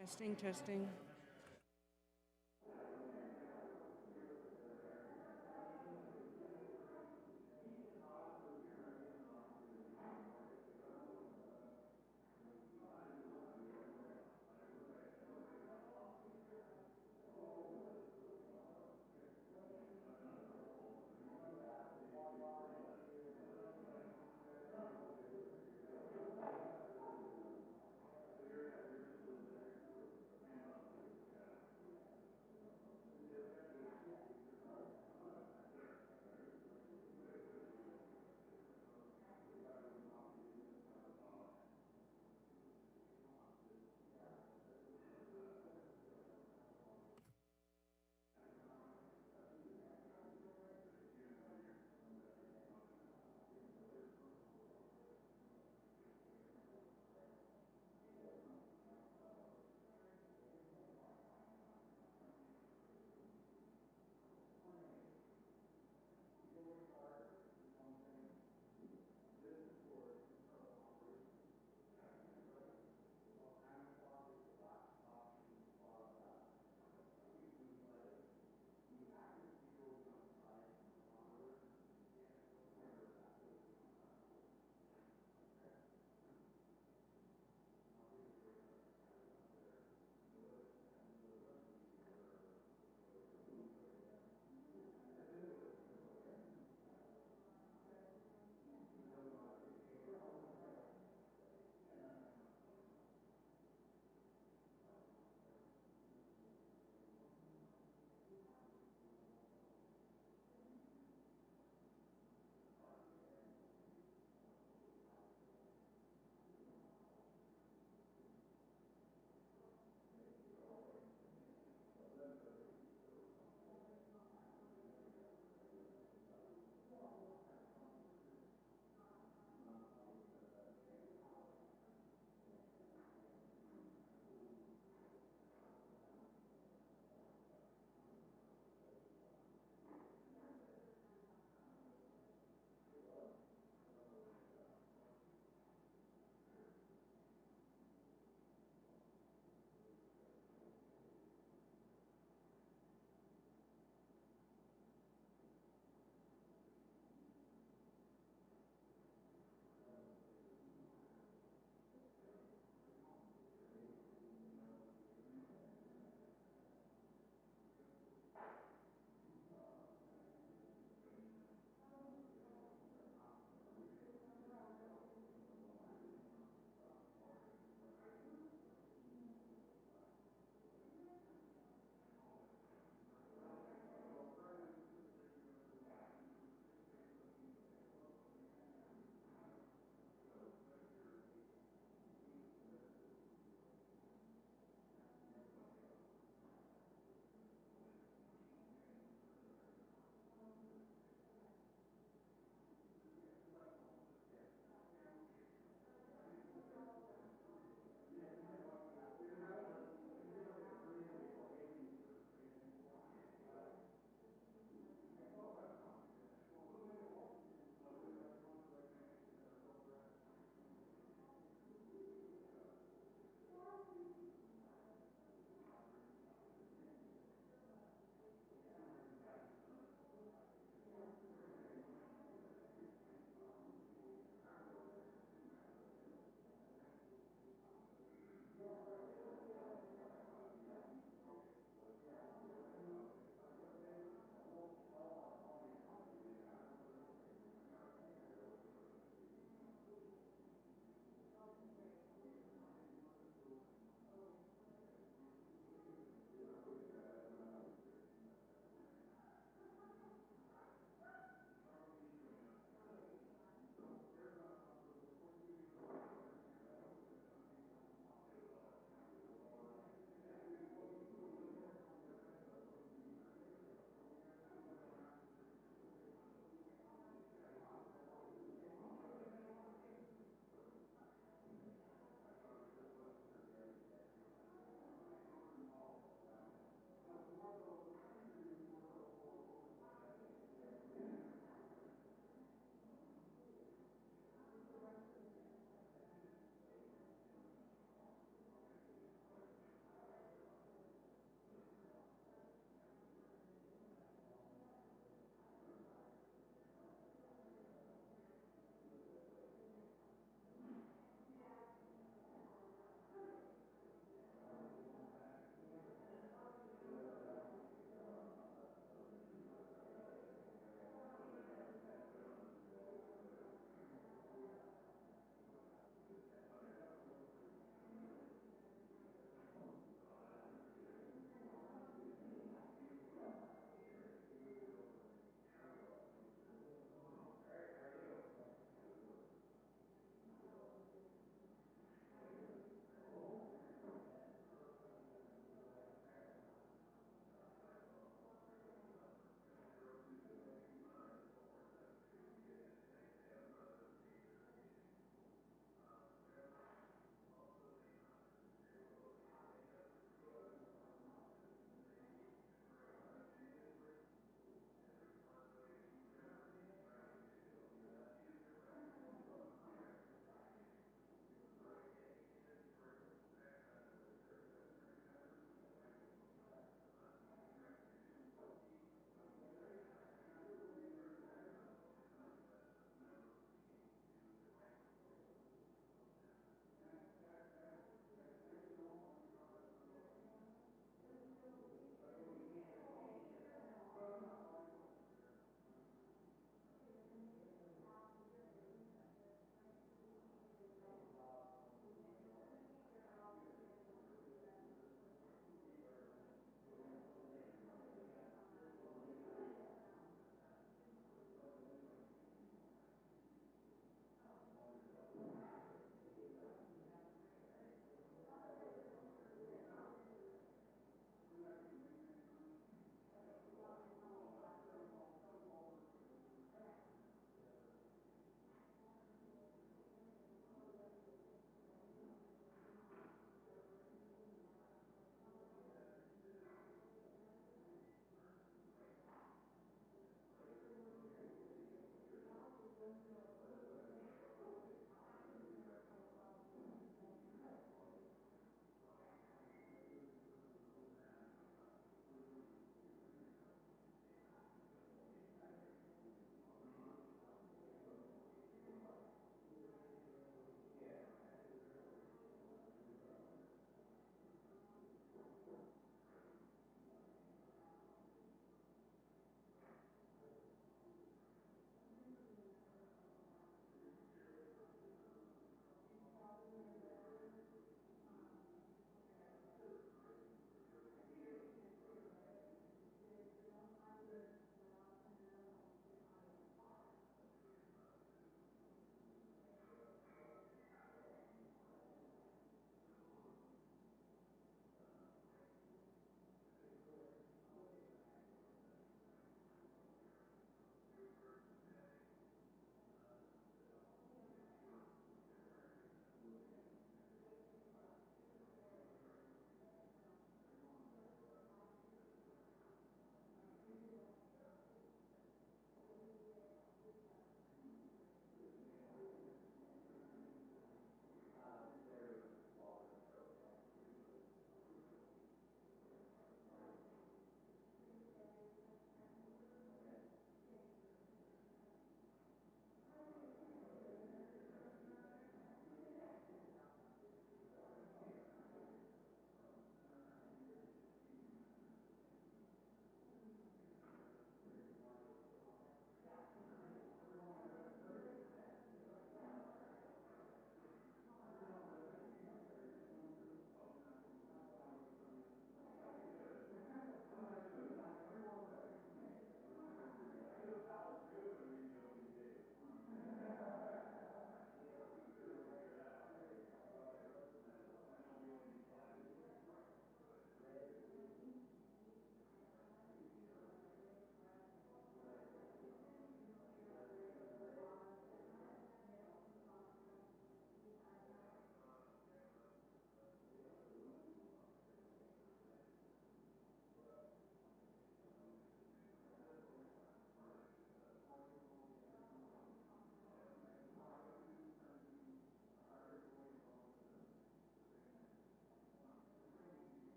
Testing, testing.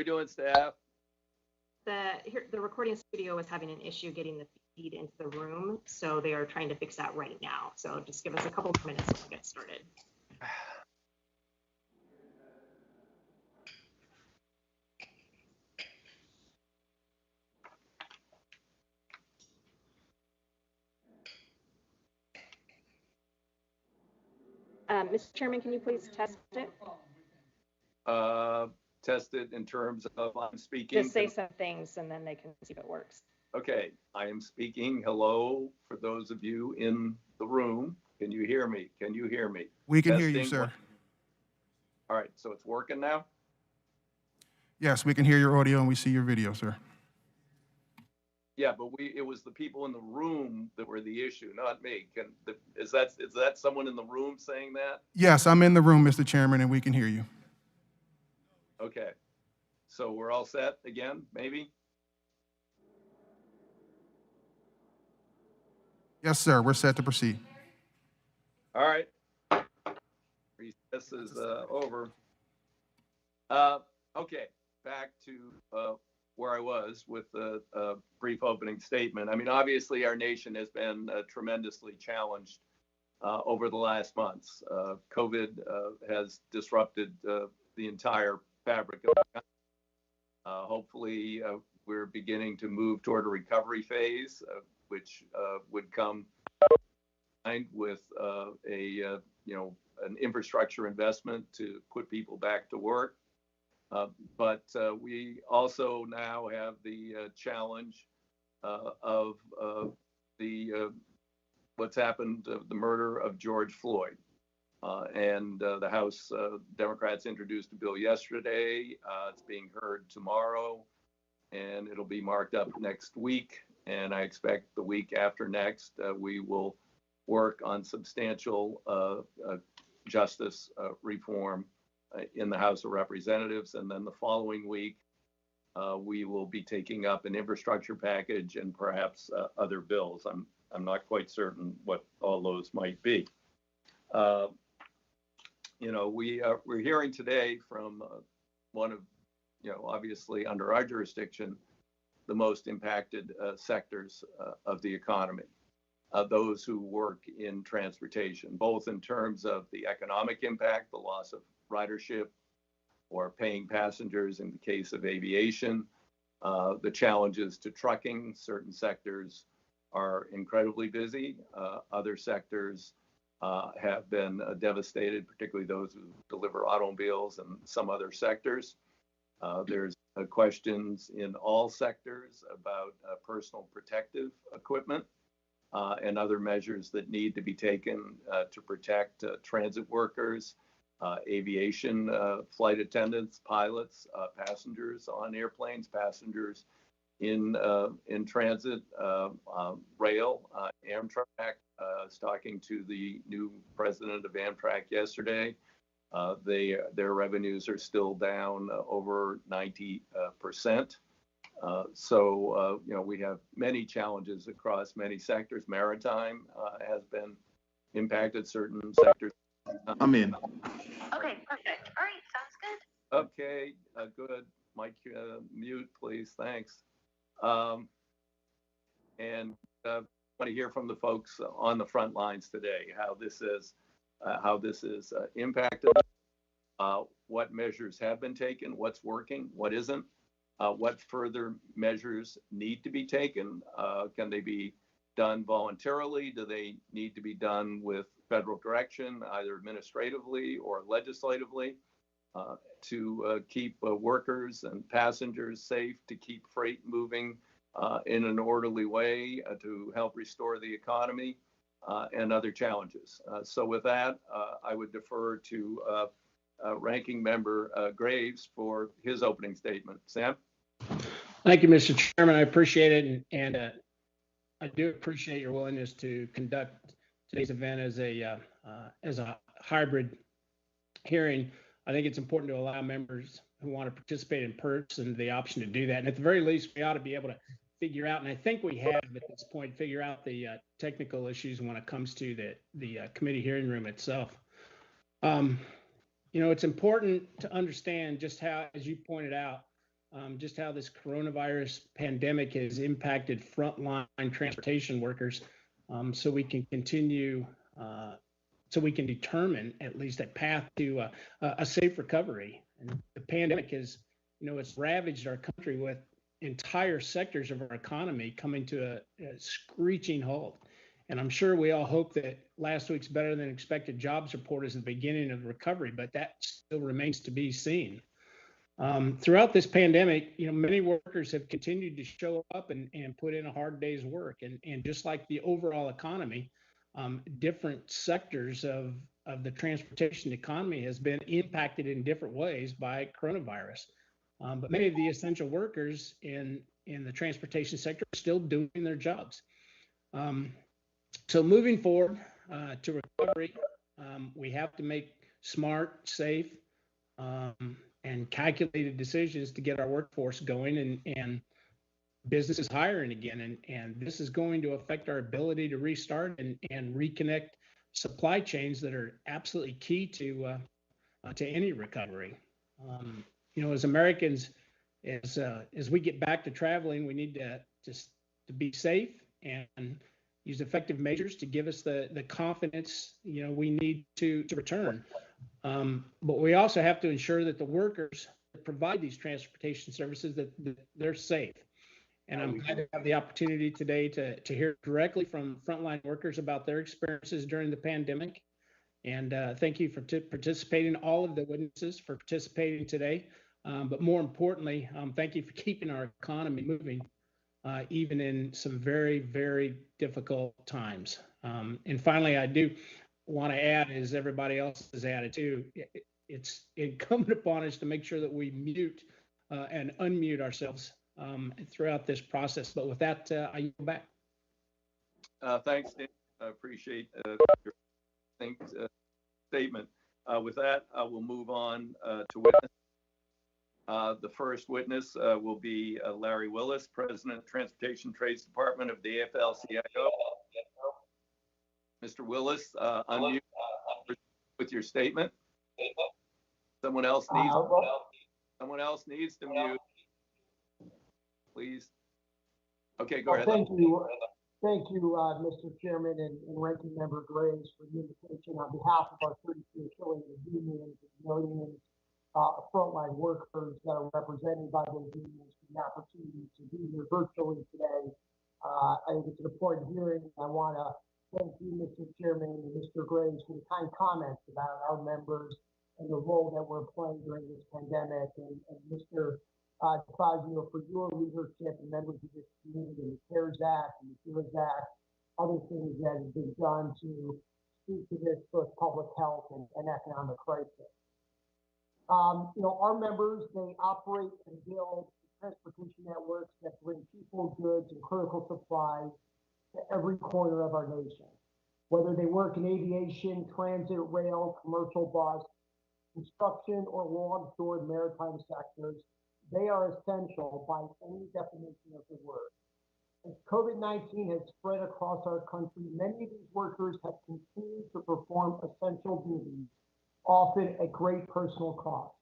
we doing, staff? The recording studio is having an issue getting the feed into the room, so they are trying to fix that right now. So just give us a couple of minutes and we'll get started. Mr. Chairman, can you please test it? Test it in terms of I'm speaking. Just say some things and then they can see if it works. Okay, I am speaking. Hello, for those of you in the room. Can you hear me? Can you hear me? We can hear you, sir. All right, so it's working now? Yes, we can hear your audio and we see your video, sir. Yeah, but it was the people in the room that were the issue, not me. Is that someone in the room saying that? Yes, I'm in the room, Mr. Chairman, and we can hear you. Okay, so we're all set again, maybe? Yes, sir, we're set to proceed. All right. Recess is over. Okay, back to where I was with a brief opening statement. I mean, obviously, our nation has been tremendously challenged over the last months. COVID has disrupted the entire fabric of the country. Hopefully, we're beginning to move toward a recovery phase, which would come with an infrastructure investment to put people back to work. But we also now have the challenge of what's happened, the murder of George Floyd. And the House Democrats introduced a bill yesterday. It's being heard tomorrow, and it'll be marked up next week. And I expect the week after next, we will work on substantial justice reform in the House of Representatives. And then the following week, we will be taking up an infrastructure package and perhaps other bills. I'm not quite certain what all those might be. We're hearing today from one of, obviously under our jurisdiction, the most impacted sectors of the economy, those who work in transportation, both in terms of the economic impact, the loss of ridership or paying passengers in the case of aviation, the challenges to trucking. Certain sectors are incredibly busy. Other sectors have been devastated, particularly those who deliver automobiles and some other sectors. There's questions in all sectors about personal protective equipment and other measures that need to be taken to protect transit workers, aviation flight attendants, pilots, passengers on airplanes, passengers in transit, rail, Amtrak. I was talking to the new president of Amtrak yesterday. Their revenues are still down over 90%. So we have many challenges across many sectors. Maritime has been impacted, certain sectors. I'm in. Okay, perfect. All right, sounds good. Okay, good. Mike, mute, please. Thanks. And I want to hear from the folks on the front lines today, how this is impacted, what measures have been taken, what's working, what isn't, what further measures need to be taken. Can they be done voluntarily? Do they need to be done with federal direction, either administratively or legislatively, to keep workers and passengers safe, to keep freight moving in an orderly way, to help restore the economy, and other challenges. So with that, I would defer to Ranking Member Graves for his opening statement. Sam? Thank you, Mr. Chairman. I appreciate it, and I do appreciate your willingness to conduct today's event as a hybrid hearing. I think it's important to allow members who want to participate in person the option to do that. And at the very least, we ought to be able to figure out, and I think we have at this point, figure out the technical issues when it comes to the committee hearing room itself. It's important to understand just how, as you pointed out, just how this coronavirus pandemic has impacted frontline transportation workers, so we can continue, so we can determine at least a path to a safe recovery. And the pandemic has, it's ravaged our country with entire sectors of our economy coming to a screeching halt. And I'm sure we all hope that last week's better than expected jobs report is the beginning of the recovery, but that still remains to be seen. Throughout this pandemic, many workers have continued to show up and put in a hard day's work. And just like the overall economy, different sectors of the transportation economy has been impacted in different ways by coronavirus. But many of the essential workers in the transportation sector are still doing their jobs. So moving forward to recovery, we have to make smart, safe, and calculated decisions to get our workforce going and businesses hiring again. And this is going to affect our ability to restart and reconnect supply chains that are absolutely key to any recovery. As Americans, as we get back to traveling, we need to be safe and use effective measures to give us the confidence we need to return. But we also have to ensure that the workers that provide these transportation services that they're safe. And I'm glad to have the opportunity today to hear directly from frontline workers about their experiences during the pandemic. And thank you for participating, all of the witnesses for participating today. But more importantly, thank you for keeping our economy moving, even in some very, very difficult times. And finally, I do want to add, as everybody else has added too, it's incumbent upon us to make sure that we mute and unmute ourselves throughout this process. But with that, I yield back. Thanks, Dan. I appreciate your statement. With that, I will move on to witness. The first witness will be Larry Willis, President of Transportation Trades Department of the AFL-CIO. Mr. Willis, unmute with your statement. Someone else needs to mute. Please. Okay, go ahead. Thank you, Mr. Chairman and Ranking Member Graves, for the invitation on behalf of our 32 affiliated unions and millions of frontline workers that are represented by those unions for the opportunity to be here virtually today. I think it's an important hearing. I want to thank you, Mr. Chairman, and Mr. Graves for the kind comments about our members and the role that we're playing during this pandemic, and Mr. DeFazio, for your leadership and members of this community, and the CARES Act and the CARES Act, other things that have been done to speak to this both public health and economic crisis. Our members, they operate and build transportation networks that bring people, goods, and critical supplies to every corner of our nation. Whether they work in aviation, transit, rail, commercial bus, construction, or long-stored maritime sectors, they are essential by any definition of the word. As COVID-19 has spread across our country, many of these workers have continued to perform essential duties, often at great personal cost.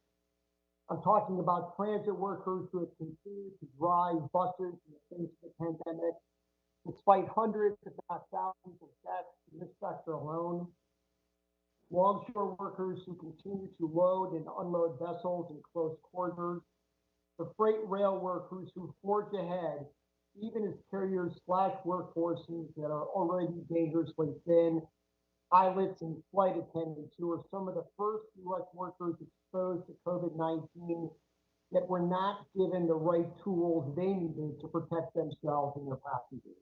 I'm talking about transit workers who have continued to drive buses in the face of the pandemic, despite hundreds, if not thousands, of deaths in this sector alone. Longshore workers who continue to load and unload vessels in close quarters. The freight rail workers who forge ahead, even as carriers slash workforces that are already dangerously thin. Pilots and flight attendants who are some of the first U.S. workers exposed to COVID-19 that were not given the right tools they needed to protect themselves and their passengers.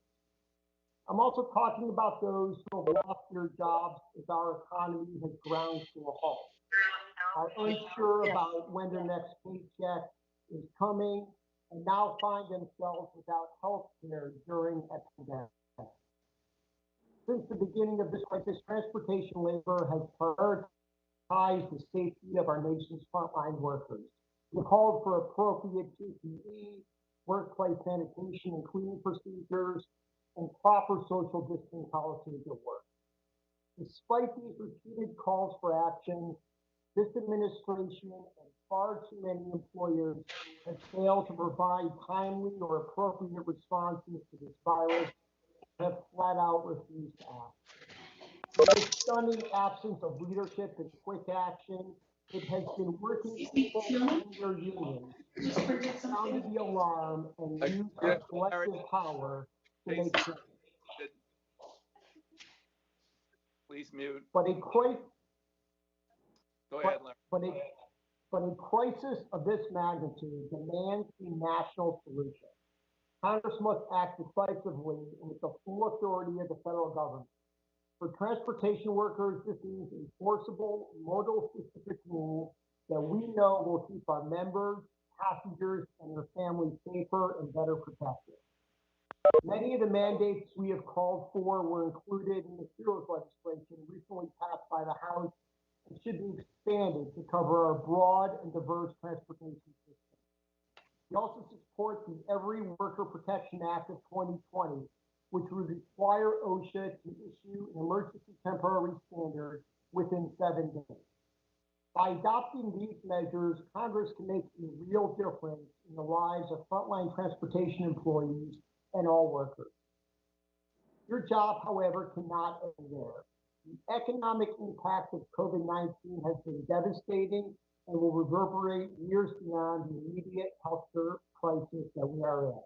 I'm also talking about those who have lost their jobs as our economy has ground to a halt, are unsure about when their next paycheck is coming, and now find themselves without health care during a pandemic. Since the beginning of this crisis, transportation labor has prioritized the safety of our nation's frontline workers. We called for appropriate PPE, workplace sanitation and cleaning procedures, and proper social distancing policies at work. Despite these repeated calls for action, this administration and far too many employers have failed to provide timely or appropriate responses to this virus and have flat out refused to act. With a stunning absence of leadership and quick action, it has been working people and their unions to sound the alarm and use our collective power to make change. Please mute. But a crisis. Go ahead, Larry. But a crisis of this magnitude demands a national solution. Congress must act decisively and with the full authority of the federal government. For transportation workers, this means enforceable, modal-specific rules that we know will keep our members, passengers, and their families safer and better protected. Many of the mandates we have called for were included in the HEROES legislation recently passed by the House and should be expanded to cover our broad and diverse transportation system. We also support the Every Worker Protection Act of 2020, which would require OSHA to issue an emergency temporary standard within 7 days. By adopting these measures, Congress can make a real difference in the lives of frontline transportation employees and all workers. Your job, however, cannot end there. The economic impact of COVID-19 has been devastating and will reverberate years beyond the immediate healthcare crisis that we are in.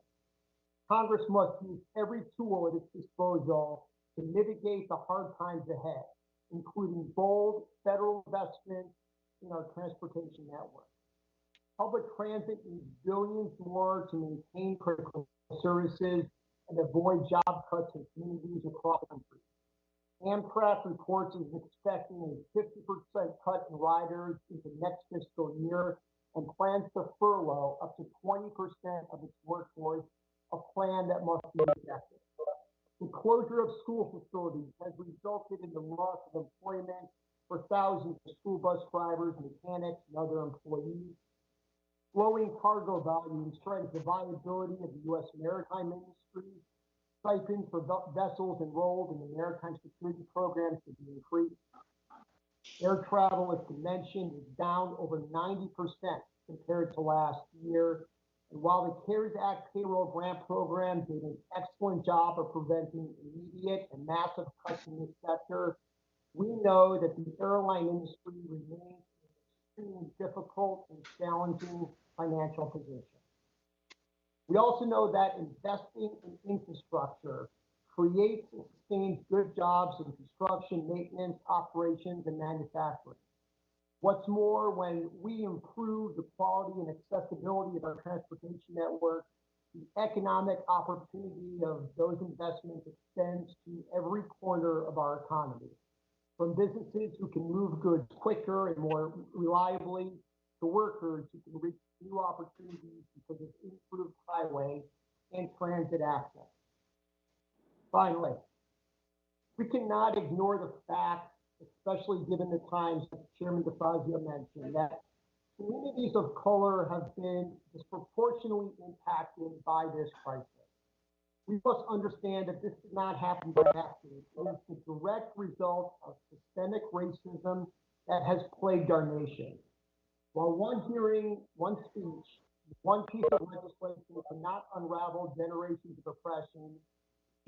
Congress must use every tool at its disposal to mitigate the hard times ahead, including bold federal investments in our transportation network. Public transit needs billions more to maintain critical services and avoid job cuts in communities across the country. Amtrak reports is expecting a 50% cut in riders into next fiscal year and plans to furlough up to 20% of its workforce, a plan that must be rejected. The closure of school facilities has resulted in the loss of employment for thousands of school bus drivers, mechanics, and other employees. Slowing cargo volumes threatens the viability of the U.S. maritime industry. Stipends for vessels enrolled in the maritime security program should be increased. Air travel, as mentioned, is down over 90% compared to last year. And while the CARES Act payroll grant program did an excellent job of preventing immediate and massive cuts in this sector, we know that the airline industry remains in an extremely difficult and challenging financial position. We also know that investing in infrastructure creates and sustains good jobs in construction, maintenance, operations, and manufacturing. What's more, when we improve the quality and accessibility of our transportation network, the economic opportunity of those investments extends to every corner of our economy. From businesses who can move goods quicker and more reliably to workers who can reach new opportunities because of improved highway and transit access. Finally, we cannot ignore the fact, especially given the times that Chairman DeFazio mentioned, that communities of color have been disproportionately impacted by this crisis. We must understand that this did not happen by accident. It is the direct result of systemic racism that has plagued our nation. While one hearing, one speech, one piece of legislation cannot unravel generations of oppression,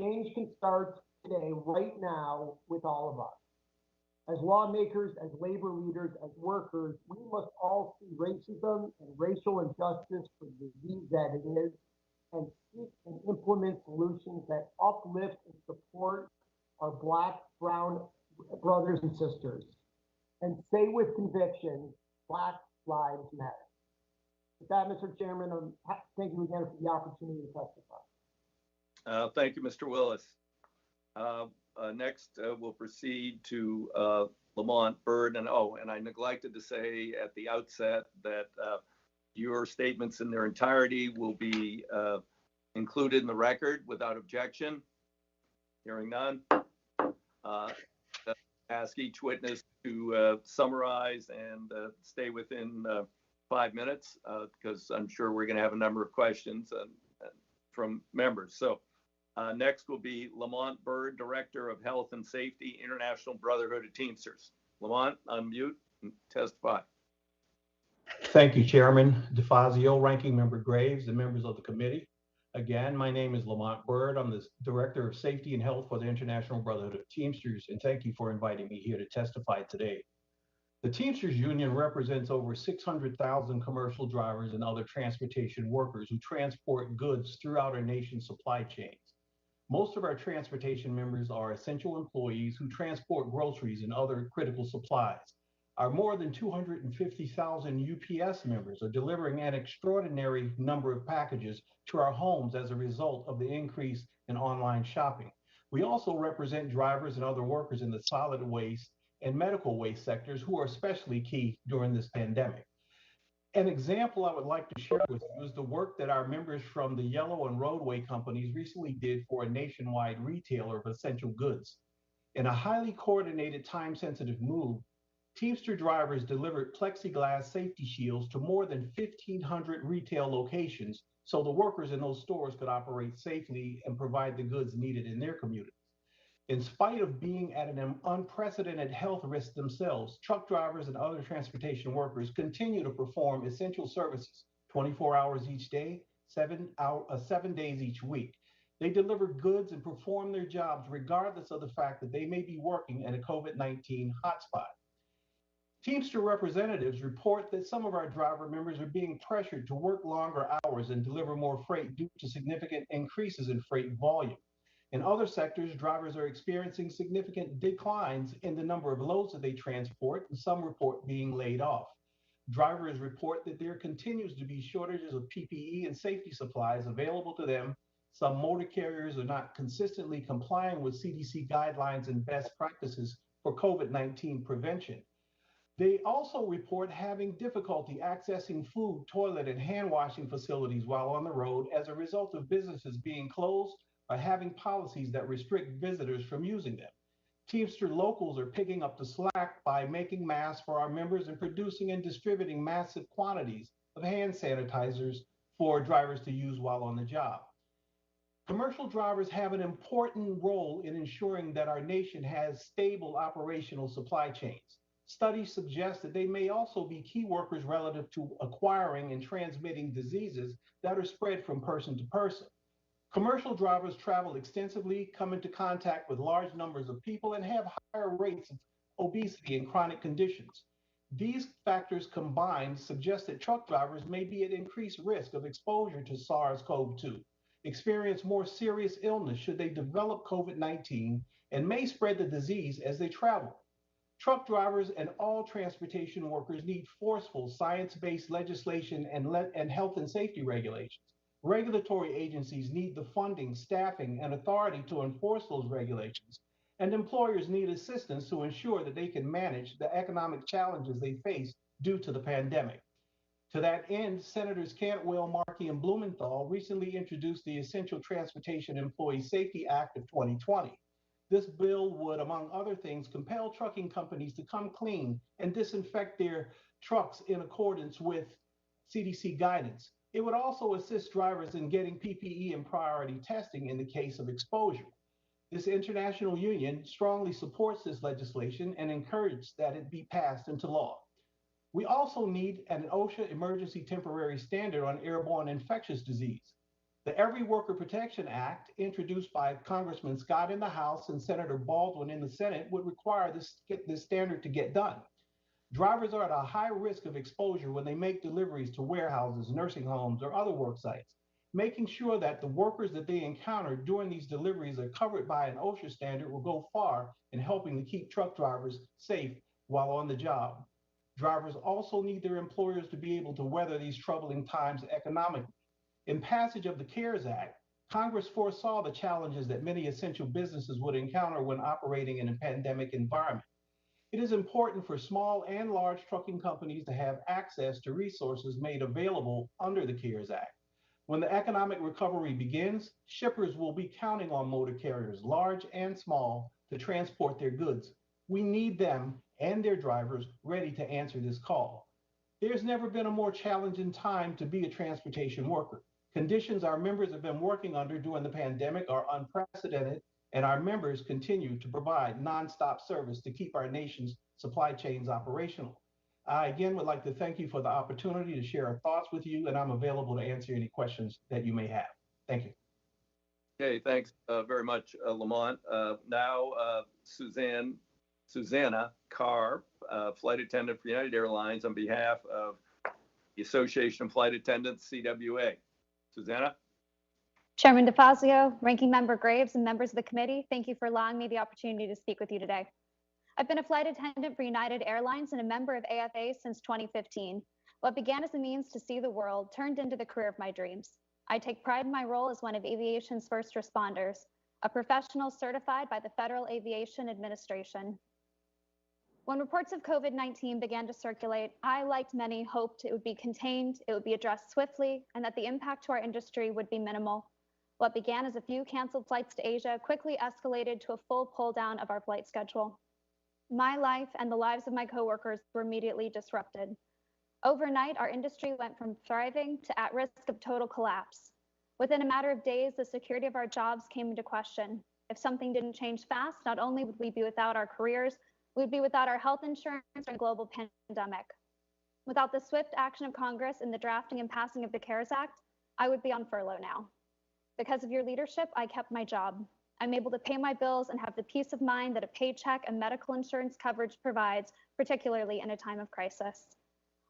change can start today, right now, with all of us. As lawmakers, as labor leaders, as workers, we must all see racism and racial injustice for the disease that it is, and seek and implement solutions that uplift and support our Black, brown brothers and sisters. And say with conviction, Black Lives Matter. With that, Mr. Chairman, thank you again for the opportunity to testify. Thank you, Mr. Willis. Next, we'll proceed to Lamont Bird. And I neglected to say at the outset that your statements in their entirety will be included in the record without objection. Hearing none. Ask each witness to summarize and stay within 5 minutes because I'm sure we're going to have a number of questions from members. So next will be Lamont Bird, Director of Health and Safety, International Brotherhood of Teamsters. Lamont, unmute. Testify. Thank you, Chairman DeFazio, Ranking Member Graves, and members of the committee. Again, my name is Lamont Bird. I'm the Director of Safety and Health for the International Brotherhood of Teamsters, and thank you for inviting me here to testify today. The Teamsters Union represents over 600,000 commercial drivers and other transportation workers who transport goods throughout our nation's supply chains. Most of our transportation members are essential employees who transport groceries and other critical supplies. Our more than 250,000 UPS members are delivering an extraordinary number of packages to our homes as a result of the increase in online shopping. We also represent drivers and other workers in the solid waste and medical waste sectors who are especially key during this pandemic. An example I would like to share with you is the work that our members from the Yellow and Roadway companies recently did for a nationwide retailer of essential goods. In a highly coordinated, time-sensitive move, Teamster drivers delivered plexiglass safety shields to more than 1,500 retail locations so the workers in those stores could operate safely and provide the goods needed in their communities. In spite of being at an unprecedented health risk themselves, truck drivers and other transportation workers continue to perform essential services 24 hours each day, 7 days each week. They deliver goods and perform their jobs regardless of the fact that they may be working in a COVID-19 hotspot. Teamster representatives report that some of our driver members are being pressured to work longer hours and deliver more freight due to significant increases in freight volume. In other sectors, drivers are experiencing significant declines in the number of loads that they transport, and some report being laid off. Drivers report that there continues to be shortages of PPE and safety supplies available to them. Some motor carriers are not consistently complying with CDC guidelines and best practices for COVID-19 prevention. They also report having difficulty accessing food, toilet, and hand washing facilities while on the road as a result of businesses being closed or having policies that restrict visitors from using them. Teamster locals are picking up the slack by making masks for our members and producing and distributing massive quantities of hand sanitizers for drivers to use while on the job. Commercial drivers have an important role in ensuring that our nation has stable operational supply chains. Studies suggest that they may also be key workers relative to acquiring and transmitting diseases that are spread from person to person. Commercial drivers travel extensively, come into contact with large numbers of people, and have higher rates of obesity and chronic conditions. These factors combined suggest that truck drivers may be at increased risk of exposure to SARS-CoV-2, experience more serious illness should they develop COVID-19, and may spread the disease as they travel. Truck drivers and all transportation workers need forceful science-based legislation and health and safety regulations. Regulatory agencies need the funding, staffing, and authority to enforce those regulations, and employers need assistance to ensure that they can manage the economic challenges they face due to the pandemic. To that end, Senators Cantwell, Markey, and Blumenthal recently introduced the Essential Transportation Employee Safety Act of 2020. This bill would, among other things, compel trucking companies to come clean and disinfect their trucks in accordance with CDC guidance. It would also assist drivers in getting PPE and priority testing in the case of exposure. This international union strongly supports this legislation and encourages that it be passed into law. We also need an OSHA emergency temporary standard on airborne infectious disease. The Every Worker Protection Act, introduced by Congressman Scott in the House and Senator Baldwin in the Senate, would require this standard to get done. Drivers are at a high risk of exposure when they make deliveries to warehouses, nursing homes, or other work sites. Making sure that the workers that they encounter during these deliveries are covered by an OSHA standard will go far in helping to keep truck drivers safe while on the job. Drivers also need their employers to be able to weather these troubling times economically. In passage of the CARES Act, Congress foresaw the challenges that many essential businesses would encounter when operating in a pandemic environment. It is important for small and large trucking companies to have access to resources made available under the CARES Act. When the economic recovery begins, shippers will be counting on motor carriers, large and small, to transport their goods. We need them and their drivers ready to answer this call. There's never been a more challenging time to be a transportation worker. Conditions our members have been working under during the pandemic are unprecedented, and our members continue to provide nonstop service to keep our nation's supply chains operational. I again would like to thank you for the opportunity to share our thoughts with you, and I'm available to answer any questions that you may have. Thank you. Okay, thanks very much, Lamont. Now, Susanna Carr, flight attendant for United Airlines on behalf of the Association of Flight Attendants, CWA. Susanna? Chairman DeFazio, Ranking Member Graves, and members of the committee, thank you for allowing me the opportunity to speak with you today. I've been a flight attendant for United Airlines and a member of AFA since 2015. What began as a means to see the world turned into the career of my dreams. I take pride in my role as one of aviation's first responders, a professional certified by the Federal Aviation Administration. When reports of COVID-19 began to circulate, I, like many, hoped it would be contained, it would be addressed swiftly, and that the impact to our industry would be minimal. What began as a few canceled flights to Asia quickly escalated to a full pull down of our flight schedule. My life and the lives of my coworkers were immediately disrupted. Overnight, our industry went from thriving to at risk of total collapse. Within a matter of days, the security of our jobs came into question. If something didn't change fast, not only would we be without our careers, we'd be without our health insurance during a global pandemic. Without the swift action of Congress in the drafting and passing of the CARES Act, I would be on furlough now. Because of your leadership, I kept my job. I'm able to pay my bills and have the peace of mind that a paycheck and medical insurance coverage provides, particularly in a time of crisis.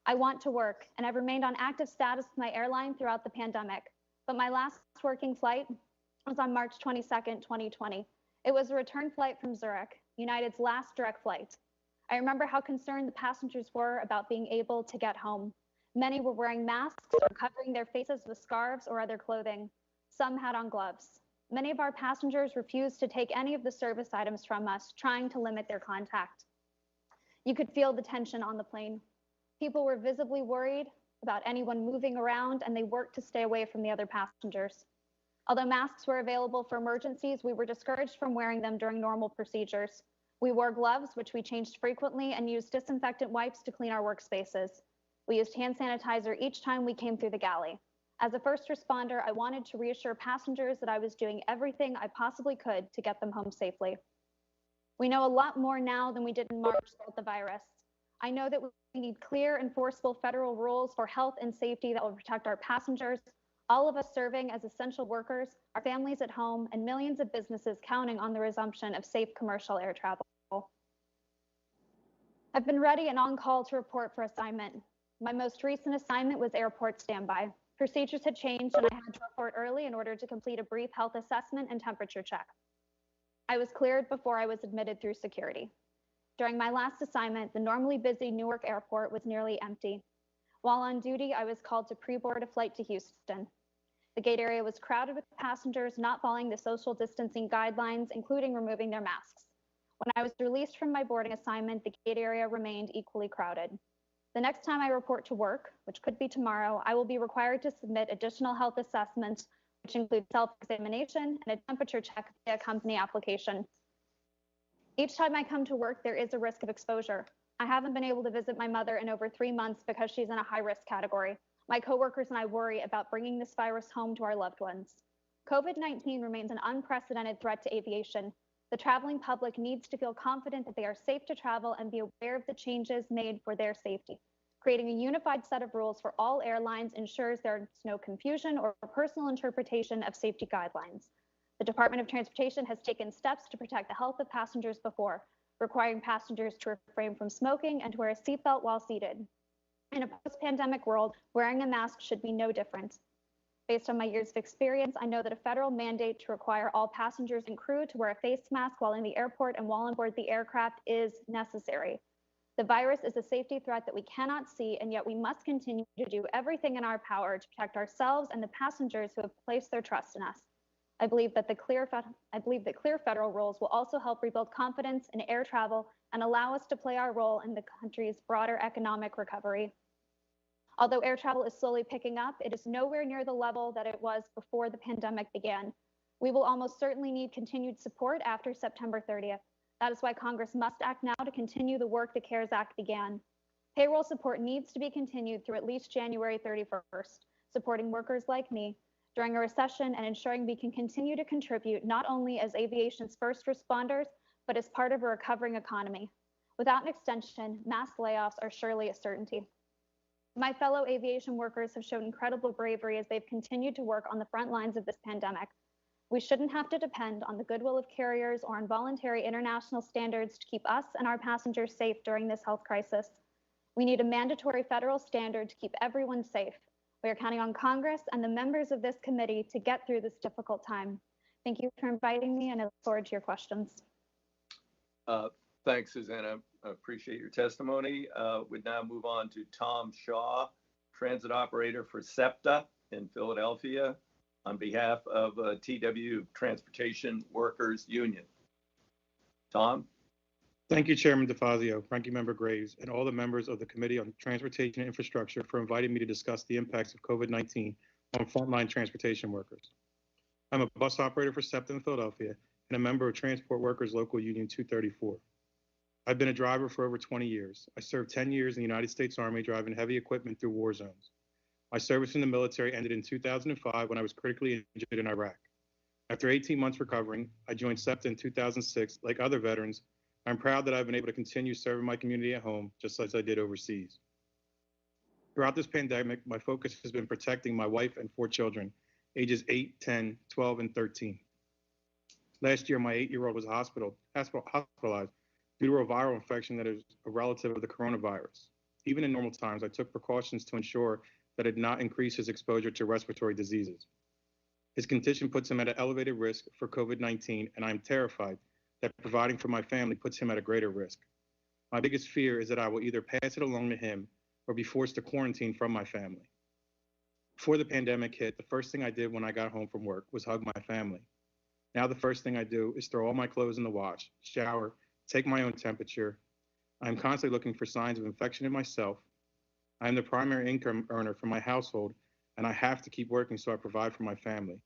I want to work, and I've remained on active status with my airline throughout the pandemic. But my last working flight was on March 22nd, 2020. It was a return flight from Zurich, United's last direct flight. I remember how concerned the passengers were about being able to get home. Many were wearing masks or covering their faces with scarves or other clothing. Some had on gloves. Many of our passengers refused to take any of the service items from us, trying to limit their contact. You could feel the tension on the plane. People were visibly worried about anyone moving around, and they worked to stay away from the other passengers. Although masks were available for emergencies, we were discouraged from wearing them during normal procedures. We wore gloves, which we changed frequently, and used disinfectant wipes to clean our workspaces. We used hand sanitizer each time we came through the galley. As a first responder, I wanted to reassure passengers that I was doing everything I possibly could to get them home safely. We know a lot more now than we did in March about the virus. I know that we need clear, enforceable federal rules for health and safety that will protect our passengers, all of us serving as essential workers, our families at home, and millions of businesses counting on the resumption of safe commercial air travel. I've been ready and on call to report for assignment. My most recent assignment was airport standby. Procedures had changed, and I had to report early in order to complete a brief health assessment and temperature check. I was cleared before I was admitted through security. During my last assignment, the normally busy Newark airport was nearly empty. While on duty, I was called to pre-board a flight to Houston. The gate area was crowded with passengers not following the social distancing guidelines, including removing their masks. When I was released from my boarding assignment, the gate area remained equally crowded. The next time I report to work, which could be tomorrow, I will be required to submit additional health assessments, which include self-examination and a temperature check via company application. Each time I come to work, there is a risk of exposure. I haven't been able to visit my mother in over 3 months because she's in a high-risk category. My coworkers and I worry about bringing this virus home to our loved ones. COVID-19 remains an unprecedented threat to aviation. The traveling public needs to feel confident that they are safe to travel and be aware of the changes made for their safety. Creating a unified set of rules for all airlines ensures there's no confusion or personal interpretation of safety guidelines. The Department of Transportation has taken steps to protect the health of passengers before, requiring passengers to refrain from smoking and to wear a seatbelt while seated. In a post-pandemic world, wearing a mask should be no different. Based on my years of experience, I know that a federal mandate to require all passengers and crew to wear a face mask while in the airport and while on board the aircraft is necessary. The virus is a safety threat that we cannot see, and yet we must continue to do everything in our power to protect ourselves and the passengers who have placed their trust in us. I believe that clear federal rules will also help rebuild confidence in air travel and allow us to play our role in the country's broader economic recovery. Although air travel is slowly picking up, it is nowhere near the level that it was before the pandemic began. We will almost certainly need continued support after September 30th. That is why Congress must act now to continue the work the CARES Act began. Payroll support needs to be continued through at least January 31st, supporting workers like me during a recession and ensuring we can continue to contribute not only as aviation's first responders, but as part of a recovering economy. Without an extension, mass layoffs are surely a certainty. My fellow aviation workers have shown incredible bravery as they've continued to work on the front lines of this pandemic. We shouldn't have to depend on the goodwill of carriers or on voluntary international standards to keep us and our passengers safe during this health crisis. We need a mandatory federal standard to keep everyone safe. We are counting on Congress and the members of this committee to get through this difficult time. Thank you for inviting me, and I look forward to your questions. Thanks, Susanna. I appreciate your testimony. We'd now move on to Tom Shaw, transit operator for SEPTA in Philadelphia, on behalf of TW Transportation Workers Union. Tom? Thank you, Chairman DeFazio, Ranking Member Graves, and all the members of the Committee on Transportation and Infrastructure for inviting me to discuss the impacts of COVID-19 on frontline transportation workers. I'm a bus operator for SEPTA in Philadelphia and a member of Transport Workers Local Union 234. I've been a driver for over 20 years. I served 10 years in the United States Army driving heavy equipment through war zones. My service in the military ended in 2005 when I was critically injured in Iraq. After 18 months recovering, I joined SEPTA in 2006. Like other veterans, I'm proud that I've been able to continue serving my community at home, just as I did overseas. Throughout this pandemic, my focus has been protecting my wife and 4 children, ages 8, 10, 12, and 13. Last year, my 8-year-old was hospitalized due to a viral infection that is a relative of the coronavirus. Even in normal times, I took precautions to ensure that it did not increase his exposure to respiratory diseases. His condition puts him at an elevated risk for COVID-19, and I'm terrified that providing for my family puts him at a greater risk. My biggest fear is that I will either pass it along to him or be forced to quarantine from my family. Before the pandemic hit, the first thing I did when I got home from work was hug my family. Now the first thing I do is throw all my clothes in the wash, shower, take my own temperature. I'm constantly looking for signs of infection in myself. I am the primary income earner for my household, and I have to keep working so I provide for my family.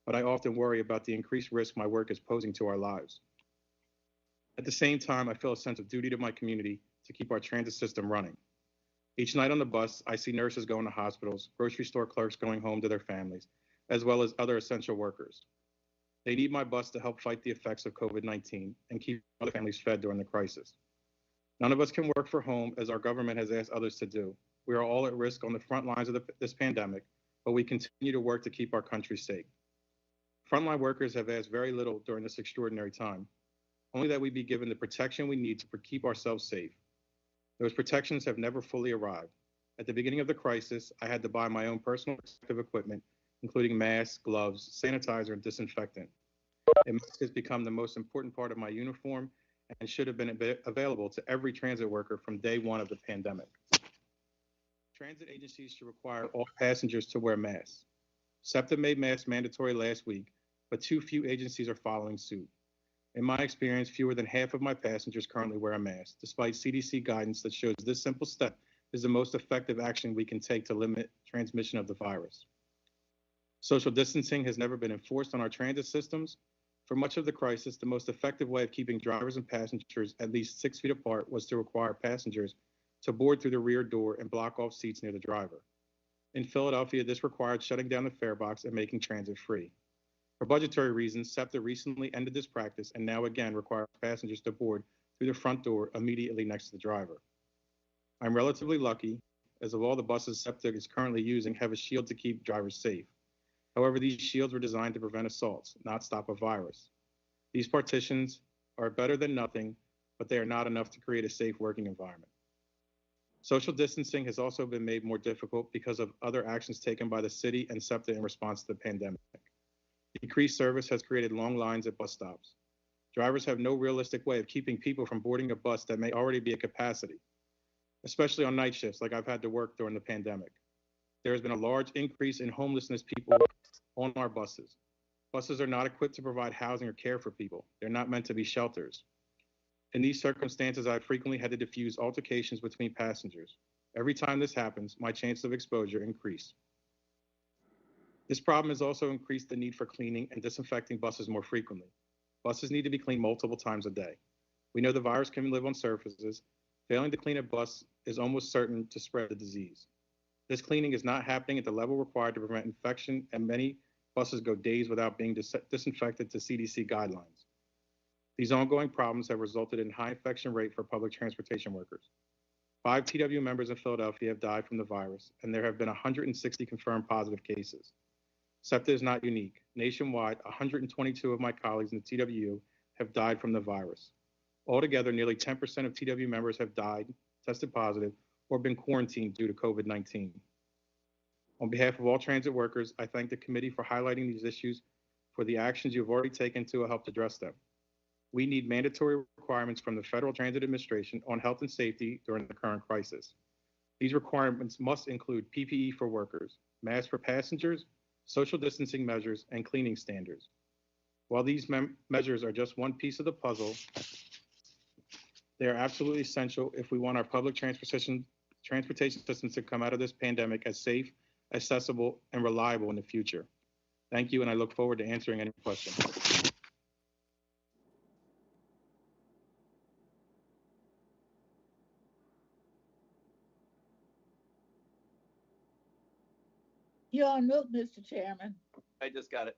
But I often worry about the increased risk my work is posing to our lives. At the same time, I feel a sense of duty to my community to keep our transit system running. Each night on the bus, I see nurses going to hospitals, grocery store clerks going home to their families, as well as other essential workers. They need my bus to help fight the effects of COVID-19 and keep other families fed during the crisis. None of us can work from home as our government has asked others to do. We are all at risk on the front lines of this pandemic, but we continue to work to keep our country safe. Frontline workers have asked very little during this extraordinary time, only that we be given the protection we need to keep ourselves safe. Those protections have never fully arrived. At the beginning of the crisis, I had to buy my own personal protective equipment, including masks, gloves, sanitizer, and disinfectant. A mask has become the most important part of my uniform and should have been available to every transit worker from day one of the pandemic. Transit agencies should require all passengers to wear masks. SEPTA made masks mandatory last week, but too few agencies are following suit. In my experience, fewer than half of my passengers currently wear a mask, despite CDC guidance that shows this simple step is the most effective action we can take to limit transmission of the virus. Social distancing has never been enforced on our transit systems. For much of the crisis, the most effective way of keeping drivers and passengers at least 6 feet apart was to require passengers to board through the rear door and block off seats near the driver. In Philadelphia, this required shutting down the fare box and making transit free. For budgetary reasons, SEPTA recently ended this practice and now again requires passengers to board through the front door immediately next to the driver. I'm relatively lucky, as of all the buses SEPTA is currently using have a shield to keep drivers safe. However, these shields were designed to prevent assaults, not stop a virus. These partitions are better than nothing, but they are not enough to create a safe working environment. Social distancing has also been made more difficult because of other actions taken by the city and SEPTA in response to the pandemic. Decreased service has created long lines at bus stops. Drivers have no realistic way of keeping people from boarding a bus that may already be at capacity, especially on night shifts like I've had to work during the pandemic. There has been a large increase in homelessness people on our buses. Buses are not equipped to provide housing or care for people. They're not meant to be shelters. In these circumstances, I've frequently had to diffuse altercations between passengers. Every time this happens, my chances of exposure increase. This problem has also increased the need for cleaning and disinfecting buses more frequently. Buses need to be cleaned multiple times a day. We know the virus can live on surfaces. Failing to clean a bus is almost certain to spread the disease. This cleaning is not happening at the level required to prevent infection, and many buses go days without being disinfected to CDC guidelines. These ongoing problems have resulted in high infection rate for public transportation workers. 5 TW members in Philadelphia have died from the virus, and there have been 160 confirmed positive cases. SEPTA is not unique. Nationwide, 122 of my colleagues in the TWU have died from the virus. Altogether, nearly 10% of TW members have died, tested positive, or been quarantined due to COVID-19. On behalf of all transit workers, I thank the committee for highlighting these issues, for the actions you've already taken to help address them. We need mandatory requirements from the Federal Transit Administration on health and safety during the current crisis. These requirements must include PPE for workers, masks for passengers, social distancing measures, and cleaning standards. While these measures are just one piece of the puzzle, they are absolutely essential if we want our public transportation systems to come out of this pandemic as safe, accessible, and reliable in the future. Thank you, and I look forward to answering any questions. You're on mute, Mr. Chairman. I just got it.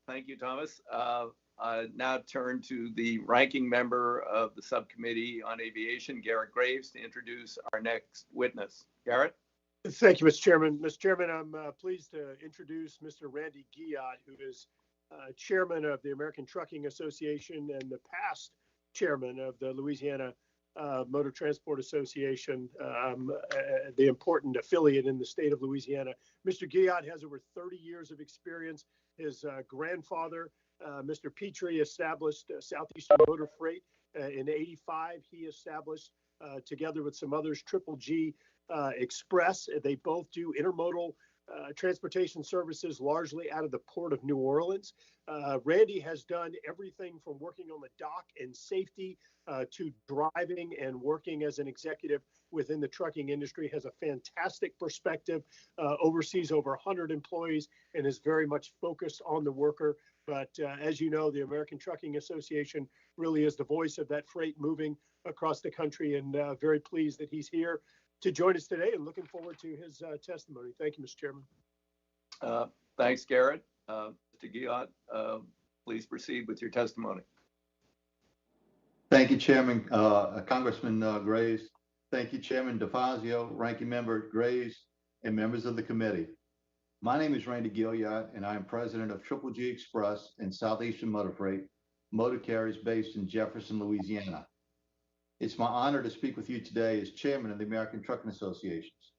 Thank you, Thomas. I now turn to the ranking member of the subcommittee on aviation, Garrett Graves, to introduce our next witness. Garrett? Thank you, Mr. Chairman. Mr. Chairman, I'm pleased to introduce Mr. Randy Guillotte, who is chairman of the American Trucking Association and the past chairman of the Louisiana Motor Transport Association, the important affiliate in the state of Louisiana. Mr. Guillotte has over 30 years of experience. His grandfather, Mr. Petrie, established Southeastern Motor Freight in '85. He established, together with some others, Triple G Express. They both do intermodal transportation services, largely out of the Port of New Orleans. Randy has done everything from working on the dock and safety to driving and working as an executive within the trucking industry, has a fantastic perspective, oversees over 100 employees, and is very much focused on the worker. But as you know, the American Trucking Association really is the voice of that freight moving across the country, and very pleased that he's here to join us today, and looking forward to his testimony. Thank you, Mr. Chairman. Thanks, Garrett. Mr. Guillotte, please proceed with your testimony. Thank you, Chairman, Congressman Graves. Thank you, Chairman DeFazio, Ranking Member Graves, and members of the committee. My name is Randy Guillotte, and I am president of Triple G Express and Southeastern Motor Freight, motor carriers based in Jefferson, Louisiana. It's my honor to speak with you today as chairman of the American Trucking Associations.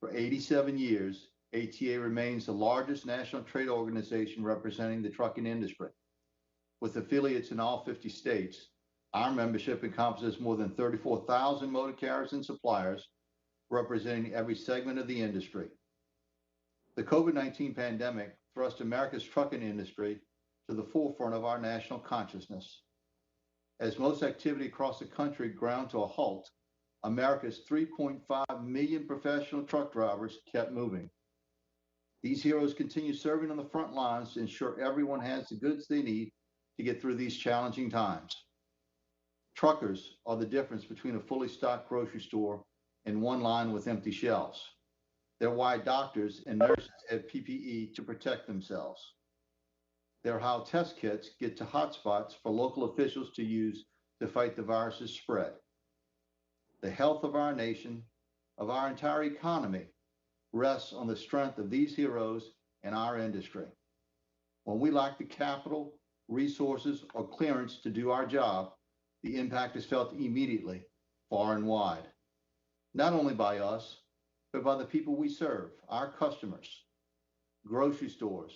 For 87 years, ATA remains the largest national trade organization representing the trucking industry. With affiliates in all 50 states, our membership encompasses more than 34,000 motor carriers and suppliers, representing every segment of the industry. The COVID-19 pandemic thrust America's trucking industry to the forefront of our national consciousness. As most activity across the country ground to a halt, America's 3.5 million professional truck drivers kept moving. These heroes continue serving on the front lines to ensure everyone has the goods they need to get through these challenging times. Truckers are the difference between a fully stocked grocery store and one line with empty shelves. They're why doctors and nurses have PPE to protect themselves. They're how test kits get to hotspots for local officials to use to fight the virus's spread. The health of our nation, of our entire economy, rests on the strength of these heroes and our industry. When we lack the capital, resources, or clearance to do our job, the impact is felt immediately, far and wide. Not only by us, but by the people we serve, our customers, grocery stores,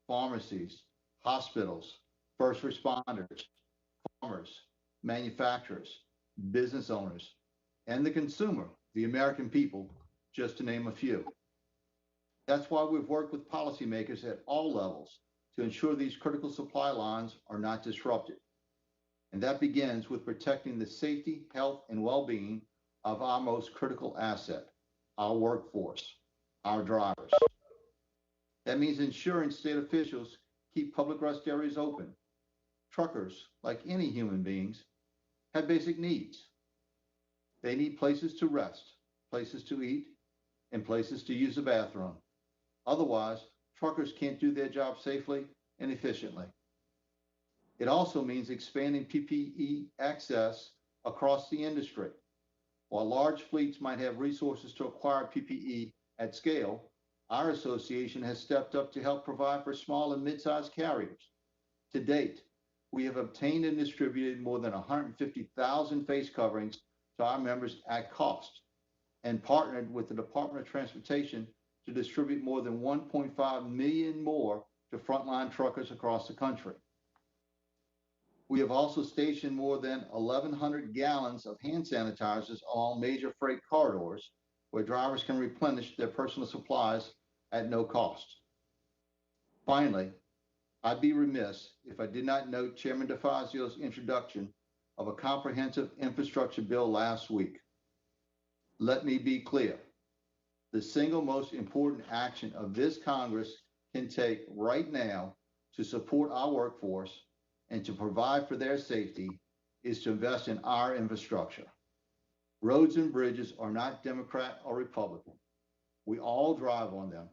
pharmacies, hospitals, first responders, farmers, manufacturers, business owners, and the consumer, the American people, just to name a few. That's why we've worked with policymakers at all levels to ensure these critical supply lines are not disrupted. And that begins with protecting the safety, health, and well-being of our most critical asset, our workforce, our drivers. That means ensuring state officials keep public rest areas open. Truckers, like any human beings, have basic needs. They need places to rest, places to eat, and places to use the bathroom. Otherwise, truckers can't do their job safely and efficiently. It also means expanding PPE access across the industry. While large fleets might have resources to acquire PPE at scale, our association has stepped up to help provide for small and mid-sized carriers. To date, we have obtained and distributed more than 150,000 face coverings to our members at cost, and partnered with the Department of Transportation to distribute more than 1.5 million more to frontline truckers across the country. We have also stationed more than 1,100 gallons of hand sanitizers along major freight corridors where drivers can replenish their personal supplies at no cost. Finally, I'd be remiss if I did not note Chairman DeFazio's introduction of a comprehensive infrastructure bill last week. Let me be clear. The single most important action of this Congress can take right now to support our workforce and to provide for their safety is to invest in our infrastructure. Roads and bridges are not Democrat or Republican. We all drive on them.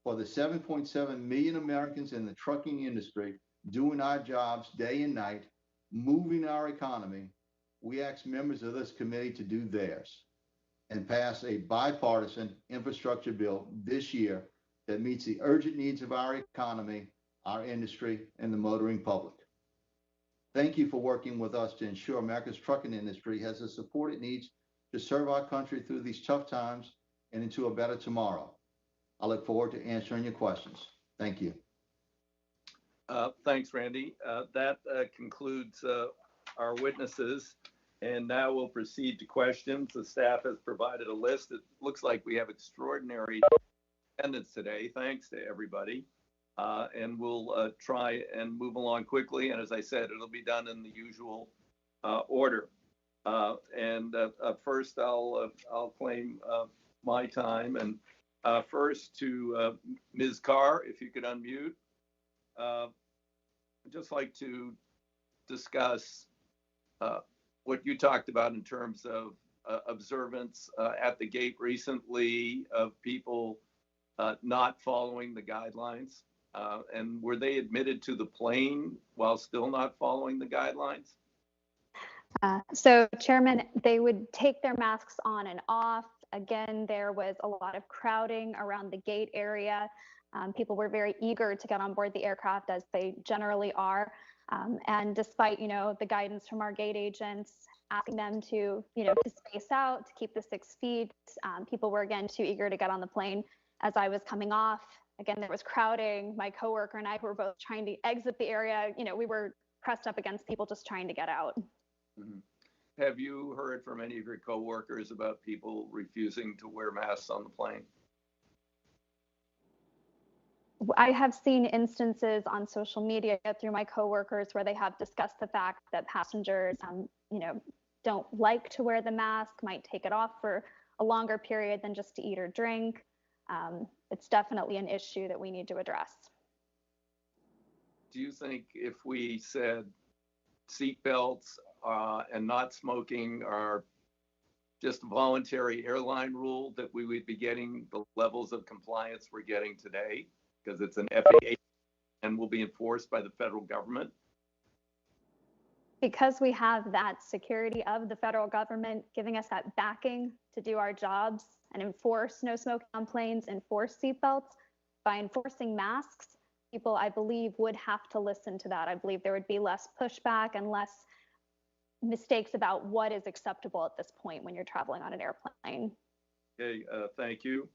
For the 7.7 million Americans in the trucking industry doing our jobs day and night, moving our economy, we ask members of this committee to do theirs and pass a bipartisan infrastructure bill this year that meets the urgent needs of our economy, our industry, and the motoring public. Thank you for working with us to ensure America's trucking industry has the support it needs to serve our country through these tough times and into a better tomorrow. I look forward to answering your questions. Thank you. Thanks, Randy. That concludes our witnesses. And now we'll proceed to questions. The staff has provided a list. It looks like we have extraordinary attendance today. Thanks to everybody. And we'll try and move along quickly. And as I said, it'll be done in the usual order. First, I'll claim my time. And first to Ms. Carr, if you could unmute. I'd just like to discuss what you talked about in terms of observance at the gate recently of people not following the guidelines. And were they admitted to the plane while still not following the guidelines? So, Chairman, they would take their masks on and off. Again, there was a lot of crowding around the gate area. People were very eager to get on board the aircraft, as they generally are. And despite, the guidance from our gate agents asking them to, to space out, to keep the 6 feet, people were again too eager to get on the plane. As I was coming off, again, there was crowding. My coworker and I were both trying to exit the area. We were pressed up against people just trying to get out. Mm-hmm. Have you heard from any of your coworkers about people refusing to wear masks on the plane? I have seen instances on social media through my coworkers where they have discussed the fact that passengers, don't like to wear the mask, might take it off for a longer period than just to eat or drink. It's definitely an issue that we need to address. Do you think if we said seat belts and not smoking are just a voluntary airline rule, that we would be getting the levels of compliance we're getting today? Because it's an FAA and will be enforced by the federal government? Because we have that security of the federal government giving us that backing to do our jobs and enforce no smoking on planes, enforce seatbelts, by enforcing masks, people, I believe, would have to listen to that. I believe there would be less pushback and less mistakes about what is acceptable at this point when you're traveling on an airplane. Okay, thank you.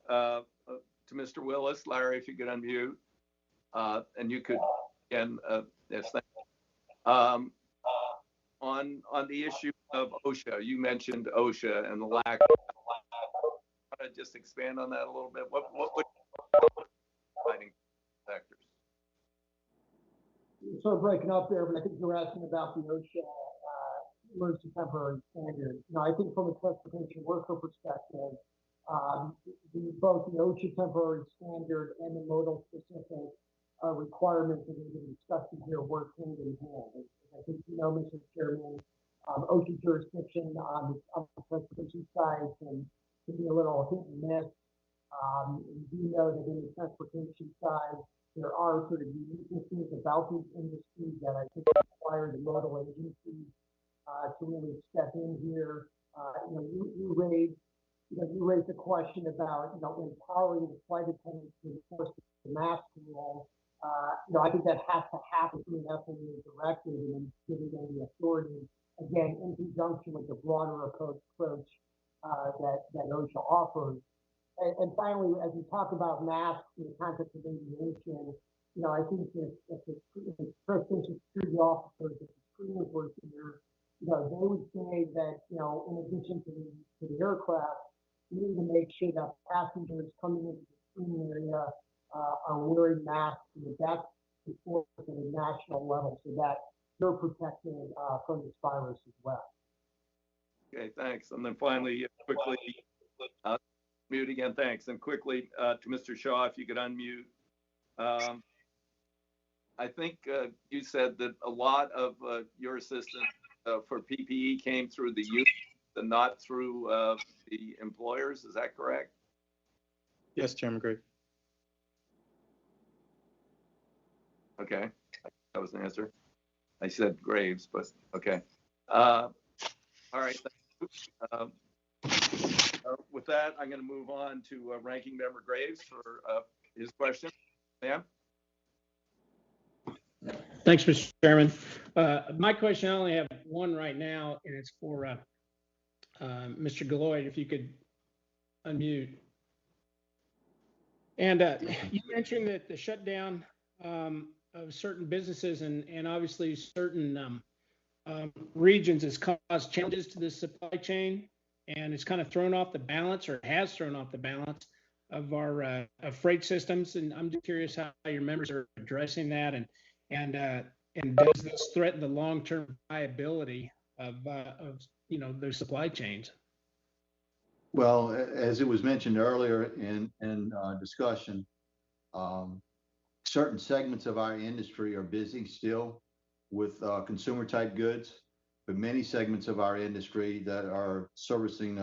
To Mr. Willis, Larry, if you could unmute, and you could, again, yes, thank you. On the issue of OSHA, you mentioned OSHA and the lack. Want to just expand on that a little bit? What would fighting sectors? Sort of breaking up there, but I think you were asking about the OSHA emergency temporary standard. I think from a transportation worker perspective, both the OSHA temporary standard and the modal specific requirements that we've been discussing here work hand in hand. I think Mr. Chairman, OSHA jurisdiction on the transportation side can be a little hit and miss. We do know that in the transportation side, there are sort of uniquenesses about these industries that I think require the nodal agencies to really step in here. You raised a question about, empowering the flight attendants to enforce the mask rule. I think that has to happen through an FAA directive and then giving them the authority, again, in conjunction with the broader approach that OSHA offers. And finally, as we talk about masks in the context of aviation, I think if the first security officers, if the screeners were here, they would say that, in addition to the aircraft, we need to make sure that passengers coming into the screening area are wearing masks, and that's enforced at a national level so that they're protected from this virus as well. Okay, thanks. And then finally, quickly, mute again, thanks. And quickly to Mr. Shaw, if you could unmute. I think you said that a lot of your assistance for PPE came through the youth and not through the employers. Is that correct? Yes, Chairman Graves. Okay, that was an answer. I said Graves, but okay. All right. With that, I'm going to move on to Ranking Member Graves for his question. Ma'am? Thanks, Mr. Chairman. My question, I only have one right now, and it's for Mr. Galloyd, if you could unmute. And you mentioned that the shutdown of certain businesses and obviously certain regions has caused challenges to the supply chain, and it's kind of thrown off the balance, or has thrown off the balance of our freight systems. And I'm just curious how your members are addressing that, and does this threaten the long-term viability of those supply chains? Well, as it was mentioned earlier in discussion, certain segments of our industry are busy still with consumer type goods, but many segments of our industry that are servicing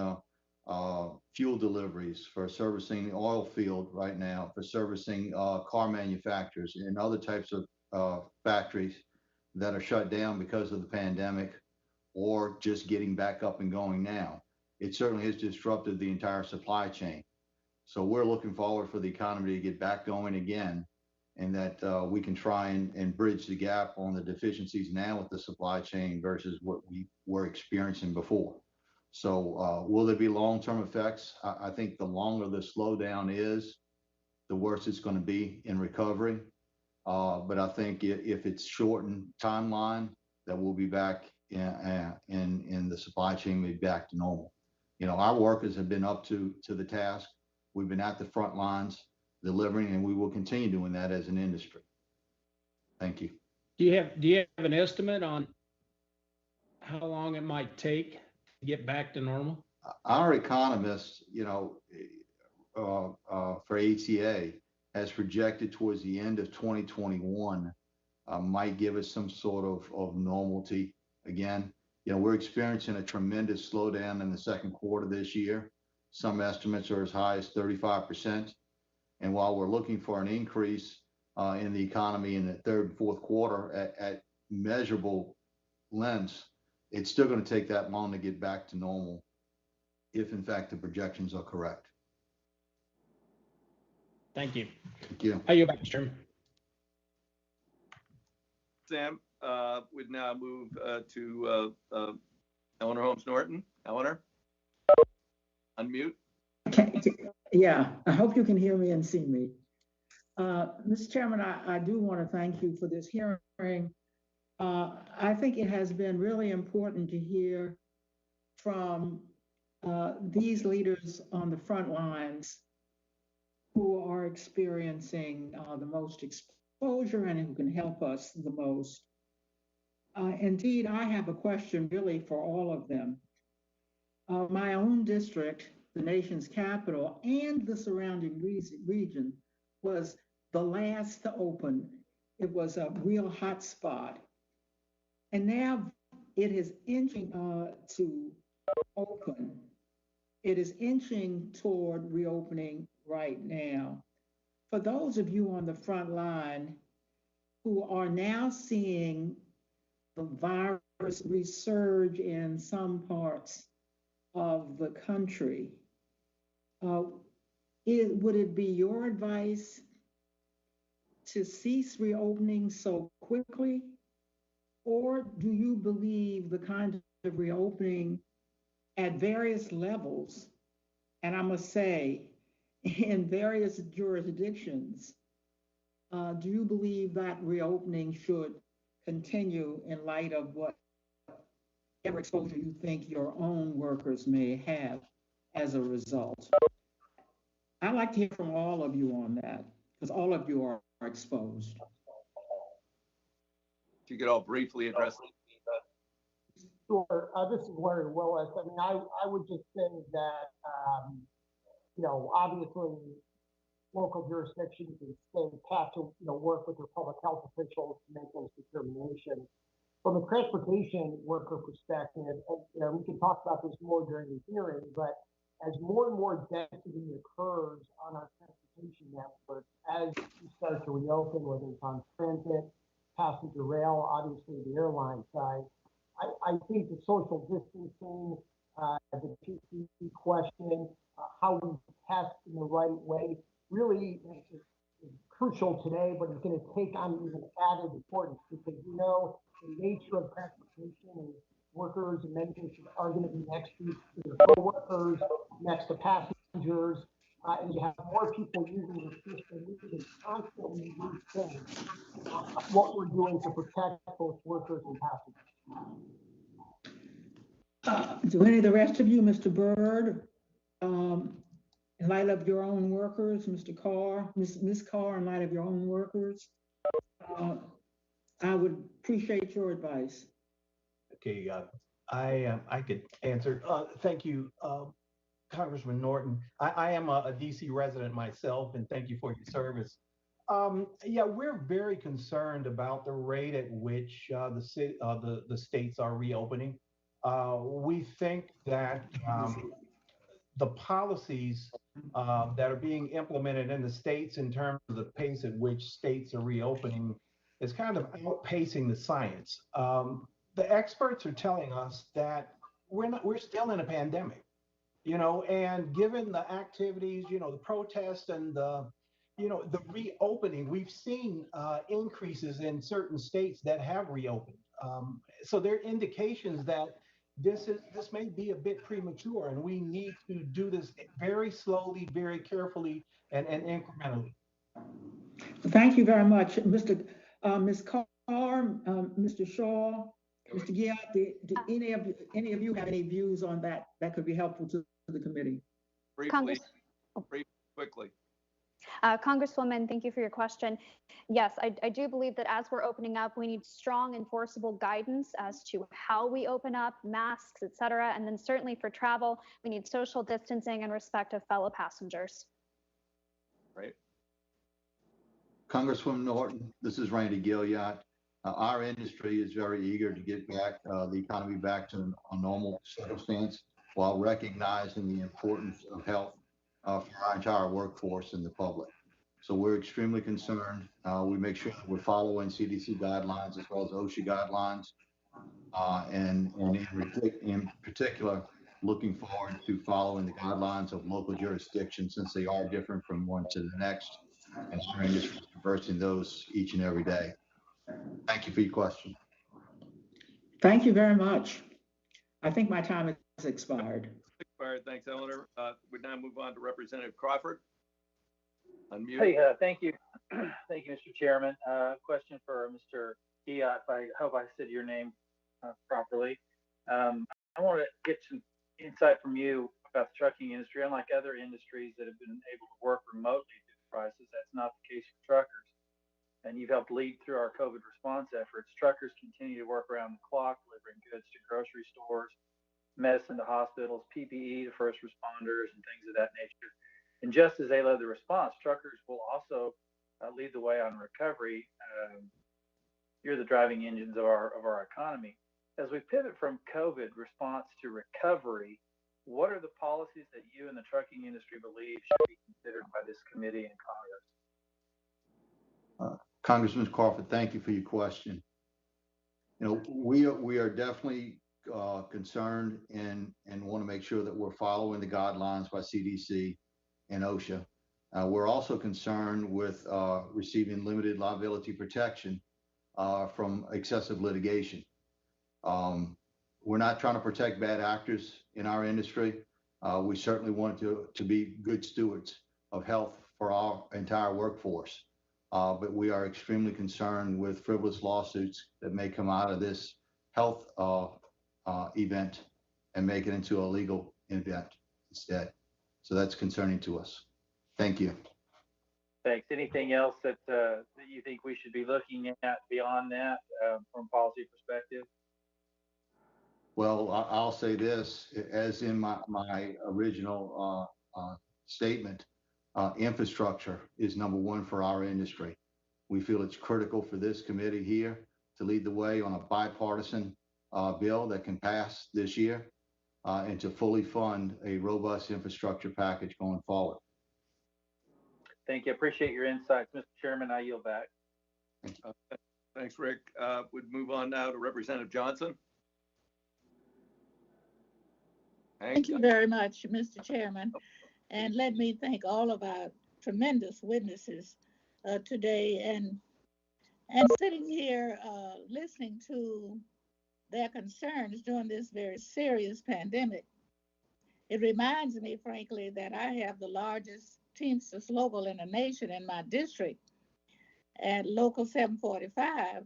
fuel deliveries, for servicing the oil field right now, for servicing car manufacturers and other types of factories that are shut down because of the pandemic or just getting back up and going now. It certainly has disrupted the entire supply chain. So we're looking forward for the economy to get back going again, and that we can try and bridge the gap on the deficiencies now with the supply chain versus what we were experiencing before. So will there be long-term effects? I think the longer the slowdown is, the worse it's going to be in recovery. But I think if it's shortened timeline, that we'll be back in the supply chain, we'll be back to normal. Our workers have been up to the task. We've been at the front lines delivering, and we will continue doing that as an industry. Thank you. Do you have an estimate on how long it might take to get back to normal? Our economist, for ATA has projected towards the end of 2021 might give us some sort of normalcy again. We're experiencing a tremendous slowdown in the second quarter this year. Some estimates are as high as 35%. And while we're looking for an increase in the economy in the third and fourth quarter at measurable lengths, it's still going to take that long to get back to normal if, in fact, the projections are correct. Thank you. Thank you. How are you back, Mr. Chairman? Sam, we'd now move to Eleanor Holmes Norton. Eleanor, unmute. Yeah, I hope you can hear me and see me. Mr. Chairman, I do want to thank you for this hearing. I think it has been really important to hear from these leaders on the front lines who are experiencing the most exposure and who can help us the most. Indeed, I have a question really for all of them. My own district, the nation's capital, and the surrounding region was the last to open. It was a real hot spot. And now it is inching to open. It is inching toward reopening right now. for those of you on the front line who are now seeing the virus resurge in some parts of the country, would it be your advice to cease reopening so quickly? Or do you believe the kind of reopening at various levels, and I must say, in various jurisdictions, do you believe that reopening should continue in light of whatever exposure you think your own workers may have as a result? I'd like to hear from all of you on that, because all of you are exposed. If you could all briefly address it. Sure. This is Larry Willis. I mean, I would just say that, obviously local jurisdictions and states have to, work with their public health officials to make those determinations. From a transportation worker perspective, we can talk about this more during the hearing, but as more and more density occurs on our transportation network, as we start to reopen, whether it's on transit, passenger rail, obviously the airline side, I think the social distancing, the PPE question, how we test in the right way, really is crucial today, but it's going to take on even added importance because the nature of transportation is workers in many cases are going to be next to their co-workers, next to passengers, and you have more people using the system. We can constantly rethink what we're doing to protect both workers and passengers. Do any of the rest of you, Mr. Byrd, in light of your own workers, Mr. Carr, Ms. Carr, in light of your own workers, I would appreciate your advice. Okay, I could answer. Thank you, Congressman Norton. I am a DC resident myself, and thank you for your service. Yeah, we're very concerned about the rate at which the states are reopening. We think that the policies that are being implemented in the states in terms of the pace at which states are reopening is kind of outpacing the science. The experts are telling us that we're still in a pandemic, and given the activities, the protests and the reopening, we've seen increases in certain states that have reopened. So there are indications that this may be a bit premature, and we need to do this very slowly, very carefully, and incrementally. Thank you very much, Ms. Carr, Mr. Shaw, Mr. Giat. Do any of you have any views on that could be helpful to the committee? Briefly, quickly. Congresswoman, thank you for your question. Yes, I do believe that as we're opening up, we need strong enforceable guidance as to how we open up, masks, et cetera. And then certainly for travel, we need social distancing and respect of fellow passengers. Right. Congresswoman Norton, this is Randy Gilliott. Our industry is very eager to get the economy back to a normal circumstance while recognizing the importance of health for our entire workforce and the public. So we're extremely concerned. We make sure that we're following CDC guidelines as well as OSHA guidelines, and in particular, looking forward to following the guidelines of local jurisdictions since they are different from one to the next, and our industry is reversing those each and every day. Thank you for your question. Thank you very much. I think my time has expired. Expired. Thanks, Eleanor. We now move on to Representative Crawford. Unmute. Hey, thank you. Thank you, Mr. Chairman. Question for Mr. Giat. I hope I said your name properly. I want to get some insight from you about the trucking industry. Unlike other industries that have been able to work remotely through the crisis, that's not the case for truckers. And you've helped lead through our COVID response efforts. Truckers continue to work around the clock, delivering goods to grocery stores, medicine to hospitals, PPE to first responders, and things of that nature. And just as they led the response, truckers will also lead the way on recovery. You're the driving engines of our economy. As we pivot from COVID response to recovery, what are the policies that you and the trucking industry believe should be considered by this committee and Congress? Congressman Crawford, thank you for your question. You know, we are definitely concerned and want to make sure that we're following the guidelines by CDC and OSHA. We're also concerned with receiving limited liability protection from excessive litigation. We're not trying to protect bad actors in our industry. We certainly want to be good stewards of health for our entire workforce. But we are extremely concerned with frivolous lawsuits that may come out of this health event and make it into a legal event instead. So that's concerning to us. Thank you. Thanks. Anything else that you think we should be looking at beyond that from a policy perspective? Well, I'll say this, as in my original statement, infrastructure is number one for our industry. We feel it's critical for this committee here to lead the way on a bipartisan bill that can pass this year and to fully fund a robust infrastructure package going forward. Thank you. Appreciate your insights, Mr. Chairman. I yield back. Thanks, Rick. We'd move on now to Representative Johnson. Thank you very much, Mr. Chairman. And let me thank all of our tremendous witnesses today and sitting here listening to their concerns during this very serious pandemic. It reminds me, frankly, that I have the largest Teamsters local in the nation in my district at Local 745,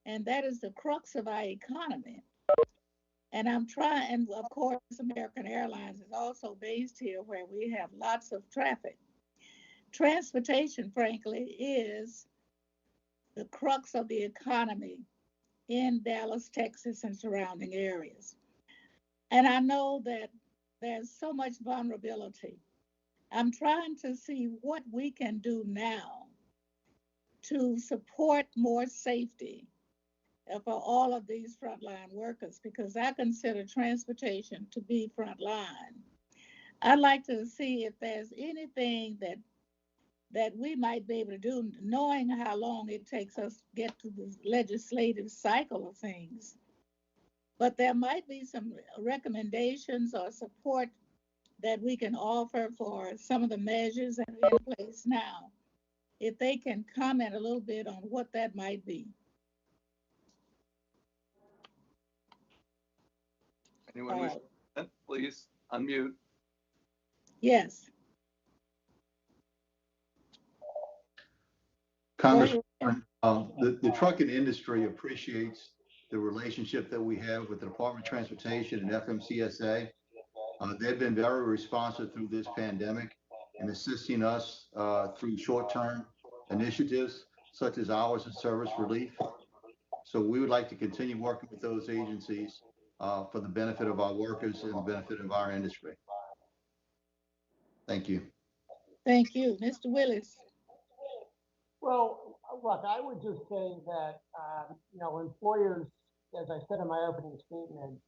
and that is the crux of our economy. And I'm trying, and of course, American Airlines is also based here where we have lots of traffic. Transportation, frankly, is the crux of the economy in Dallas, Texas, and surrounding areas. And I know that there's so much vulnerability. I'm trying to see what we can do now to support more safety for all of these frontline workers, because I consider transportation to be frontline. I'd like to see if there's anything that we might be able to do, knowing how long it takes us to get to the legislative cycle of things. But there might be some recommendations or support that we can offer for some of the measures that are in place now, if they can comment a little bit on what that might be. Anyone wish to comment, please unmute. Yes. Congressman, the trucking industry appreciates the relationship that we have with the Department of Transportation and FMCSA. They've been very responsive through this pandemic and assisting us through short-term initiatives such as hours of service relief. So we would like to continue working with those agencies for the benefit of our workers and the benefit of our industry. Thank you. Thank you. Mr. Willis. Well, look, I would just say that, employers, as I said in my opening statement,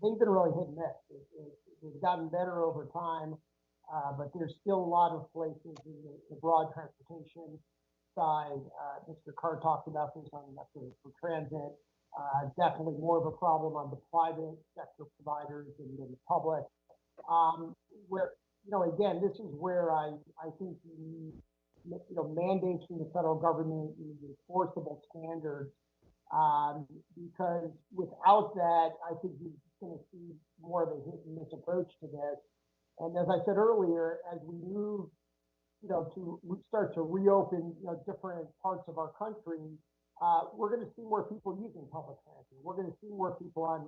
they've been really hit and miss. It's gotten better over time, but there's still a lot of places in the broad transportation side. Mr. Carr talked about this for transit. Definitely more of a problem on the private sector providers than the public. Where, again, this is where I think you need, mandates from the federal government, you need enforceable standards. Because without that, I think you're going to see more of a hit and miss approach to this. And as I said earlier, as we move, we start to reopen, different parts of our country, we're going to see more people using public transit. We're going to see more people on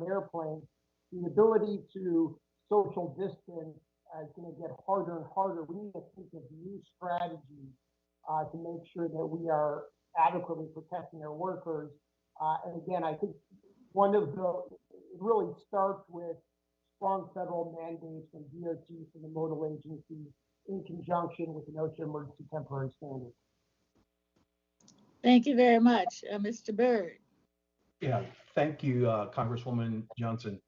airplanes. The ability to social distance is going to get harder and harder. We need to think of new strategies to make sure that we are adequately protecting our workers. And again, I think it really starts with strong federal mandates from DOT, from the modal agencies, in conjunction with an OSHA emergency temporary standard. Thank you very much, Mr. Byrd. Yeah, thank you, Congresswoman Johnson.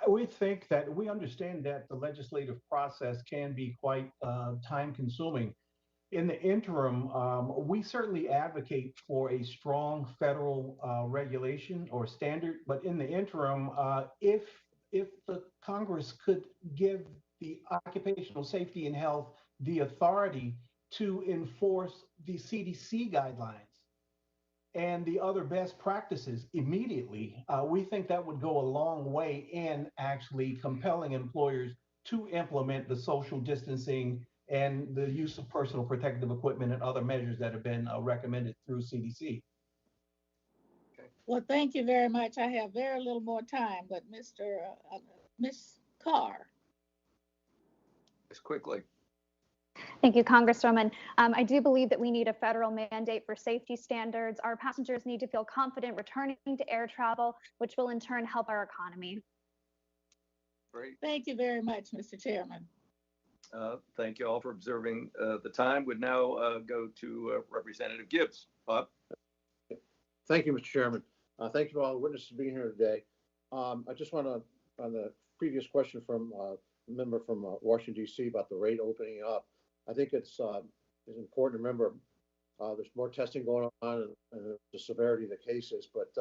We understand that the legislative process can be quite time consuming. In the interim, we certainly advocate for a strong federal regulation or standard, but in the interim, if the Congress could give the occupational safety and health the authority to enforce the CDC guidelines and the other best practices immediately, we think that would go a long way in actually compelling employers to implement the social distancing and the use of personal protective equipment and other measures that have been recommended through CDC. Well, thank you very much. I have very little more time, but Ms. Carr. Just quickly. Thank you, Congresswoman. I do believe that we need a federal mandate for safety standards. Our passengers need to feel confident returning to air travel, which will in turn help our economy. Great. Thank you very much, Mr. Chairman. Thank you all for observing the time. Would now go to Representative Gibbs. Bob? Thank you, Mr. Chairman. Thank you to all the witnesses for being here today. I just want to, on the previous question from a member from Washington, D.C. about the rate opening up, I think it's important to remember there's more testing going on and the severity of the cases, but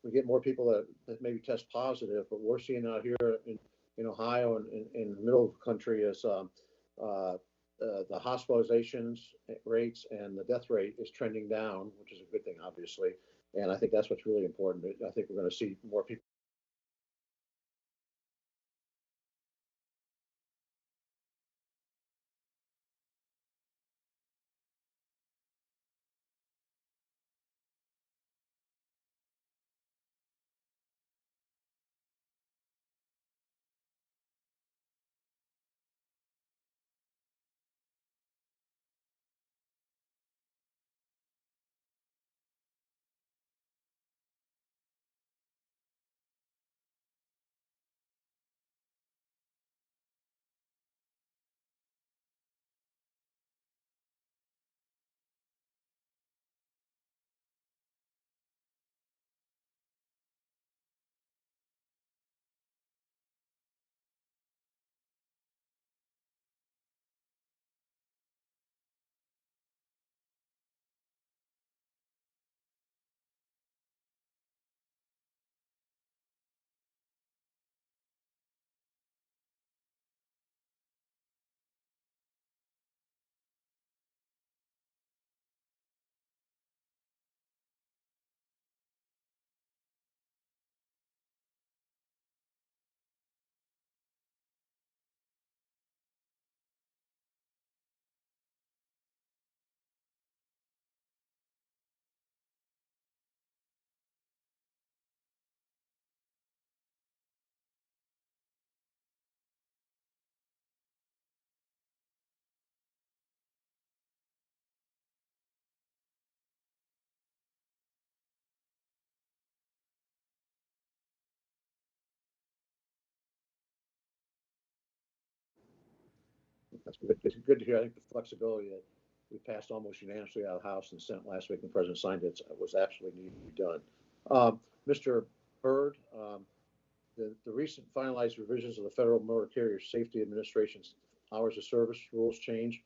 we get more people that maybe test positive, but we're seeing out here in Ohio and in the middle of the country is the hospitalizations rates and the death rate is trending down, which is a good thing, obviously. And I think that's what's really important. I think we're going to see more people. That's good. It's good to hear. I think the flexibility that we passed almost unanimously out of the House and Senate last week, and the President signed it, was absolutely needed to be done. Mr. Byrd, the recent finalized revisions of the Federal Motor Carrier Safety Administration's hours of service rules change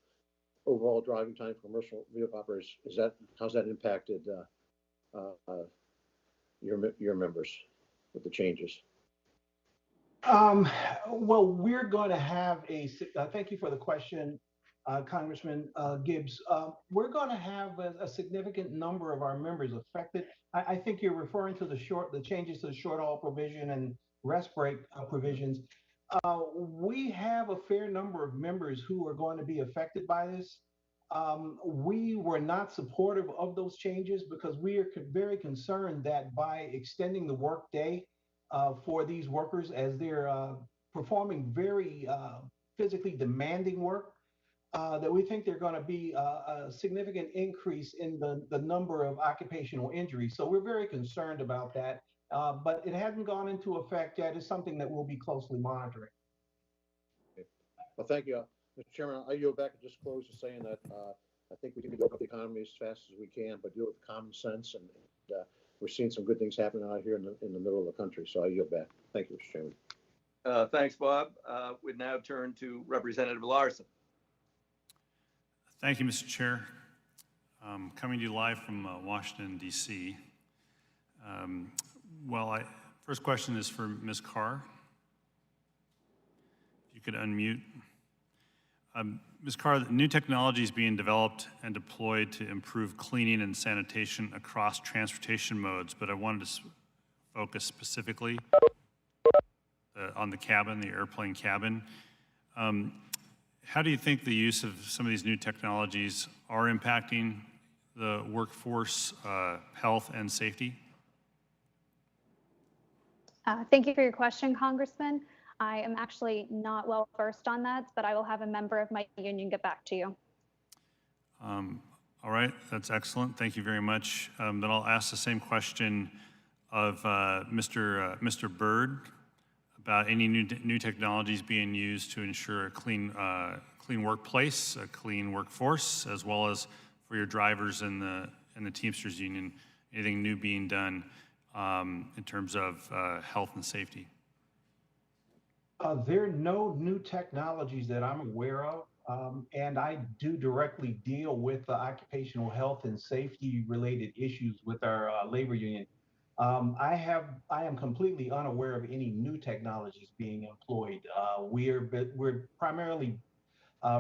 overall driving time for commercial vehicle operators. How's that impacted your members with the changes? Well, we're going to have thank you for the question, Congressman Gibbs. We're going to have a significant number of our members affected. I think you're referring to the changes to the short haul provision and rest break provisions. We have a fair number of members who are going to be affected by this. We were not supportive of those changes because we are very concerned that by extending the workday for these workers as they're performing very physically demanding work, that we think they're going to be a significant increase in the number of occupational injuries. So we're very concerned about that, but it hasn't gone into effect yet. It's something that we'll be closely monitoring. Okay. Well, thank you. Mr. Chairman, I yield back and just close with saying that I think we need to open up the economy as fast as we can, but do it with common sense. And we're seeing some good things happening out here in the middle of the country. So I yield back. Thank you, Mr. Chairman. Thanks, Bob. We now turn to Representative Larson. Thank you, Mr. Chair. Coming to you live from Washington, D.C. First question is for Ms. Carr. If you could unmute. Ms. Carr, new technology is being developed and deployed to improve cleaning and sanitation across transportation modes, but I wanted to focus specifically on the cabin, the airplane cabin. How do you think the use of some of these new technologies are impacting the workforce health and safety? Thank you for your question, Congressman. I am actually not well versed on that, but I will have a member of my union get back to you. All right, that's excellent. Thank you very much. Then I'll ask the same question of Mr. Byrd about any new technologies being used to ensure a clean workplace, a clean workforce, as well as for your drivers in the Teamsters union. Anything new being done in terms of health and safety? There are no new technologies that I'm aware of, and I do directly deal with the occupational health and safety related issues with our labor union. I am completely unaware of any new technologies being employed. We're primarily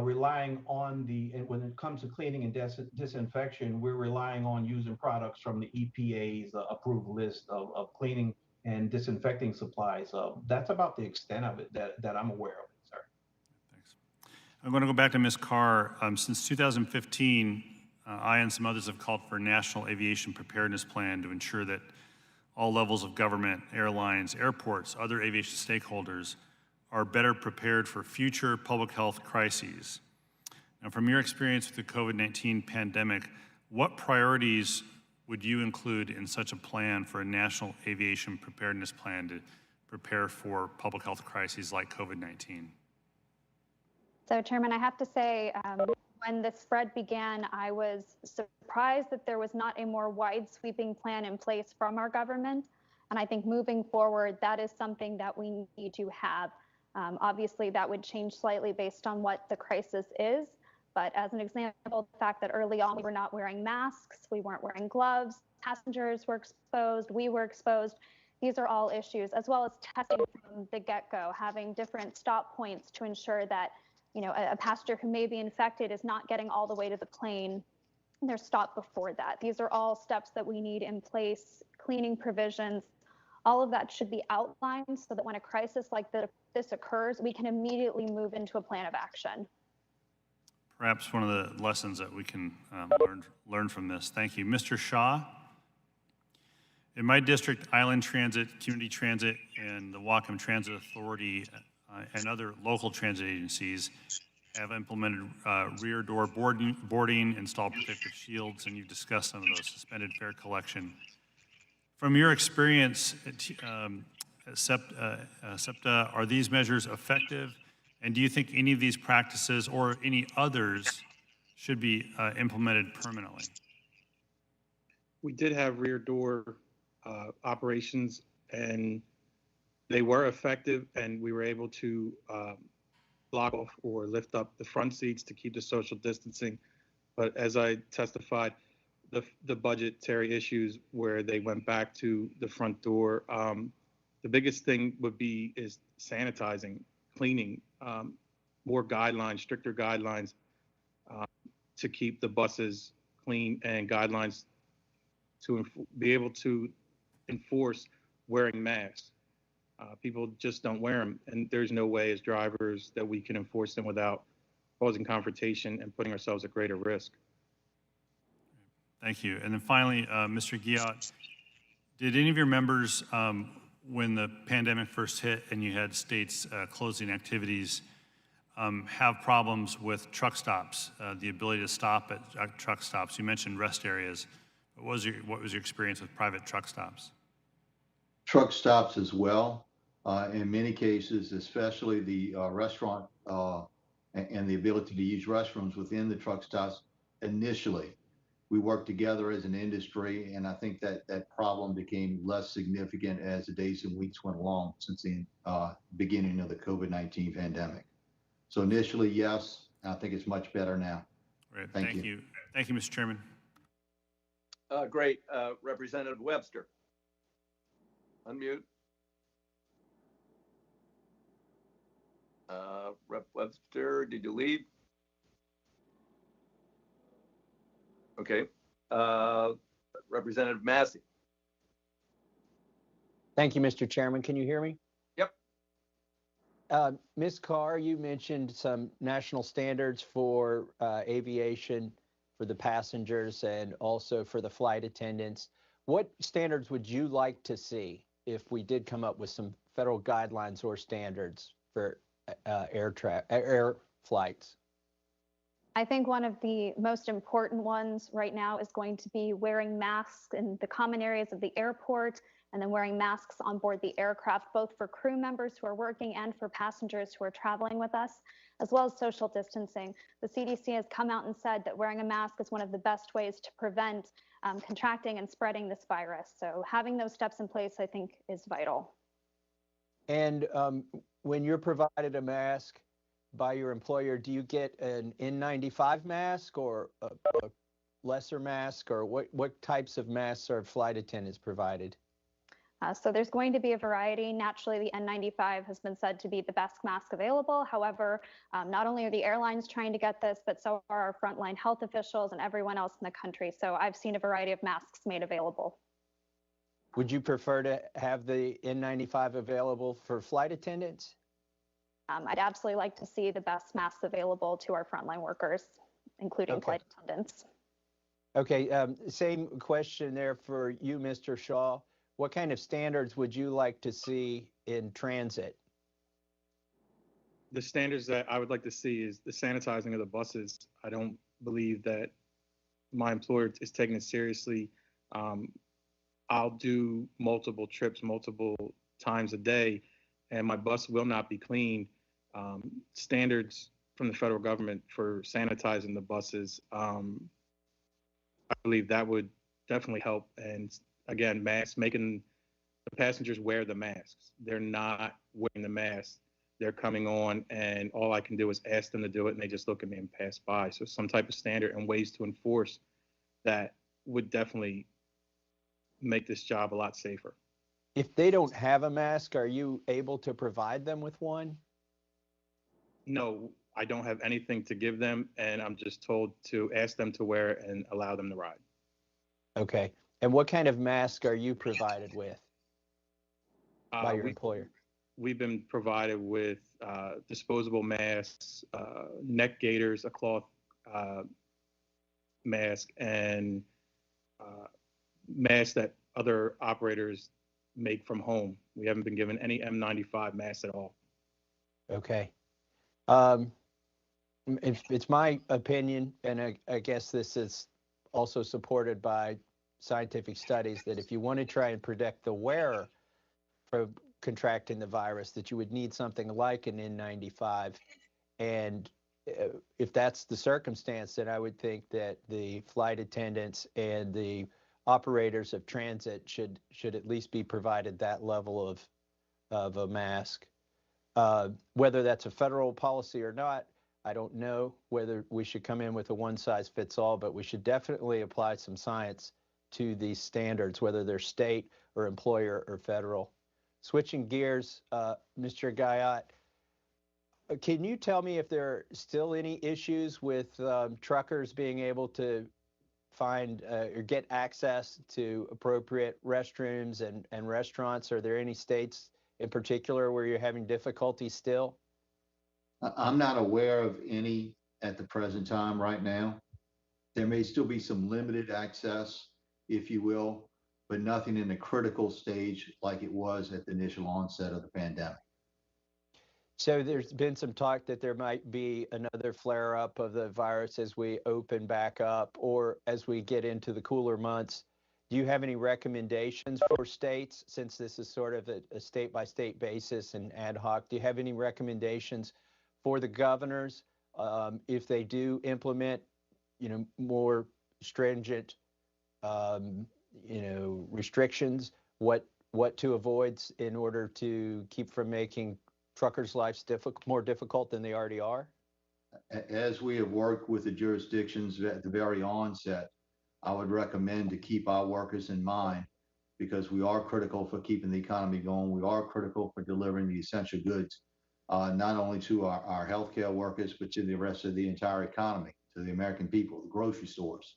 relying on when it comes to cleaning and disinfection, we're relying on using products from the EPA's approved list of cleaning and disinfecting supplies. That's about the extent of it that I'm aware of, sir. Thanks. I'm going to go back to Ms. Carr. Since 2015, I and some others have called for a national aviation preparedness plan to ensure that all levels of government, airlines, airports, other aviation stakeholders are better prepared for future public health crises. Now, from your experience with the COVID-19 pandemic, what priorities would you include in such a plan for a national aviation preparedness plan to prepare for public health crises like COVID-19? So, Chairman, I have to say, when the spread began, I was surprised that there was not a more wide sweeping plan in place from our government. And I think moving forward, that is something that we need to have. Obviously, that would change slightly based on what the crisis is. But as an example, the fact that early on we were not wearing masks, we weren't wearing gloves, passengers were exposed, we were exposed. These are all issues, as well as testing from the get-go, having different stop points to ensure that a passenger who may be infected is not getting all the way to the plane. They're stopped before that. These are all steps that we need in place, cleaning provisions. All of that should be outlined so that when a crisis like this occurs, we can immediately move into a plan of action. Perhaps one of the lessons that we can learn from this. Thank you. Mr. Shaw, in my district, Island Transit, Community Transit, and the Whatcom Transit Authority and other local transit agencies have implemented rear door boarding, installed protective shields, and you've discussed some of those, suspended fare collection. From your experience at SEPTA, are these measures effective? And do you think any of these practices or any others should be implemented permanently? We did have rear door operations, and they were effective, and we were able to block off or lift up the front seats to keep the social distancing. But as I testified, the budgetary issues where they went back to the front door, the biggest thing is sanitizing, cleaning, more guidelines, stricter guidelines to keep the buses clean, and guidelines to be able to enforce wearing masks. People just don't wear them, and there's no way as drivers that we can enforce them without causing confrontation and putting ourselves at greater risk. Thank you. And then finally, Mr. Guillat, did any of your members, when the pandemic first hit and you had states closing activities, have problems with truck stops, the ability to stop at truck stops? You mentioned rest areas. What was your experience with private truck stops? Truck stops as well. In many cases, especially the restaurant and the ability to use restrooms within the truck stops initially. We worked together as an industry, and I think that problem became less significant as the days and weeks went along since the beginning of the COVID-19 pandemic. So initially, yes, I think it's much better now. Great. Thank Thank you. you. Thank you, Mr. Chairman. Great. Representative Webster. Unmute. Rep Webster, did you leave? Okay. Representative Massey. Thank you, Mr. Chairman. Can you hear me? Yep. Ms. Carr, you mentioned some national standards for aviation for the passengers and also for the flight attendants. What standards would you like to see if we did come up with some federal guidelines or standards for air flights? I think one of the most important ones right now is going to be wearing masks in the common areas of the airport, and then wearing masks on board the aircraft, both for crew members who are working and for passengers who are traveling with us, as well as social distancing. The CDC has come out and said that wearing a mask is one of the best ways to prevent contracting and spreading this virus. So having those steps in place, I think, is vital. And when you're provided a mask by your employer, do you get an N95 mask or a lesser mask, or what types of masks are flight attendants provided? So there's going to be a variety. Naturally, the N95 has been said to be the best mask available. However, not only are the airlines trying to get this, but so are our frontline health officials and everyone else in the country. So I've seen a variety of masks made available. Would you prefer to have the N95 available for flight attendants? I'd absolutely like to see the best masks available to our frontline workers, including flight attendants. Okay, same question there for you, Mr. Shaw. What kind of standards would you like to see in transit? The standards that I would like to see is the sanitizing of the buses. I don't believe that my employer is taking it seriously. I'll do multiple trips, multiple times a day, and my bus will not be clean. Standards from the federal government for sanitizing the buses, I believe that would definitely help. And again, masks, making the passengers wear the masks. They're not wearing the masks. They're coming on, and all I can do is ask them to do it, and they just look at me and pass by. So some type of standard and ways to enforce that would definitely make this job a lot safer. If they don't have a mask, are you able to provide them with one? No, I don't have anything to give them, and I'm just told to ask them to wear it and allow them to ride. Okay. And what kind of mask are you provided with by your employer? We've been provided with disposable masks, neck gaiters, a cloth mask, and masks that other operators make from home. We haven't been given any N95 masks at all. Okay. It's my opinion, and I guess this is also supported by scientific studies, that if you want to try and protect the wearer from contracting the virus, that you would need something like an N95. And if that's the circumstance, then I would think that the flight attendants and the operators of transit should at least be provided that level of a mask. Whether that's a federal policy or not, I don't know whether we should come in with a one-size-fits-all, but we should definitely apply some science to these standards, whether they're state or employer or federal. Switching gears, Mr. Guyot, can you tell me if there are still any issues with truckers being able to find or get access to appropriate restrooms and restaurants? Are there any states in particular where you're having difficulty still? I'm not aware of any at the present time right now. There may still be some limited access, if you will, but nothing in the critical stage like it was at the initial onset of the pandemic. So there's been some talk that there might be another flare-up of the virus as we open back up or as we get into the cooler months. Do you have any recommendations for states, since this is sort of a state-by-state basis and ad hoc? Do you have any recommendations for the governors if they do implement, more stringent, restrictions? What to avoid in order to keep from making truckers' lives more difficult than they already are? As we have worked with the jurisdictions at the very onset, I would recommend to keep our workers in mind because we are critical for keeping the economy going. We are critical for delivering the essential goods, not only to our healthcare workers, but to the rest of the entire economy, to the American people, the grocery stores.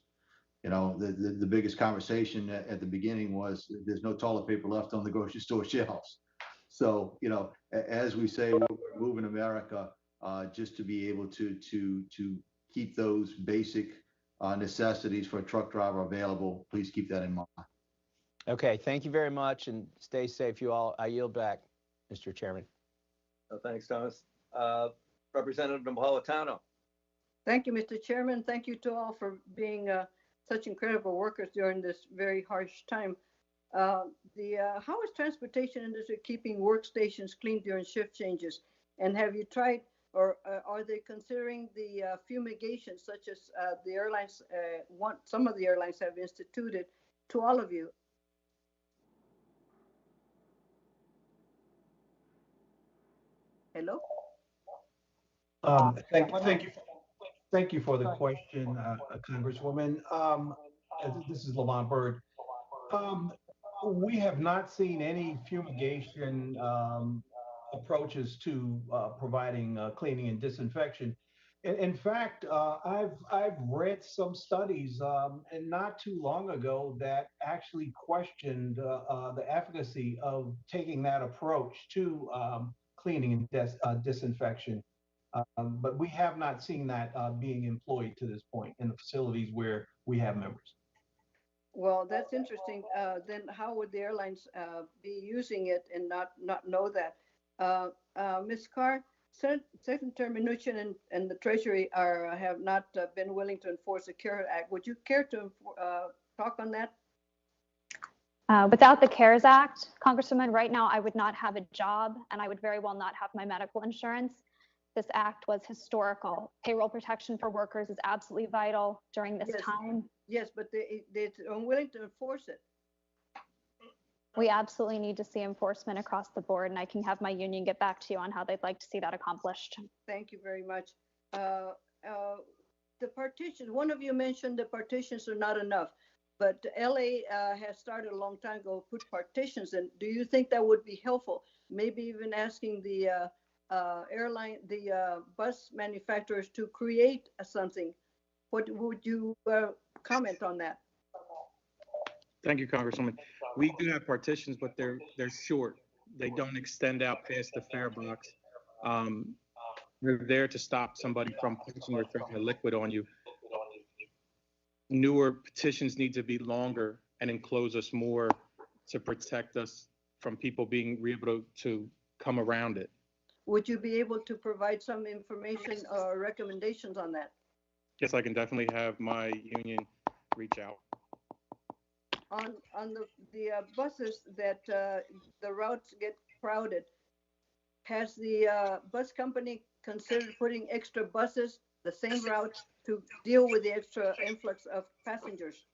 You know, the biggest conversation at the beginning was there's no toilet paper left on the grocery store shelves. So, you know, as we say, we're moving America just to be able to keep those basic necessities for a truck driver available. Please keep that in mind. Okay, thank you very much and stay safe, you all. I yield back, Mr. Chairman. Thanks, Thomas. Representative Napolitano. Thank you, Mr. Chairman. Thank you to all for being such incredible workers during this very harsh time. How is transportation industry keeping workstations clean during shift changes? And have you tried, or are they considering the fumigation, such as the airlines some of the airlines have instituted to all of you? Hello. Thank you for the question, Congresswoman. This is Lamont Byrd. We have not seen any fumigation approaches to providing cleaning and disinfection. In fact, I've read some studies, and not too long ago, that actually questioned the efficacy of taking that approach to cleaning and disinfection. But we have not seen that being employed to this point in the facilities where we have members. Well, that's interesting. Then how would the airlines be using it and not know that? Ms. Carr, Secretary Mnuchin and the Treasury have not been willing to enforce the CARES Act. Would you care to talk on that? Without the CARES Act, Congresswoman, right now I would not have a job and I would very well not have my medical insurance. This act was historical. Payroll protection for workers is absolutely vital during this time. Yes, but they're unwilling to enforce it. We absolutely need to see enforcement across the board, and I can have my union get back to you on how they'd like to see that accomplished. Thank you very much. The partitions, one of you mentioned the partitions are not enough, but LA has started a long time ago, put partitions in. Do you think that would be helpful? Maybe even asking the bus manufacturers to create something. What would you comment on that? Thank you, Congresswoman. We do have partitions, but they're short. They don't extend out past the fare box. They're there to stop somebody from punching or throwing a liquid on you. Newer partitions need to be longer and enclose us more to protect us from people being able to come around it. Would you be able to provide some information or recommendations on that? Yes, I can definitely have my union reach out. On the buses that the routes get crowded, has the bus company considered putting extra buses, the same route, to deal with the extra influx of passengers?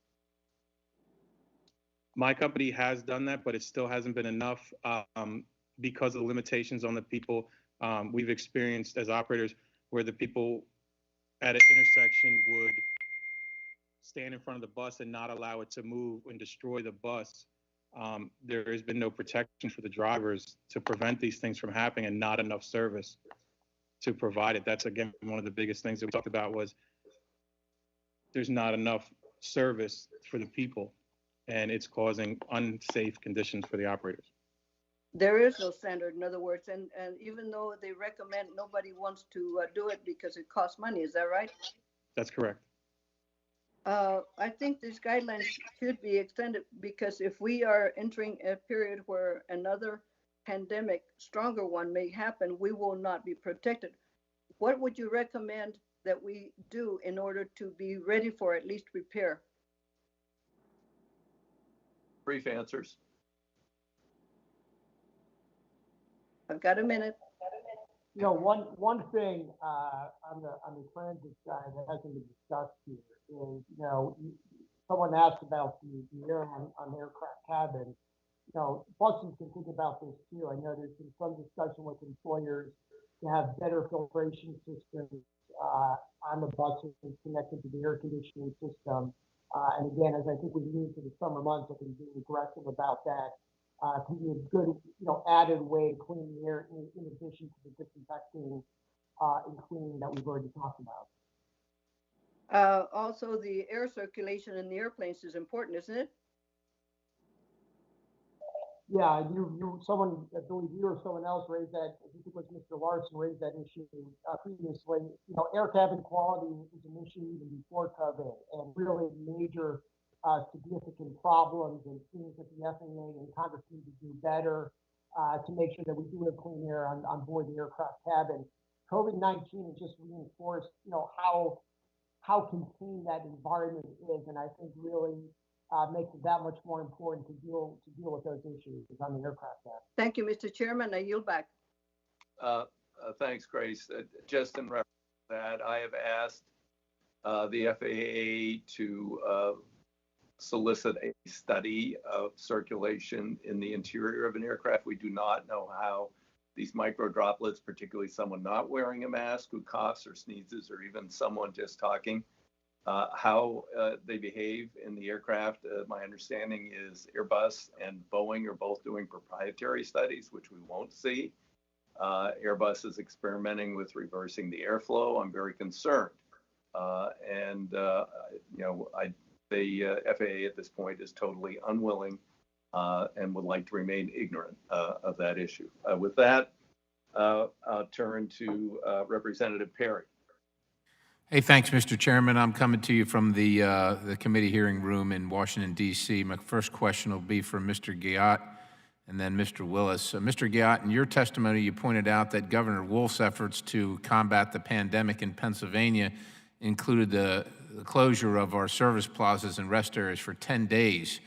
My company has done that, but it still hasn't been enough because of the limitations on the people we've experienced as operators, where the people at an intersection would stand in front of the bus and not allow it to move and destroy the bus. There has been no protection for the drivers to prevent these things from happening, and not enough service to provide it. That's, again, one of the biggest things that we talked about was there's not enough service for the people, and it's causing unsafe conditions for the operators. There is no standard, in other words, and even though they recommend, nobody wants to do it because it costs money. Is that right? That's correct. I think these guidelines should be extended, because if we are entering a period where another pandemic, stronger one, may happen, we will not be protected. What would you recommend that we do in order to be ready for, at least prepare? Brief answers. I've got a minute. You know, one thing on the transit side that hasn't been discussed here is, you know, someone asked about the air on the aircraft cabin. You know, buses can think about this too. I know there's been some discussion with employers to have better filtration systems on the buses connected to the air conditioning system. And again, as I think we move to the summer months, I can be aggressive about that. To be a good, added way to clean the air in addition to the disinfecting and cleaning that we've already talked about. Also, the air circulation in the airplanes is important, isn't it? Yeah, someone, I believe you or someone else raised that, I think it was Mr. Larson raised that issue previously. Air cabin quality was an issue even before COVID, and really major significant problems and things that the FAA and Congress need to do better to make sure that we do have clean air on board the aircraft cabin. COVID-19 has just reinforced, how contained that environment is, and I think really makes it that much more important to deal with those issues on the aircraft cabin. Thank you, Mr. Chairman. I yield back. Thanks, Grace. Just in reference to that, I have asked the FAA to solicit a study of circulation in the interior of an aircraft. We do not know how these micro droplets, particularly someone not wearing a mask who coughs or sneezes, or even someone just talking, how they behave in the aircraft. My understanding is Airbus and Boeing are both doing proprietary studies, which we won't see. Airbus is experimenting with reversing the airflow. I'm very concerned. The FAA at this point is totally unwilling and would like to remain ignorant of that issue. With that, I'll turn to Representative Perry. Hey, thanks, Mr. Chairman. I'm coming to you from the committee hearing room in Washington, D.C. My first question will be for Mr. Guyot and then Mr. Willis. Mr. Guyot, in your testimony, you pointed out that Governor Wolf's efforts to combat the pandemic in Pennsylvania included the closure of our service plazas and rest areas for 10 days.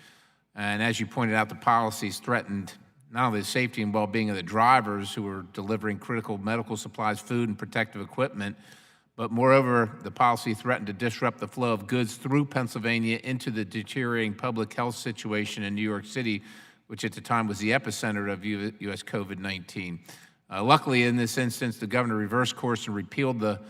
And as you pointed out, the policies threatened not only the safety and well-being of the drivers who were delivering critical medical supplies, food, and protective equipment, but moreover, the policy threatened to disrupt the flow of goods through Pennsylvania into the deteriorating public health situation in New York City, which at the time was the epicenter of U.S. COVID-19. Luckily, in this instance, the governor reversed course and repealed the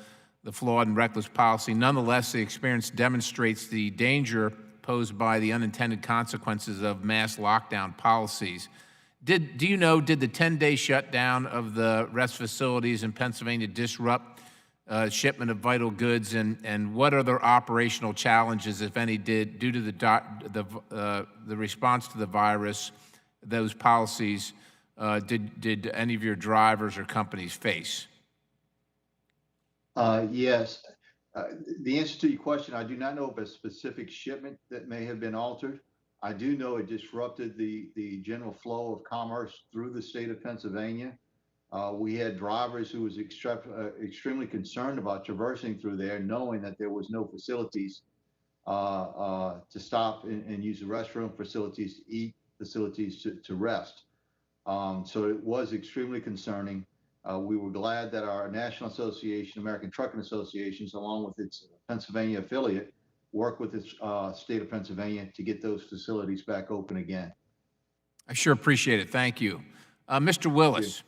flawed and reckless policy. Nonetheless, the experience demonstrates the danger posed by the unintended consequences of mass lockdown policies. Do you know, did the 10-day shutdown of the rest facilities in Pennsylvania disrupt shipment of vital goods, and what other operational challenges, if any, due to the response to the virus, those policies, did any of your drivers or companies face? Yes. The answer to your question, I do not know of a specific shipment that may have been altered. I do know it disrupted the general flow of commerce through the state of Pennsylvania. We had drivers who was extremely concerned about traversing through there, knowing that there was no facilities to stop and use the restroom, facilities to eat, facilities to rest. So it was extremely concerning. We were glad that our National Association, American Trucking Associations, along with its Pennsylvania affiliate, worked with the state of Pennsylvania to get those facilities back open again. I sure appreciate it. Thank you. Mr. Willis,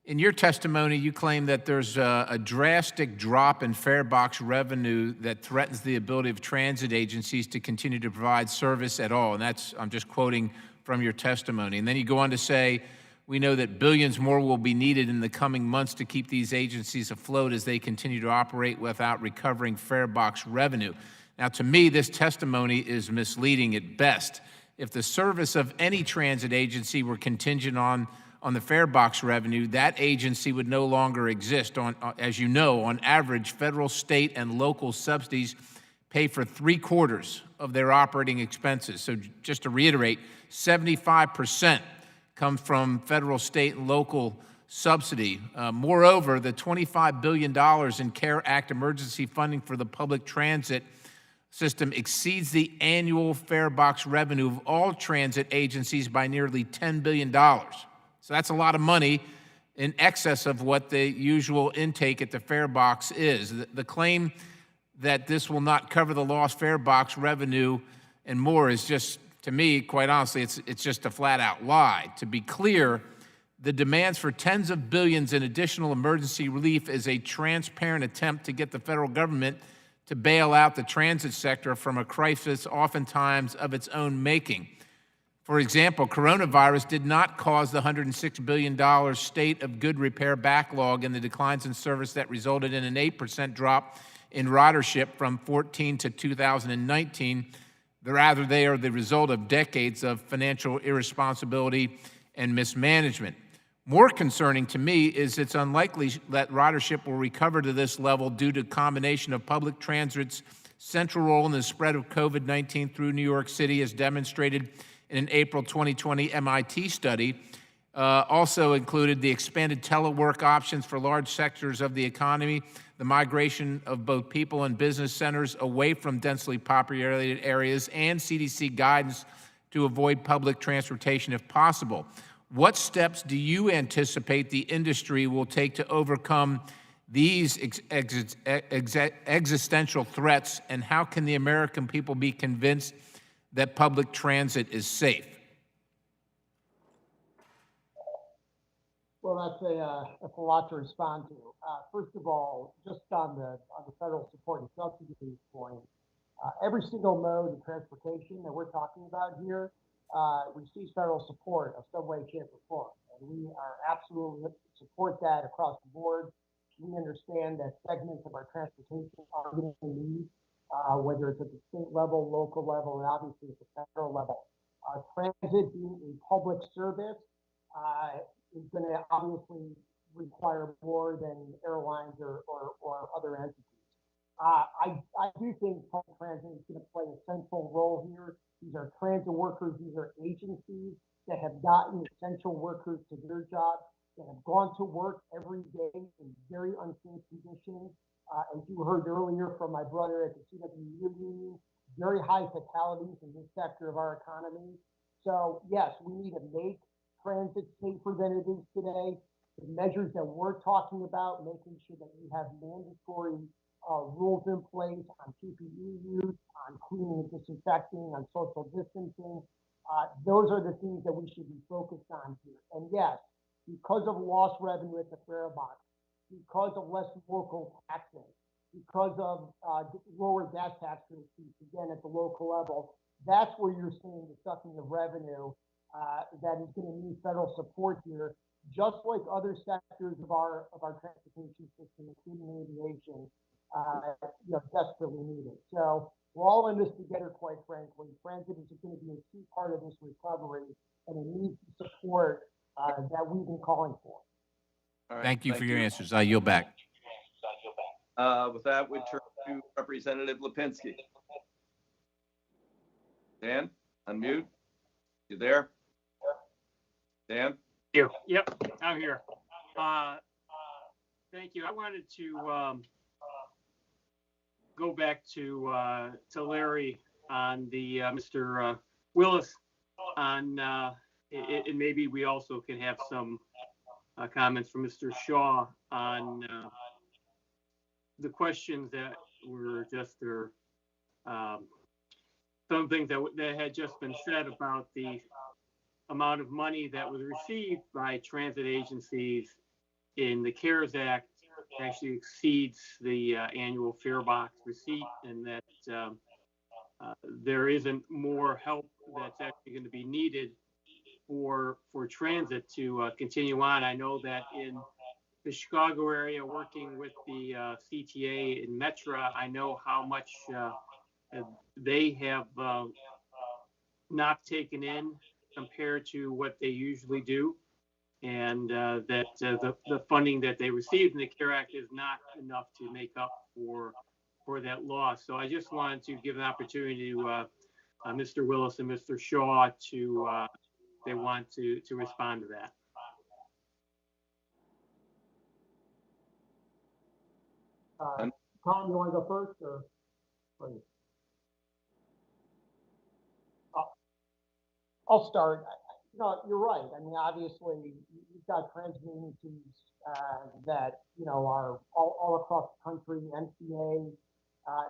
in your testimony, you claim that there's a drastic drop in fare box revenue that threatens the ability of transit agencies to continue to provide service at all. And I'm just quoting from your testimony. And then you go on to say, we know that billions more will be needed in the coming months to keep these agencies afloat as they continue to operate without recovering fare box revenue. Now, to me, this testimony is misleading at best. If the service of any transit agency were contingent on the fare box revenue, that agency would no longer exist. As you know, on average, federal, state, and local subsidies pay for 3/4 of their operating expenses. So just to reiterate, 75% come from federal, state, and local subsidy. Moreover, the $25 billion in CARE Act emergency funding for the public transit system exceeds the annual fare box revenue of all transit agencies by nearly $10 billion. So that's a lot of money in excess of what the usual intake at the fare box is. The claim that this will not cover the lost fare box revenue and more is just, to me, quite honestly, it's just a flat out lie. To be clear, The demands for tens of billions in additional emergency relief is a transparent attempt to get the federal government to bail out the transit sector from a crisis oftentimes of its own making. For example, coronavirus did not cause the $106 billion state of good repair backlog and the declines in service that resulted in an 8% drop in ridership from 14 to 2019. Rather, they are the result of decades of financial irresponsibility and mismanagement. More concerning to me is it's unlikely that ridership will recover to this level due to a combination of public transit's central role in the spread of COVID-19 through New York City, as demonstrated in an April 2020 MIT study. Also included the expanded telework options for large sectors of the economy, the migration of both people and business centers away from densely populated areas, and CDC guidance to avoid public transportation if possible. What steps do you anticipate the industry will take to overcome these existential threats, and how can the American people be convinced that public transit is safe? Well, that's a lot to respond to. First of all, just on the federal support and subsidies point, every single mode of transportation that we're talking about here receives federal support of some way, shape, or form. And we are absolutely support that across the board. We understand that segments of our transportation are going to need, whether it's at the state level, local level, and obviously at the federal level. Transit being a public service is going to obviously require more than airlines or other entities. I do think public transit is going to play a central role here. These are transit workers, these are agencies that have gotten essential workers to their jobs, that have gone to work every day in very unsafe conditions. As you heard earlier from my brother at the CWU union, very high fatalities in this sector of our economy. So yes, we need to make transit safer than it is today. The measures that we're talking about, making sure that we have mandatory rules in place on PPE use, on cleaning and disinfecting, on social distancing. Those are the things that we should be focused on here. And yes, because of lost revenue at the fare box, because of less local taxing, because of lower gas tax receipts, again, at the local level, that's where you're seeing the sucking of revenue that is going to need federal support here, just like other sectors of our transportation system, including aviation, desperately needed. So we're all in this together, quite frankly. Transit is going to be a key part of this recovery, and it needs the support that we've been calling for. Right, thank you for your answers. I yield back. With that, we turn to Representative Lipinski. Dan, unmute. You there? Dan? Yep, I'm here. Thank you. I wanted to go back to Larry on the Mr. Willis on, and maybe we also can have some comments from Mr. Shaw on the questions that were just there. Some things that had just been said about the amount of money that was received by transit agencies in the CARES Act actually exceeds the annual fare box receipt, and that there isn't more help that's actually going to be needed for transit to continue on. I know that in the Chicago area, working with the CTA in Metra, I know how much they have not taken in compared to what they usually do, and that the funding that they received in the CARE Act is not enough to make up for that loss. So I just wanted to give an opportunity to Mr. Willis and Mr. Shaw to they want to respond to that. Tom, you want to go first, or please? I'll start. No, you're right. I mean, obviously, you've got transit agencies that are all across the country. MTA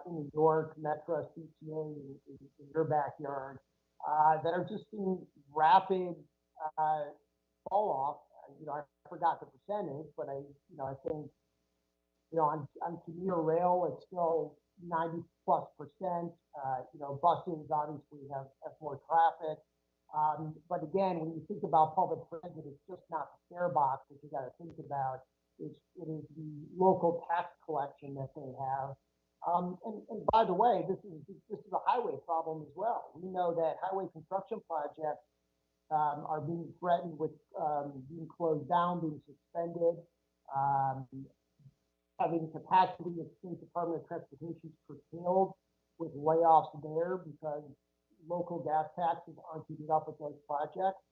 in New York, Metra, CTA in your backyard, that are just seeing rapid fall off I forgot the percentage, but I think, on commuter rail, it's still 90+%. Buses obviously have more traffic. But again, when you think about public transit, it's just not the fare box that you got to think about. It is the local tax collection that they have. And by the way, this is a highway problem as well. We know that highway construction projects are being threatened with being closed down, being suspended, having capacity of State Department of Transportation curtailed with layoffs there because local gas taxes aren't keeping up with those projects.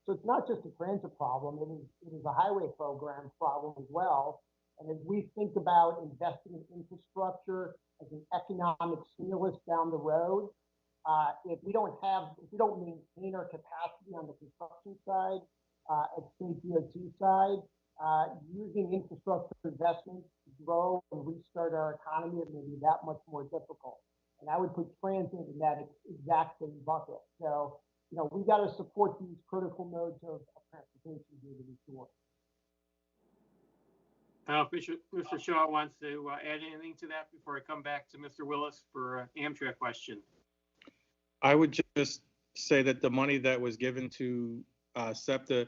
So it's not just a transit problem, it is a highway program problem as well. And as we think about investing in infrastructure as an economic stimulus down the road, if we don't maintain our capacity on the construction side, at state DOT side, using infrastructure investments to grow and restart our economy, it may be that much more difficult. And I would put transit in that exact same bucket. So, we got to support these critical nodes of transportation here to be sure. Mr. Shaw wants to add anything to that before I come back to Mr. Willis for an Amtrak question. I would just say that the money that was given to SEPTA,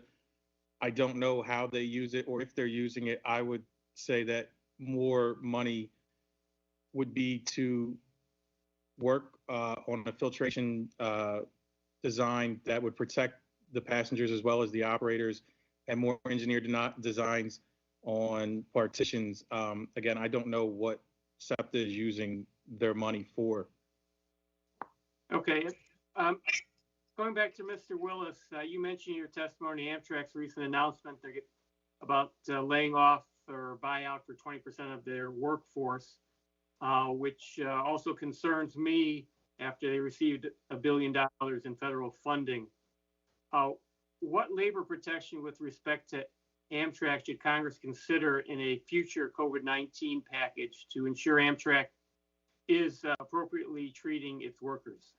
I don't know how they use it or if they're using it. I would say that more money would be to work on a filtration design that would protect the passengers as well as the operators, and more engineered designs on partitions. Again, I don't know what SEPTA is using their money for. Okay. Going back to Mr. Willis, you mentioned in your testimony Amtrak's recent announcement about laying off or buyout for 20% of their workforce, which also concerns me after they received $1 billion in federal funding. What labor protection with respect to Amtrak should Congress consider in a future COVID-19 package to ensure Amtrak is appropriately treating its workers?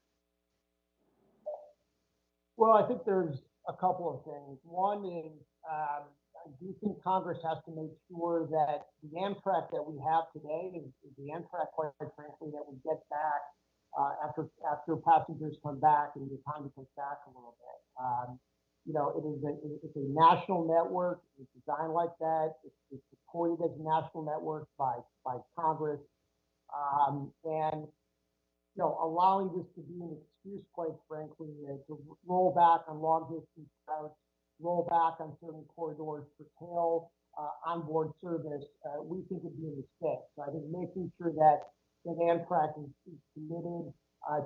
Well, I think there's a couple of things. One is, I do think Congress has to make sure that the Amtrak that we have today is the Amtrak, quite frankly, that we get back after passengers come back and the economy comes back a little bit. It's a national network. It's designed like that. It's supported as a national network by Congress. And allowing this to be an excuse, quite frankly, to roll back on long distance routes, roll back on certain corridors, curtail onboard service, we think would be a mistake. So I think making sure that Amtrak is committed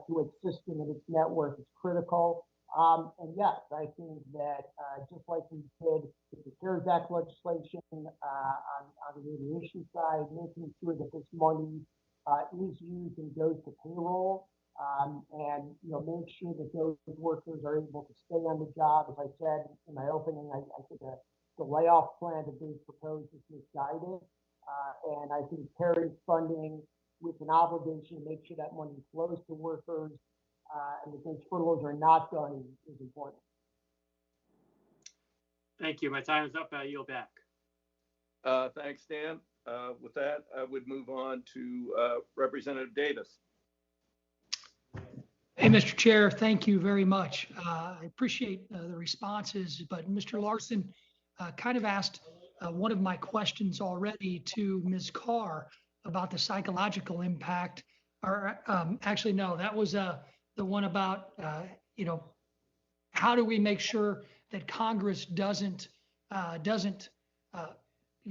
to its system and its network is critical. And yes, I think that just like we did with the CARES Act legislation on the aviation side, making sure that this money is used and goes to payroll, and make sure that those workers are able to stay on the job. As I said in my opening, I think the layoff plan that they've proposed is misguided, and I think pairing funding with an obligation to make sure that money flows to workers and that those furloughs are not done is important. Thank you. My time is up. I yield back. Thanks, Dan. With that, I would move on to Representative Davis. Hey, Mr. Chair, thank you very much. I appreciate the responses, but Mr. Larson kind of asked one of my questions already to Ms. Carr about the psychological impact, or actually, no, that was the one about, how do we make sure that Congress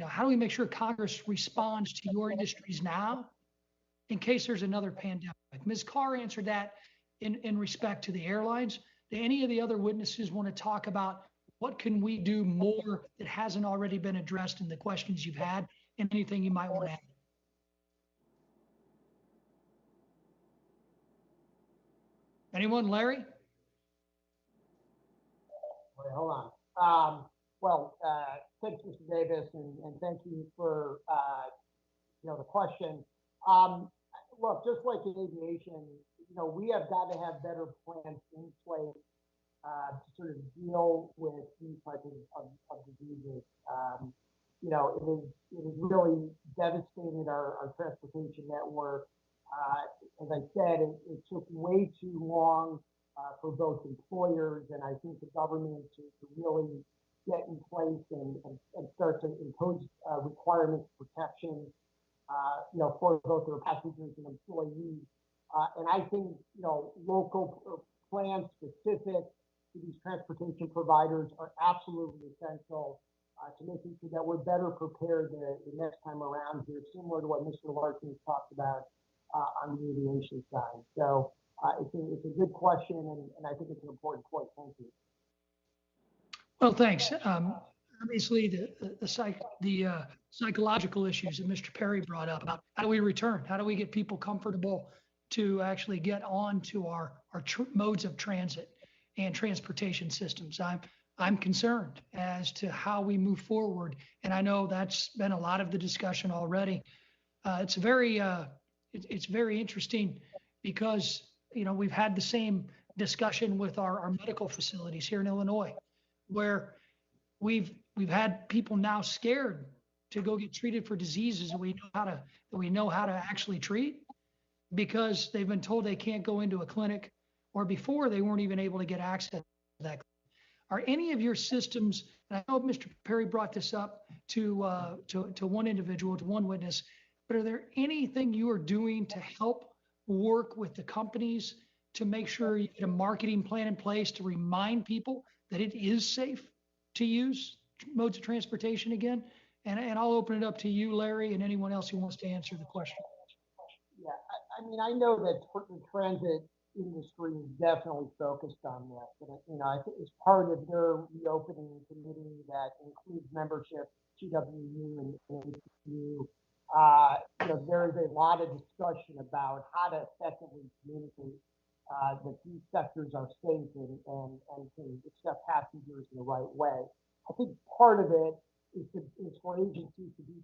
how do we make sure Congress responds to your industries now in case there's another pandemic? Ms. Carr answered that in respect to the airlines. Do any of the other witnesses want to talk about what can we do more that hasn't already been addressed in the questions you've had, and anything you might want to add? Anyone, Larry? Wait, hold on. Thanks, Mr. Davis, and thank you for the question. Look, just like in aviation, we have got to have better plans in place to sort of deal with these types of diseases. You know, it has really devastated our transportation network. As I said, it took way too long for both employers and I think the government to really get in place and start to impose requirements, protections, you know, for both their passengers and employees. And I think, you know, local plans specific to these transportation providers are absolutely essential to making sure that we're better prepared the next time around here, similar to what Mr. Larson has talked about on the aviation side. So it's a good question, and I think it's an important point. Thank you. Well, thanks. Obviously, the psychological issues that Mr. Perry brought up about how do we return? How do we get people comfortable to actually get on to our modes of transit and transportation systems? I'm concerned as to how we move forward, and I know that's been a lot of the discussion already. It's very interesting because you know we've had the same discussion with our medical facilities here in Illinois, where we've had people now scared to go get treated for diseases that we know how to actually treat because they've been told they can't go into a clinic, or before they weren't even able to get access to that. Are any of your systems, and I know Mr. Perry brought this up to one individual, to one witness, but are there anything you are doing to help work with the companies to make sure you get a marketing plan in place to remind people that it is safe to use modes of transportation again? And I'll open it up to you, Larry, and anyone else who wants to answer the question. Yeah, I mean, I know that the transit industry is definitely focused on this. And, you know, I think it's part of their reopening committee that includes membership, TWU and ACU. You know, there is a lot of discussion about how to effectively communicate that these sectors are safe and can accept passengers in the right way. I think part of it is for agencies to be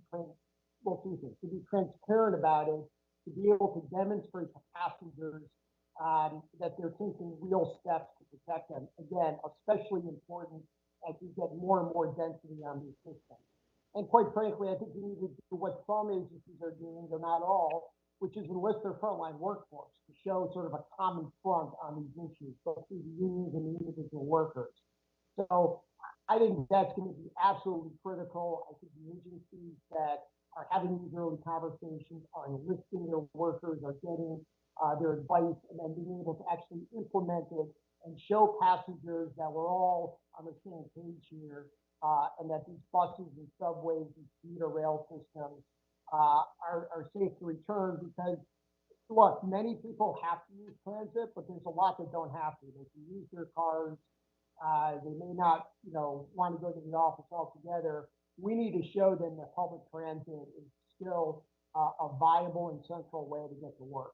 transparent about it, to be able to demonstrate to passengers that they're taking real steps to protect them. Again, especially important as we get more and more density on these systems. And quite frankly, I think we need to do what some agencies are doing, though not all, which is enlist their frontline workforce to show sort of a common front on these issues, both through the unions and the individual workers. So I think that's going to be absolutely critical. I think the agencies that are having these early conversations are enlisting their workers, are getting their advice, and then being able to actually implement it and show passengers that we're all on the same page here, and that these buses and subways and commuter rail systems are safe to return. Because look, many people have to use transit, but there's a lot that don't have to. They can use their cars. They may not, you know, want to go to the office altogether. We need to show them that public transit is still a viable and central way to get to work.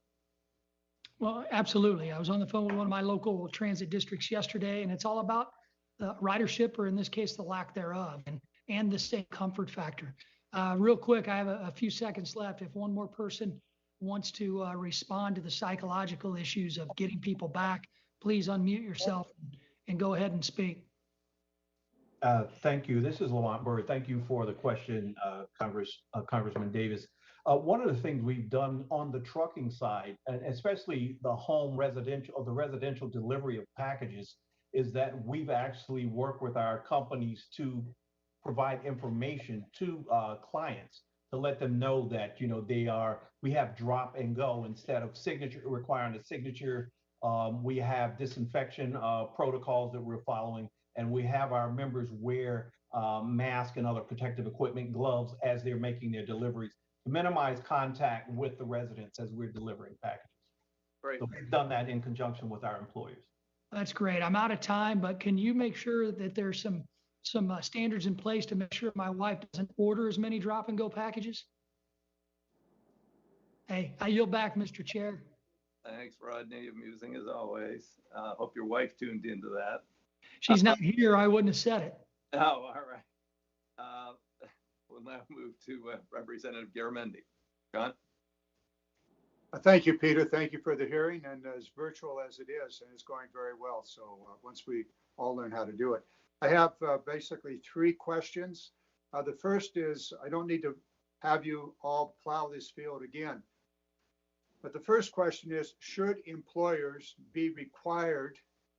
Well, absolutely. I was on the phone with one of my local transit districts yesterday, and it's all about ridership, or in this case, the lack thereof, and the same comfort factor. Real quick, I have a few seconds left. If one more person wants to respond to the psychological issues of getting people back, please unmute yourself and go ahead and speak. Thank you. This is Lamont Bird. Thank you for the question, Congressman Davis. One of the things we've done on the trucking side, and especially the residential delivery of packages, is that we've actually worked with our companies to provide information to clients to let them know that, you know, we have drop and go instead of requiring a signature. We have disinfection protocols that we're following, and we have our members wear masks and other protective equipment, gloves, as they're making their deliveries to minimize contact with the residents as we're delivering packages. Great. So we've done that in conjunction with our employers. That's great. I'm out of time, but can you make sure that there's some standards in place to make sure my wife doesn't order as many drop and go packages? Hey, I yield back, Mr. Chair. Thanks, Rodney. Amusing as always. Hope your wife tuned into that. She's not here. I wouldn't have said it. Oh, all right. We'll now move to Representative Garamendi. John? Thank you, Peter. Thank you for the hearing, and as virtual as it is, and it's going very well. So once we all learn how to do it. I have basically 3 questions. The first is, I don't need to have you all plow this field again. But the first question is, should employers be required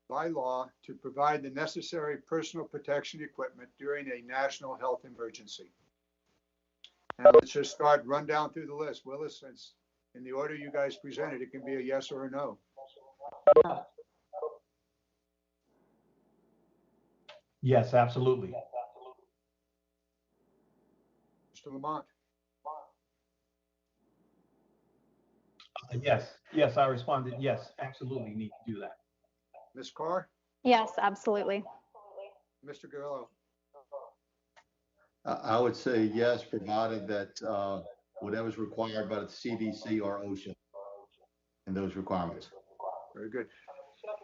by law to provide the necessary personal protection equipment during a national health emergency? And let's just start, run down through the list. Willis, since in the order you guys presented, it can be a yes or a no. Yes, absolutely. Mr. Lamont? Yes, I responded, yes, absolutely need to do that. Ms. Carr? Yes, absolutely. Mr. Guerrero? I would say yes, provided that whatever's required by the CDC or OSHA and those requirements. Very good.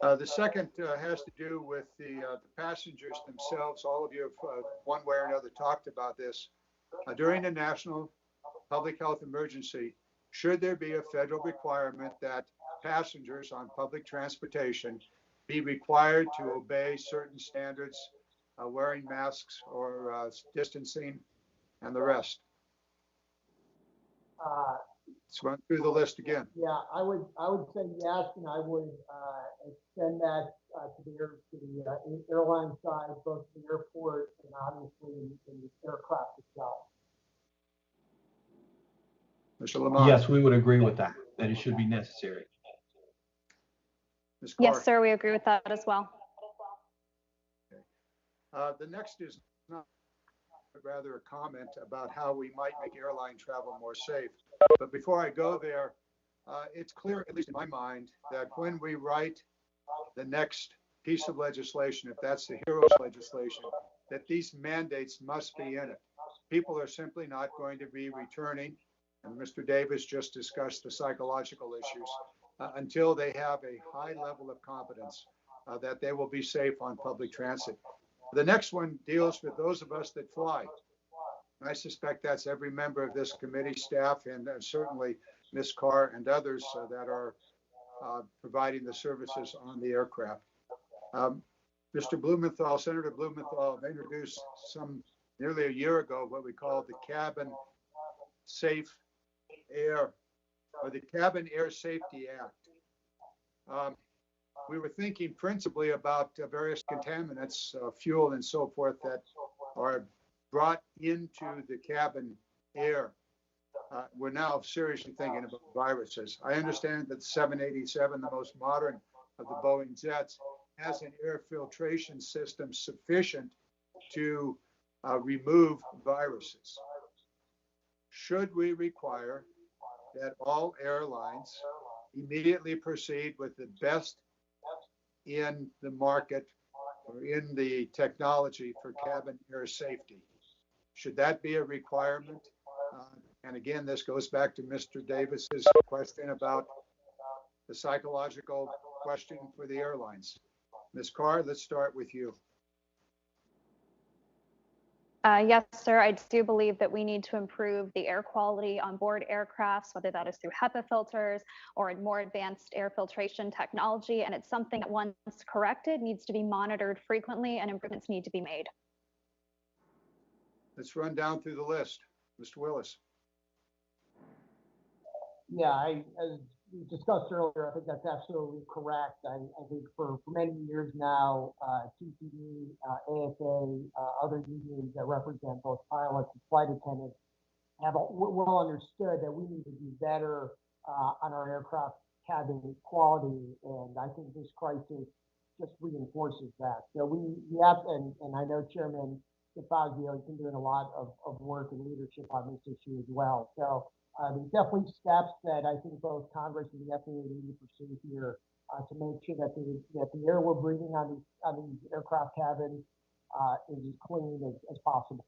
The second has to do with the passengers themselves. All of you have one way or another talked about this. During a national public health emergency, should there be a federal requirement that passengers on public transportation be required to obey certain standards, wearing masks or distancing and the rest? Let's run through the list again. Yeah, I would say yes, and I would extend that to the airline side, both the airport and obviously in the aircraft itself. Mr. Lamont? Yes, we would agree with that it should be necessary. Ms. Carr? Yes, sir, we agree with that as well. Okay. The next is not rather a comment about how we might make airline travel more safe. But before I go there, it's clear, at least in my mind, that when we write the next piece of legislation, if that's the HEROES legislation, that these mandates must be in it. People are simply not going to be returning, and Mr. Davis just discussed the psychological issues, until they have a high level of confidence that they will be safe on public transit. The next one deals with those of us that fly. I suspect that's every member of this committee, staff, and certainly Ms. Carr and others that are providing the services on the aircraft. Mr. Blumenthal, Senator Blumenthal, introduced nearly a year ago what we call the Cabin Safe Air, or the Cabin Air Safety Act. We were thinking principally about various contaminants, fuel and so forth, that are brought into the cabin air. We're now seriously thinking about viruses. I understand that the 787, the most modern of the Boeing jets, has an air filtration system sufficient to remove viruses. Should we require that all airlines immediately proceed with the best in the market or in the technology for cabin air safety? Should that be a requirement? And again, this goes back to Mr. Davis's question about the psychological question for the airlines. Ms. Carr, let's start with you. Yes, sir. I do believe that we need to improve the air quality on board aircrafts, whether that is through HEPA filters or in more advanced air filtration technology. And it's something that once corrected needs to be monitored frequently and improvements need to be made. Let's run down through the list. Mr. Willis. Yeah, as we discussed earlier, I think that's absolutely correct. I think for many years now, TCD, ASA, other unions that represent both pilots and flight attendants have well understood that we need to do better on our aircraft cabin quality, and I think this crisis just reinforces that. So we have, and I know Chairman DeFazio has been doing a lot of work and leadership on this issue as well. So there's definitely steps that I think both Congress and the FAA need to pursue here to make sure that the air we're breathing on these aircraft cabins is as clean as possible.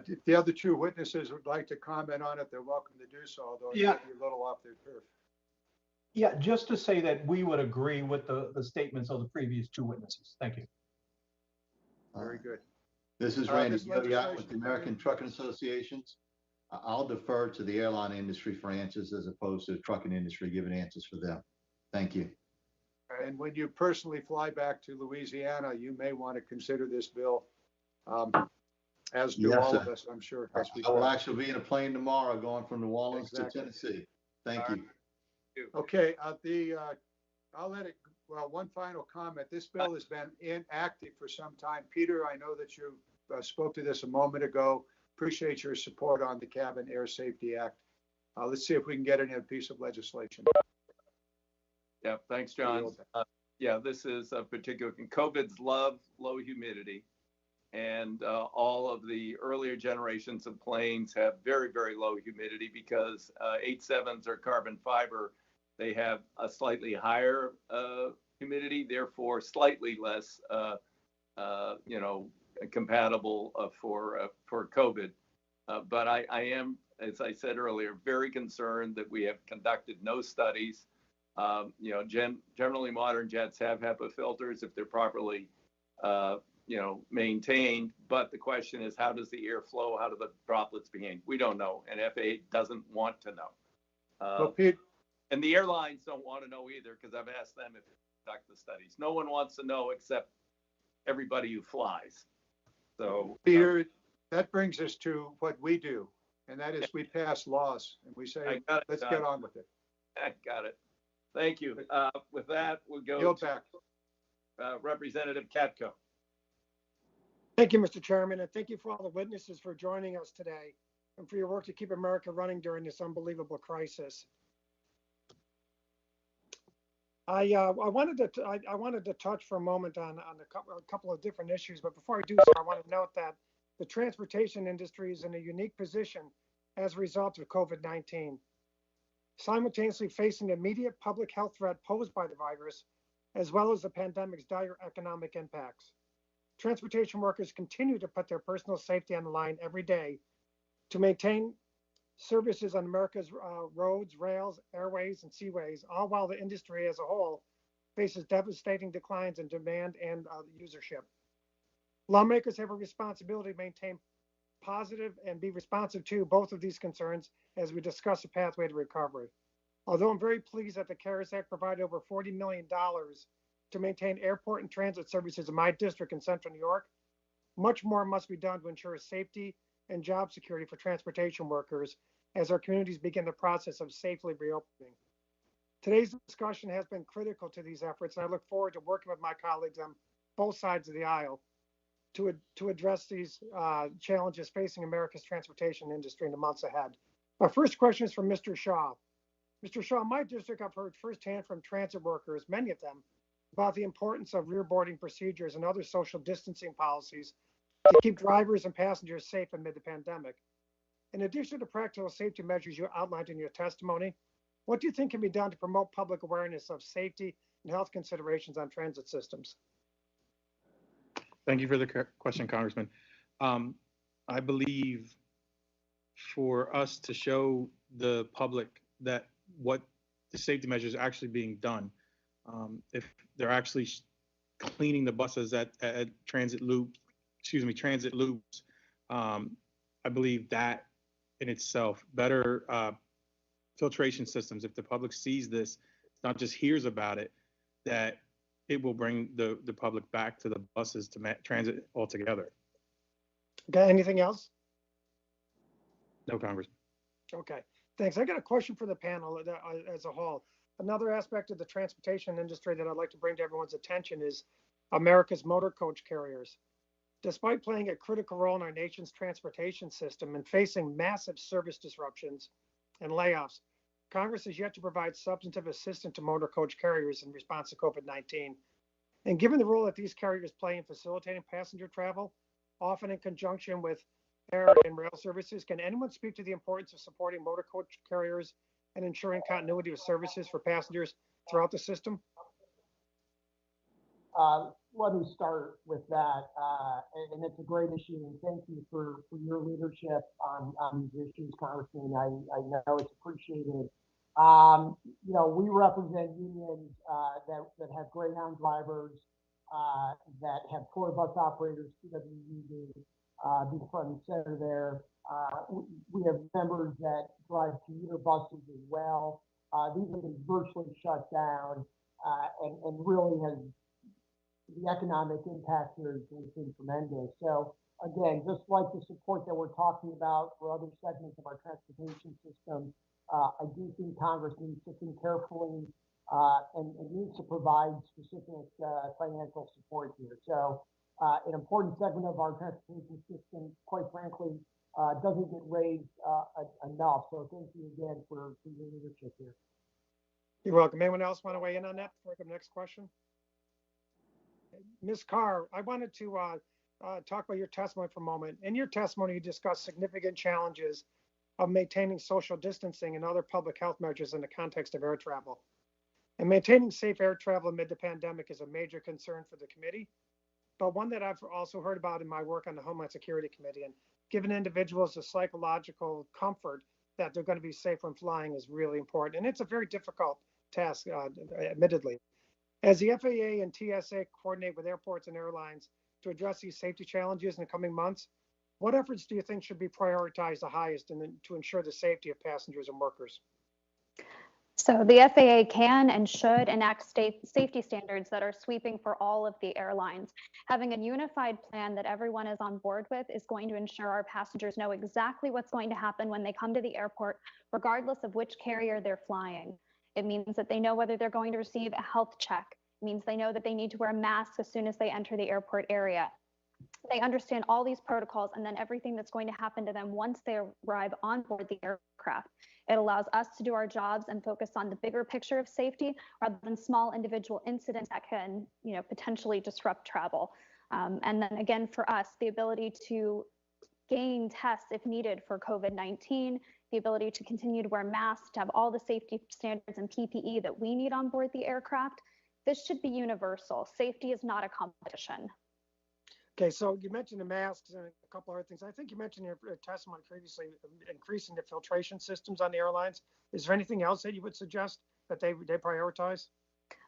If the other two witnesses would like to comment on it, they're welcome to do so, although it might be a little off their turf. Yeah, just to say that we would agree with the statements of the previous two witnesses. Thank you. Very good. This is Randy Gilliott with the American Trucking Associations. I'll defer to the airline industry for answers as opposed to the trucking industry giving answers for them. Thank you. And when you personally fly back to Louisiana, you may want to consider this bill, as do Yes, all sir. of us, I'm sure. I will actually be in a plane tomorrow going from New Orleans Exactly. to Tennessee. Thank you. Okay, I'll let it, well, one final comment. This bill has been inactive for some time. Peter, I know that you spoke to this a moment ago. Appreciate your support on the Cabin Air Safety Act. Let's see if we can get it in a piece of legislation. Yeah, thanks, John. Yeah, this is a particular, COVIDs love low humidity. And all of the earlier generations of planes have very, very low humidity because 87s are carbon fiber. They have a slightly higher humidity, therefore slightly less, compatible for COVID. But I am, as I said earlier, very concerned that we have conducted no studies. Generally modern jets have HEPA filters if they're properly, maintained. But the question is, how does the air flow? How do the droplets behave? We don't know, and FAA doesn't want to know. Well, Pete, and the airlines don't want to know either, because I've asked them if they conduct the studies. No one wants to know except everybody who flies. So, Peter, that brings us to what we do, and that is we pass laws and we say, let's get on with it. I got it. Thank you. With that, we'll go Yield to back. Representative Katko. Thank you, Mr. Chairman, and thank you for all the witnesses for joining us today and for your work to keep America running during this unbelievable crisis. I wanted to touch for a moment on a couple of different issues, but before I do so, I want to note that the transportation industry is in a unique position as a result of COVID-19, simultaneously facing the immediate public health threat posed by the virus, as well as the pandemic's dire economic impacts. Transportation workers continue to put their personal safety on the line every day to maintain services on America's roads, rails, airways, and seaways, all while the industry as a whole faces devastating declines in demand and usership. Lawmakers have a responsibility to maintain positive and be responsive to both of these concerns as we discuss a pathway to recovery. Although I'm very pleased that the CARES Act provided over $40 million to maintain airport and transit services in my district in Central New York, much more must be done to ensure safety and job security for transportation workers as our communities begin the process of safely reopening. Today's discussion has been critical to these efforts, and I look forward to working with my colleagues on both sides of the aisle to address these challenges facing America's transportation industry in the months ahead. My first question is from Mr. Shaw. Mr. Shaw, in my district, I've heard firsthand from transit workers, many of them, about the importance of rear boarding procedures and other social distancing policies to keep drivers and passengers safe amid the pandemic. In addition to practical safety measures you outlined in your testimony, what do you think can be done to promote public awareness of safety and health considerations on transit systems? Thank you for the question, Congressman. I believe for us to show the public that what the safety measures are actually being done, if they're actually cleaning the buses at transit loops, I believe that in itself, better filtration systems, if the public sees this, not just hears about it, that it will bring the public back to the buses to transit altogether. Okay, anything else? No, Congressman. Okay, thanks. I got a question for the panel as a whole. Another aspect of the transportation industry that I'd like to bring to everyone's attention is America's motor coach carriers. Despite playing a critical role in our nation's transportation system and facing massive service disruptions and layoffs, Congress has yet to provide substantive assistance to motor coach carriers in response to COVID-19. And given the role that these carriers play in facilitating passenger travel, often in conjunction with air and rail services, can anyone speak to the importance of supporting motor coach carriers and ensuring continuity of services for passengers throughout the system? Let me start with that, and it's a great issue, and thank you for your leadership on these issues, Congressman. I know it's appreciated. We represent unions that have Greyhound drivers, that have tour bus operators, TWUD, be front and center there. We have members that drive commuter buses as well. These have been virtually shut down, and really has the economic impact here has been tremendous. So again, just like the support that we're talking about for other segments of our transportation system, I do think Congress needs to think carefully and needs to provide specific financial support here. So an important segment of our transportation system, quite frankly, doesn't get raised enough. So thank you again for your leadership here. You're welcome. Anyone else want to weigh in on that before I go to the next question? Ms. Carr, I wanted to talk about your testimony for a moment. In your testimony, you discussed significant challenges of maintaining social distancing and other public health measures in the context of air travel. And maintaining safe air travel amid the pandemic is a major concern for the committee, but one that I've also heard about in my work on the Homeland Security Committee. And giving individuals the psychological comfort that they're going to be safe when flying is really important. And it's a very difficult task, admittedly. As the FAA and TSA coordinate with airports and airlines to address these safety challenges in the coming months, what efforts do you think should be prioritized the highest to ensure the safety of passengers and workers? So the FAA can and should enact safety standards that are sweeping for all of the airlines. Having a unified plan that everyone is on board with is going to ensure our passengers know exactly what's going to happen when they come to the airport, regardless of which carrier they're flying. It means that they know whether they're going to receive a health check. It means they know that they need to wear a mask as soon as they enter the airport area. They understand all these protocols and then everything that's going to happen to them once they arrive on board the aircraft. It allows us to do our jobs and focus on the bigger picture of safety rather than small individual incidents that can, potentially disrupt travel. And then again, for us, the ability to gain tests if needed for COVID-19, the ability to continue to wear masks, to have all the safety standards and PPE that we need on board the aircraft. This should be universal. Safety is not a competition. Okay, so you mentioned the masks and a couple other things. I think you mentioned in your testimony previously increasing the filtration systems on the airlines. Is there anything else that you would suggest that they prioritize?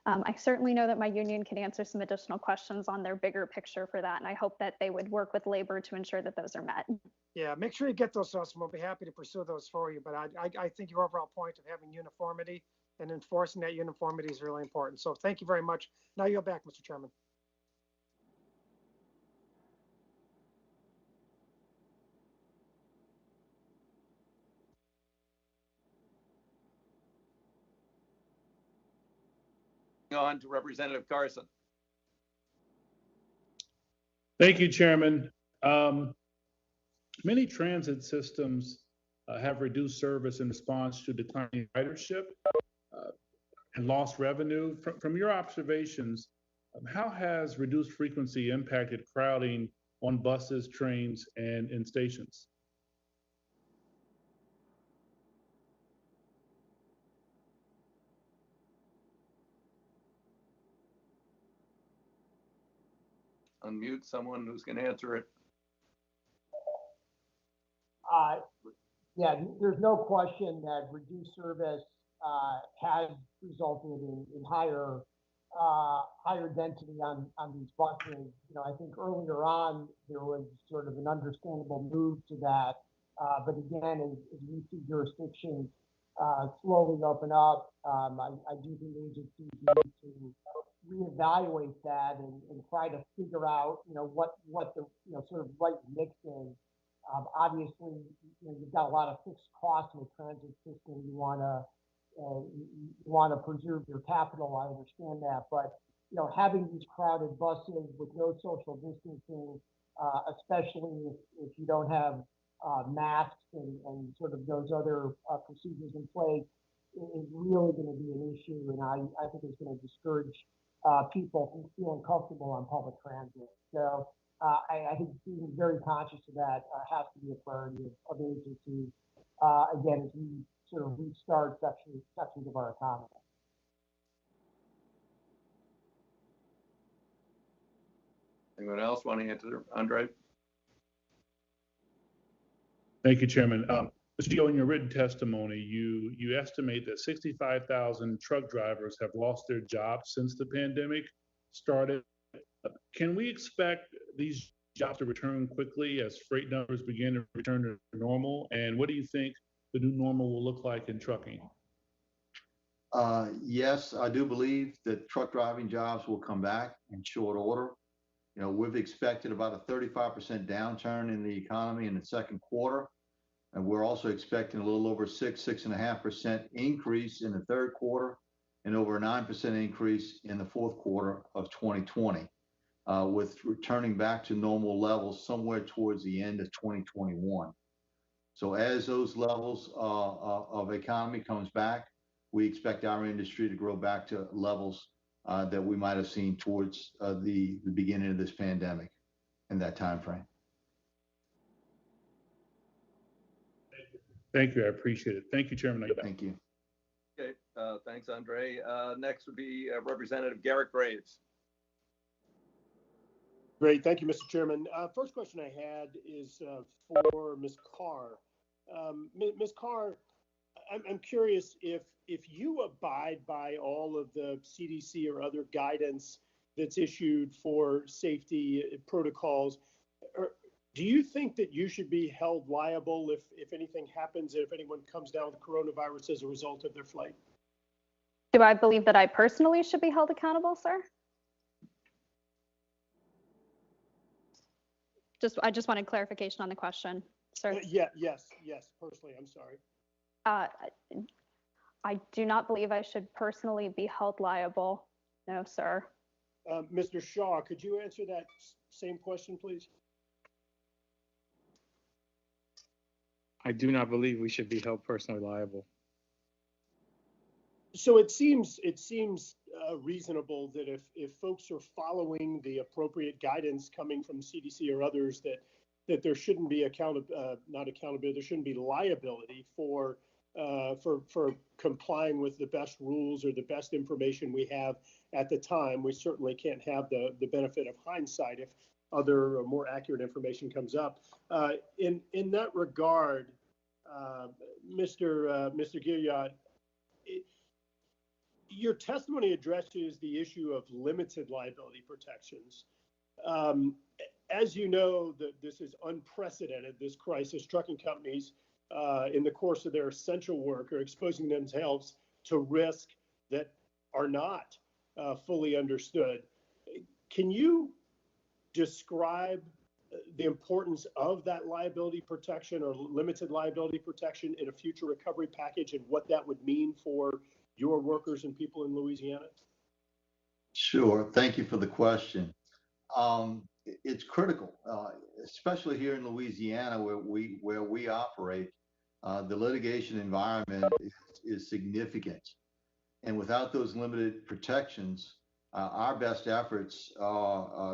I certainly know that my union can answer some additional questions on their bigger picture for that, and I hope that they would work with labor to ensure that those are met. Yeah, make sure you get those to us, and we'll be happy to pursue those for you. But I think your overall point of having uniformity and enforcing that uniformity is really important. So thank you very much. Now you're back, Mr. Chairman. On to Representative Carson. Thank you, Chairman. Many transit systems have reduced service in response to declining ridership and lost revenue. From your observations, how has reduced frequency impacted crowding on buses, trains, and in stations? Unmute someone who's going to answer it. Yeah, there's no question that reduced service has resulted in higher density on these buses. I think earlier on there was sort of an understandable move to that, but again, as we see jurisdictions slowly open up, I do think agencies need to reevaluate that and try to figure out, what the sort of right mix is. Obviously, you've got a lot of fixed costs in the transit system. You want to preserve your capital. I understand that, but having these crowded buses with no social distancing, especially if you don't have masks and sort of those other procedures in place, is really going to be an issue, and I think it's going to discourage people from feeling comfortable on public transit. So I think being very conscious of that has to be a priority of agencies, again, as we sort of restart sections of our economy. Anyone else want to answer, Andre? Thank you, Chairman. Mr. Gio, in your written testimony, you estimate that 65,000 truck drivers have lost their jobs since the pandemic started. Can we expect these jobs to return quickly as freight numbers begin to return to normal? And what do you think the new normal will look like in trucking? Yes, I do believe that truck driving jobs will come back in short order. We've expected about a 35% downturn in the economy in the second quarter. And we're also expecting a little over 6.5% increase in the third quarter and over a 9% increase in the fourth quarter of 2020, with returning back to normal levels somewhere towards the end of 2021. So as those levels of economy comes back, we expect our industry to grow back to levels that we might have seen towards the beginning of this pandemic in that time frame. Thank you. I appreciate it. Thank you, Chairman. Thank you. Okay, thanks, Andre. Next would be Representative Garrett Graves. Great. Thank you, Mr. Chairman. First question I had is for Ms. Carr. Ms. Carr, I'm curious if you abide by all of the CDC or other guidance that's issued for safety protocols, or do you think that you should be held liable if anything happens, if anyone comes down with coronavirus as a result of their flight? Do I believe that I personally should be held accountable, sir? I just wanted clarification on the question, sir. Yes, personally, I'm sorry. I do not believe I should personally be held liable. No, sir. Mr. Shaw, could you answer that same question, please? I do not believe we should be held personally liable. So it seems reasonable that if folks are following the appropriate guidance coming from CDC or others, that there shouldn't be not accountability, there shouldn't be liability for complying with the best rules or the best information we have at the time. We certainly can't have the benefit of hindsight if other or more accurate information comes up. In that regard, Mr. Gilliard, your testimony addresses the issue of limited liability protections. As you know, this is unprecedented, this crisis. Trucking companies, in the course of their essential work, are exposing themselves to risk that are not fully understood. Can you describe the importance of that liability protection or limited liability protection in a future recovery package and what that would mean for your workers and people in Louisiana? Sure. Thank you for the question. It's critical, especially here in Louisiana where we operate. The litigation environment is significant. And without those limited protections, our best efforts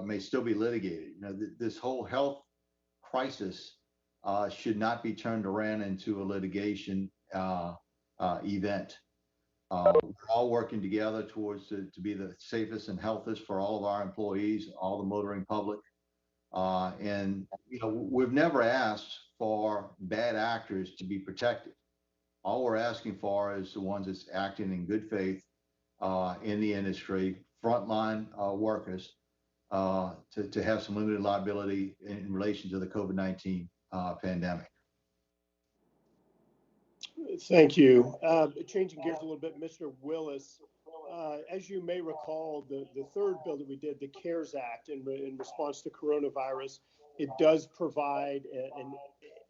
may still be litigated. This whole health crisis should not be turned around into a litigation event. We're all working together to be the safest and healthiest for all of our employees, all the motoring public. And we've never asked for bad actors to be protected. All we're asking for is the ones that's acting in good faith in the industry, frontline workers, to have some limited liability in relation to the COVID-19 pandemic. Thank you. Changing gears a little bit, Mr. Willis, as you may recall, the third bill that we did, the CARES Act, in response to coronavirus, it does provide an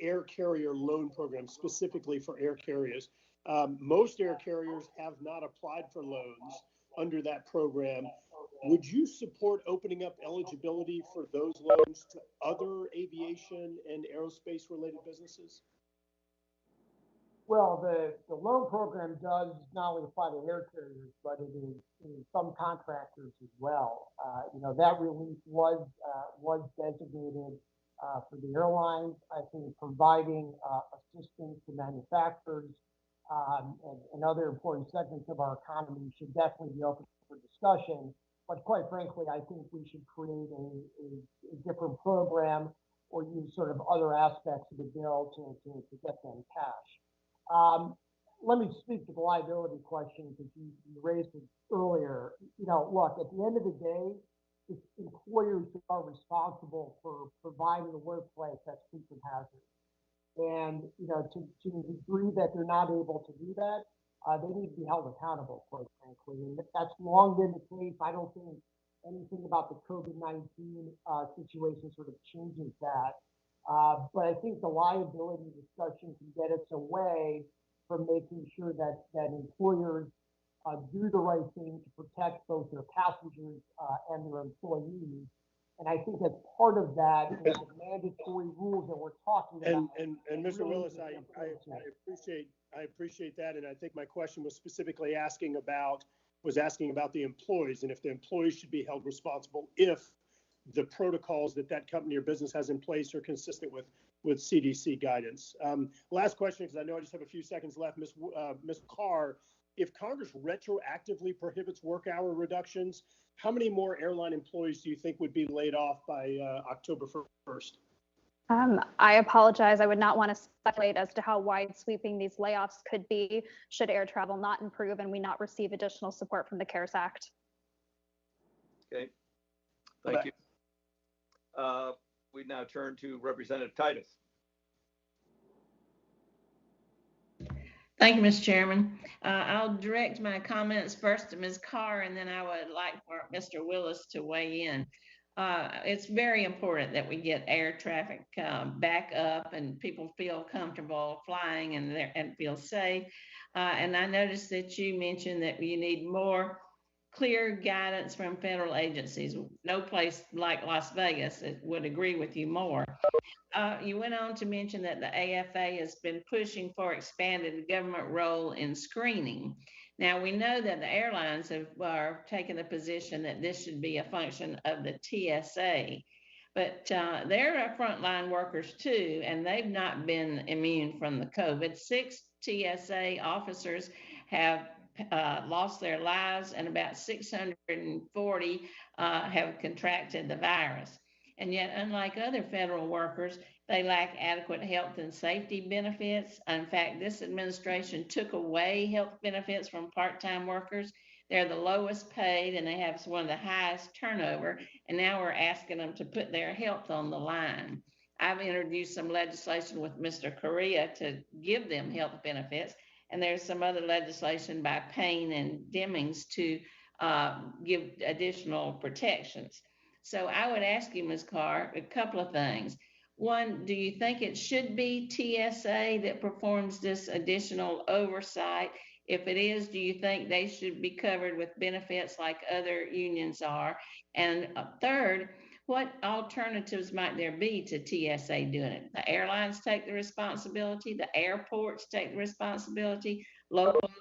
air carrier loan program specifically for air carriers. Most air carriers have not applied for loans under that program. Would you support opening up eligibility for those loans to other aviation and aerospace related businesses? Well, the loan program does not only apply to air carriers, but it is some contractors as well. That relief was designated for the airlines. I think providing assistance to manufacturers and other important segments of our economy should definitely be open for discussion. But quite frankly, I think we should create a different program or use sort of other aspects of the bill to get them cash. Let me speak to the liability question because you raised it earlier. Look, at the end of the day, it's employers who are responsible for providing a workplace that's free from hazard. And, to the degree that they're not able to do that, they need to be held accountable, quite frankly. And that's long been the case. I don't think anything about the COVID-19 situation sort of changes that. But I think the liability discussion can get us away from making sure that employers do the right thing to protect both their passengers and their employees. And I think as part of that, the mandatory rules that we're talking about. And Mr. Willis, I appreciate that. And I think my question was specifically asking about the employees and if the employees should be held responsible if the protocols that company or business has in place are consistent with CDC guidance. Last question, because I know I just have a few seconds left. Ms. Carr, if Congress retroactively prohibits work hour reductions, how many more airline employees do you think would be laid off by October 1st? I apologize. I would not want to speculate as to how wide sweeping these layoffs could be should air travel not improve and we not receive additional support from the CARES Act. Okay, thank you. We now turn to Representative Titus. Thank you, Mr. Chairman. I'll direct my comments first to Ms. Carr, and then I would like for Mr. Willis to weigh in. It's very important that we get air traffic back up and people feel comfortable flying and feel safe. And I noticed that you mentioned that you need more clear guidance from federal agencies. No place like Las Vegas would agree with you more. You went on to mention that the AFA has been pushing for expanded government role in screening. Now, we know that the airlines are taking the position that this should be a function of the TSA, but they're frontline workers too, and they've not been immune from the COVID. 6 TSA officers have lost their lives, and about 640 have contracted the virus. And yet, unlike other federal workers, they lack adequate health and safety benefits. In fact, this administration took away health benefits from part-time workers. They're the lowest paid and they have one of the highest turnover. And now we're asking them to put their health on the line. I've introduced some legislation with Mr. Correa to give them health benefits. And there's some other legislation by Payne and Demings to give additional protections. So I would ask you, Ms. Carr, a couple of things. One, do you think it should be TSA that performs this additional oversight? If it is, do you think they should be covered with benefits like other unions are? And third, what alternatives might there be to TSA doing it? The airlines take the responsibility, the airports take the responsibility, local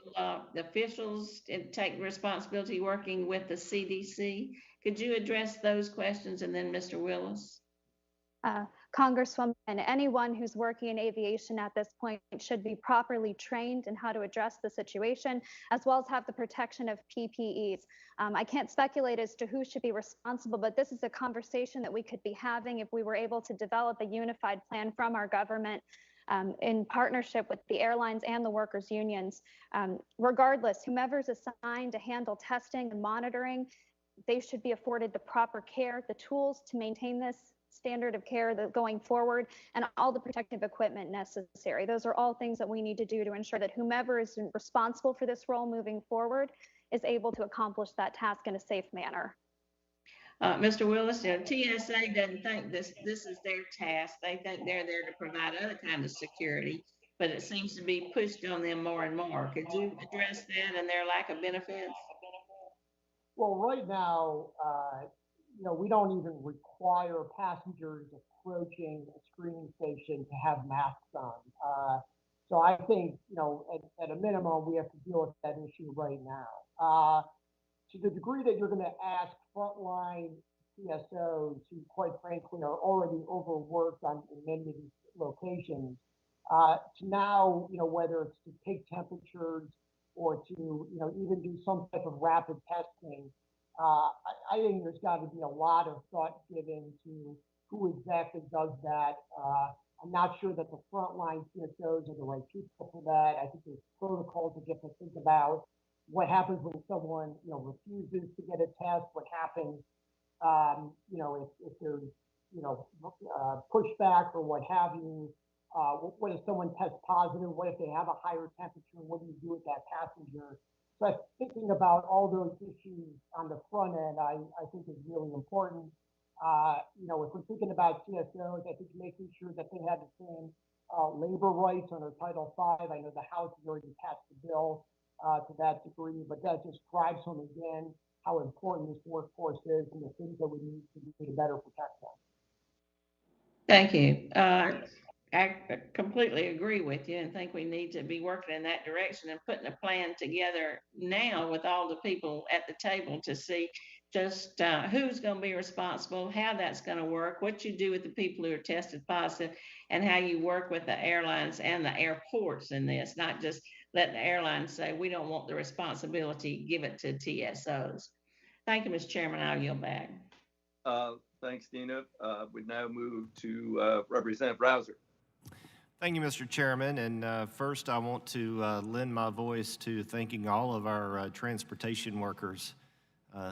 officials take the responsibility working with the CDC. Could you address those questions? And then Mr. Willis. Congresswoman, anyone who's working in aviation at this point should be properly trained in how to address the situation, as well as have the protection of PPEs. I can't speculate as to who should be responsible, but this is a conversation that we could be having if we were able to develop a unified plan from our government in partnership with the airlines and the workers' unions. Regardless, whomever's assigned to handle testing and monitoring, they should be afforded the proper care, the tools to maintain this standard of care going forward, and all the protective equipment necessary. Those are all things that we need to do to ensure that whomever is responsible for this role moving forward is able to accomplish that task in a safe manner. Mr. Willis, TSA doesn't think this is their task. They think they're there to provide other kinds of security, but it seems to be pushed on them more and more. Could you address that and their lack of benefits? Well, right now, we don't even require passengers approaching a screening station to have masks on. So I think, at a minimum, we have to deal with that issue right now. To the degree that you're going to ask frontline TSOs, who quite frankly are already overworked in many of these locations, to now, whether it's to take temperatures or to, even do some type of rapid testing, I think there's got to be a lot of thought given to who exactly does that. I'm not sure that the frontline TSOs are the right people for that. I think there's protocols that get to think about what happens when someone, refuses to get a test, what happens You know, if there's, you know, pushback or what have you, what if someone tests positive? What if they have a higher temperature? What do you do with that passenger? So thinking about all those issues on the front end, I think is really important. You know, if we're thinking about CSOs, I think making sure that they have the same labor rights under Title V. I know the House has already passed the bill to that degree, but that just drives home again how important this workforce is and the things that we need to do to better protect them. Thank you. I completely agree with you and think we need to be working in that direction and putting a plan together now with all the people at the table to see just who's going to be responsible, how that's going to work, what you do with the people who are tested positive, and how you work with the airlines and the airports in this, not just let the airlines say, we don't want the responsibility, give it to TSOs. Thank you, Mr. Chairman. I'll yield back. Thanks, Dina. We now move to Representative Rouser. Thank you, Mr. Chairman. And first, I want to lend my voice to thanking all of our transportation workers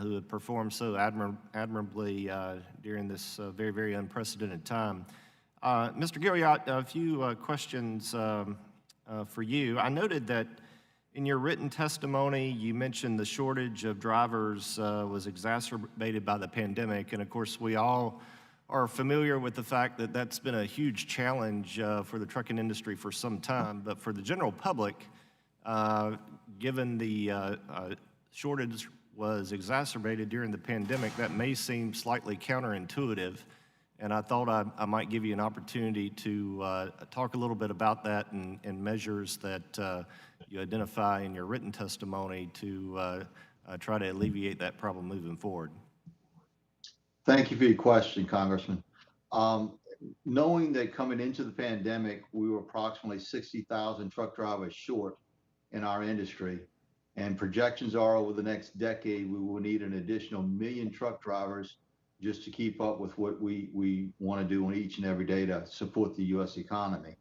who have performed so admirably during this very, very unprecedented time. Mr. Gilliott, a few questions for you. I noted that in your written testimony, you mentioned the shortage of drivers was exacerbated by the pandemic. And of course, we all are familiar with the fact that that's been a huge challenge for the trucking industry for some time. But for the general public, given the shortage was exacerbated during the pandemic, that may seem slightly counterintuitive. And I thought I might give you an opportunity to talk a little bit about that and measures that you identify in your written testimony to try to alleviate that problem moving forward. Thank you for your question, Congressman. Knowing that coming into the pandemic, we were approximately 60,000 truck drivers short in our industry, and projections are over the next decade, we will need an additional 1 million truck drivers just to keep up with what we want to do on each and every day to support the U.S. economy.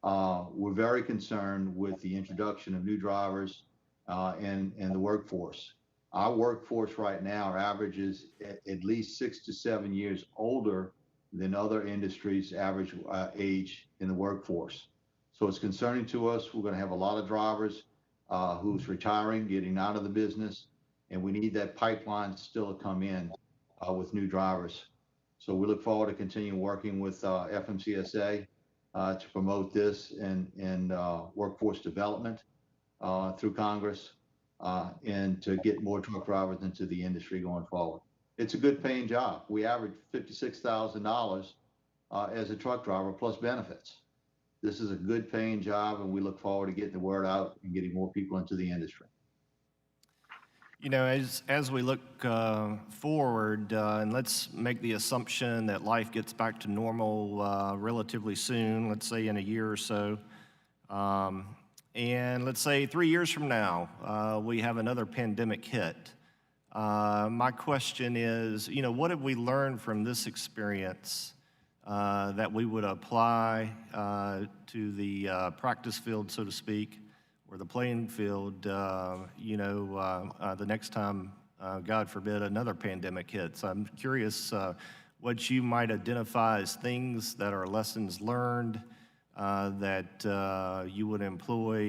We're very concerned with the introduction of new drivers and the workforce. Our workforce right now averages at least 6 to 7 years older than other industries' average age in the workforce. So it's concerning to us. We're going to have a lot of drivers who's retiring, getting out of the business, and we need that pipeline still to come in with new drivers. So we look forward to continue working with FMCSA to promote this and workforce development through Congress and to get more truck drivers into the industry going forward. It's a good paying job. We average $56,000 as a truck driver plus benefits. This is a good paying job, and we look forward to getting the word out and getting more people into the industry. You know, as we look forward, and let's make the assumption that life gets back to normal relatively soon, let's say in a year or so, and let's say 3 years from now, we have another pandemic hit. My question is, you know, what have we learned from this experience that we would apply to the practice field, so to speak, or the playing field, you know, the next time, God forbid, another pandemic hits? I'm curious what you might identify as things that are lessons learned that you would employ,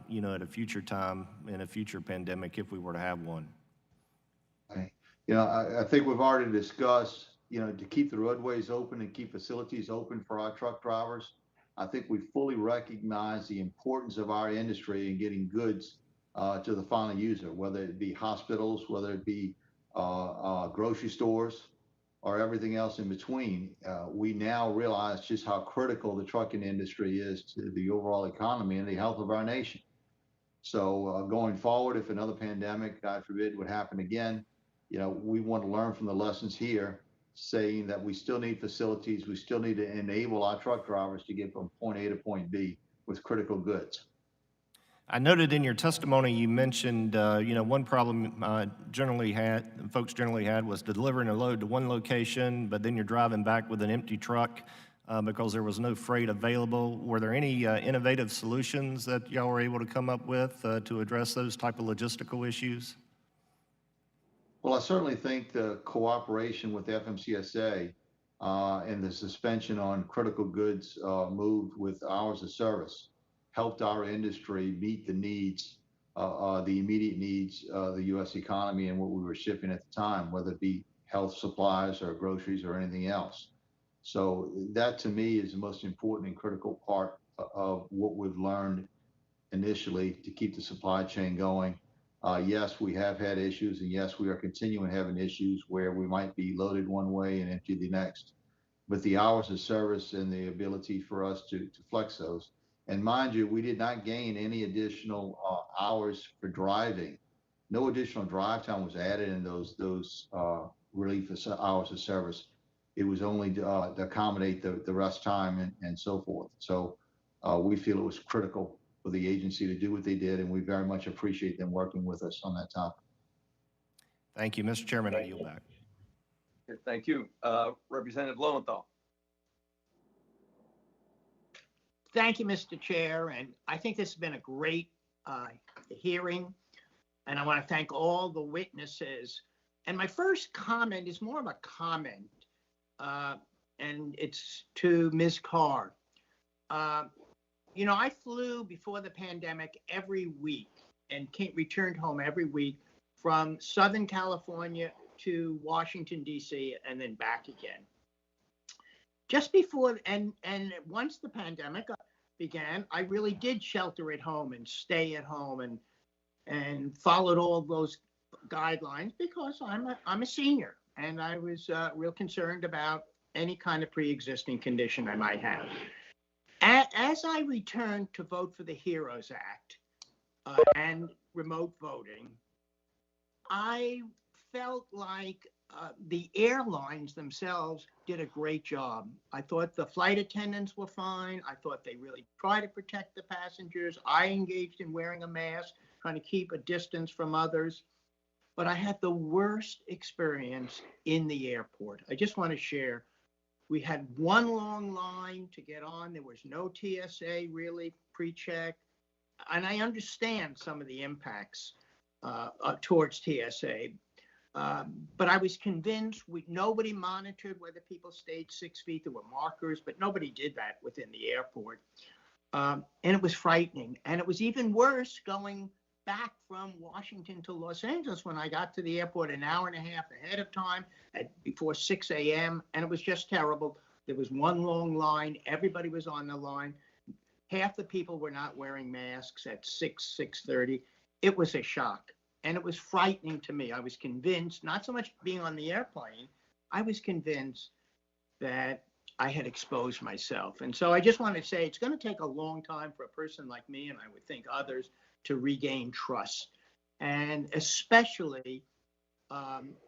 you know, at a future time in a future pandemic if we were to have one. Right. You know, I think we've already discussed, you know, to keep the roadways open and keep facilities open for our truck drivers. I think we fully recognize the importance of our industry in getting goods to the final user, whether it be hospitals, whether it be grocery stores, or everything else in between. We now realize just how critical the trucking industry is to the overall economy and the health of our nation. So going forward, if another pandemic, God forbid, would happen again, you know, we want to learn from the lessons here, saying that we still need facilities, we still need to enable our truck drivers to get from point A to point B with critical goods. I noted in your testimony you mentioned, you know, one problem folks generally had was delivering a load to one location, but then you're driving back with an empty truck because there was no freight available. Were there any innovative solutions that y'all were able to come up with to address those type of logistical issues? Well, I certainly think the cooperation with FMCSA and the suspension on critical goods moved with hours of service helped our industry meet the needs, the immediate needs of the U.S. economy and what we were shipping at the time, whether it be health supplies or groceries or anything else. So that to me is the most important and critical part of what we've learned initially to keep the supply chain going. Yes, we have had issues, and yes, we are continuing having issues where we might be loaded one way and empty the next. But the hours of service and the ability for us to flex those. And mind you, we did not gain any additional hours for driving. No additional drive time was added in those relief hours of service. It was only to accommodate the rest time and so forth. So we feel it was critical for the agency to do what they did, and we very much appreciate them working with us on that topic. Thank you, Mr. Chairman. I yield back. Thank you. Representative Lowenthal. Thank you, Mr. Chair. And I think this has been a great hearing. And I want to thank all the witnesses. And my first comment is more of a comment, and it's to Ms. Carr. You know, I flew before the pandemic every week and returned home every week from Southern California to Washington, D.C., and then back again. Just before, and once the pandemic began, I really did shelter at home and stay at home and followed all those guidelines because I'm a senior and I was real concerned about any kind of pre-existing condition I might have. As I returned to vote for the HEROES Act and remote voting, I felt like the airlines themselves did a great job. I thought the flight attendants were fine. I thought they really tried to protect the passengers. I engaged in wearing a mask, trying to keep a distance from others. But I had the worst experience in the airport. I just want to share. We had one long line to get on. There was no TSA really pre-check. And I understand some of the impacts towards TSA. But I was convinced nobody monitored whether people stayed 6 feet. There were markers, but nobody did that within the airport. And it was frightening. And it was even worse going back from Washington to Los Angeles when I got to the airport an hour and a half ahead of time before 6 a.m. And it was just terrible. There was one long line. Everybody was on the line. Half the people were not wearing masks at 6:30. It was a shock. And it was frightening to me. I was convinced, not so much being on the airplane, I was convinced that I had exposed myself. And so I just want to say it's going to take a long time for a person like me, and I would think others, to regain trust. And especially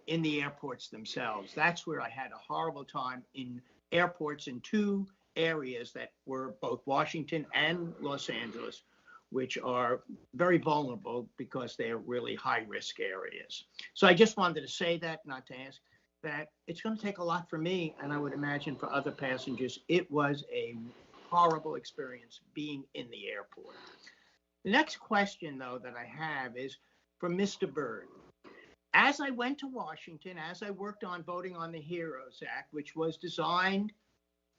in the airports themselves. That's where I had a horrible time in airports in two areas that were both Washington and Los Angeles, which are very vulnerable because they're really high-risk areas. So I just wanted to say that, not to ask, that it's going to take a lot for me, and I would imagine for other passengers. It was a horrible experience being in the airport. The next question, though, that I have is from Mr. Byrd. As I went to Washington, as I worked on voting on the HEROES Act, which was designed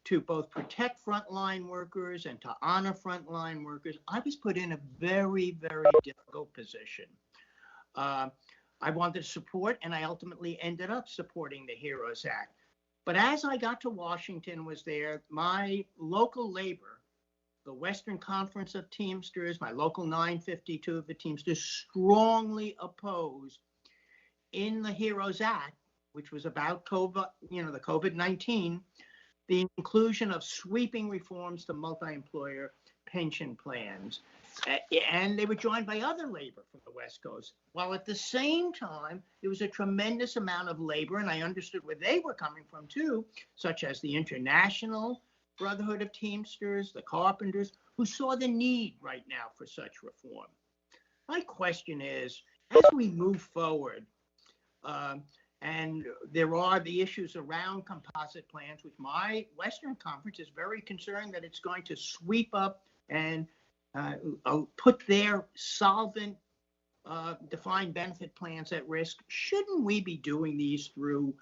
to both protect frontline workers and to honor frontline workers, I was put in a very, very difficult position. I wanted to support, and I ultimately ended up supporting the HEROES Act. But as I got to Washington, was there, my local labor, the Western Conference of Teamsters, my local 952 of the Teamsters, strongly opposed in the HEROES Act, which was about COVID, the COVID-19, the inclusion of sweeping reforms to multi-employer pension plans. And they were joined by other labor from the West Coast. While at the same time, there was a tremendous amount of labor, and I understood where they were coming from too, such as the International Brotherhood of Teamsters, the carpenters, who saw the need right now for such reform. My question is, as we move forward, and there are the issues around composite plans, which my Western Conference is very concerned that it's going to sweep up and put their solvent defined benefit plans at risk, shouldn't we be doing these through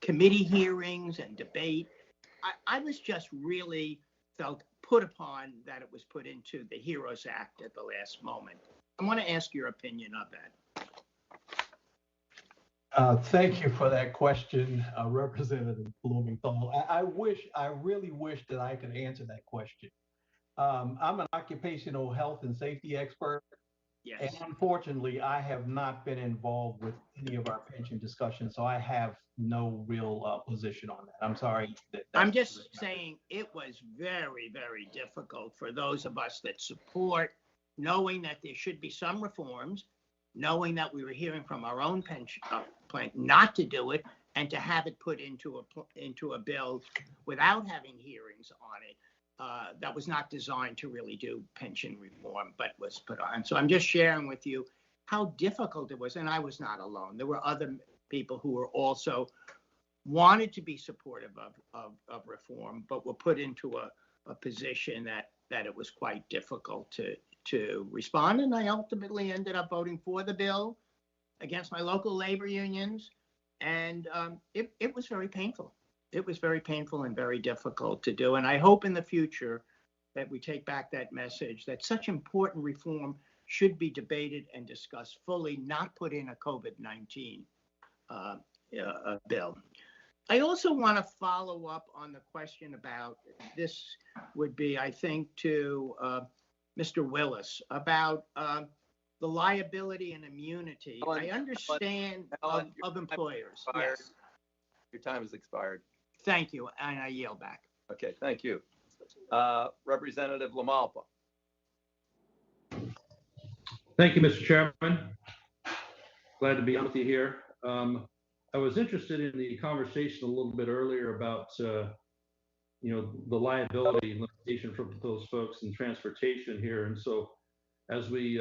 committee hearings and debate? I was just really felt put upon that it was put into the HEROES Act at the last moment. I want to ask your opinion of that. Thank you for that question, Representative Blumenthal. I really wish that I could answer that question. I'm an occupational health and safety expert. Yes. And unfortunately, I have not been involved with any of our pension discussions, so I have no real position on that. I'm sorry. I'm just saying it was very, very difficult for those of us that support, knowing that there should be some reforms, knowing that we were hearing from our own pension plan not to do it, and to have it put into a bill without having hearings on it. That was not designed to really do pension reform, but was put on. So I'm just sharing with you how difficult it was. And I was not alone. There were other people who were also wanted to be supportive of reform, but were put into a position that it was quite difficult to respond. And I ultimately ended up voting for the bill against my local labor unions. And it was very painful. It was very painful and very difficult to do. And I hope in the future that we take back that message that such important reform should be debated and discussed fully, not put in a COVID-19 bill. I also want to follow up on the question about, this would be, I think, to Mr. Willis, about the liability and immunity. I understand of employers. Yes. Your time has expired. Thank you, and I yield back. Okay, thank you. Representative LaMalfa. Thank you, Mr. Chairman. Glad to be on with you here. I was interested in the conversation a little bit earlier about, the liability limitation for those folks in transportation here. And so as we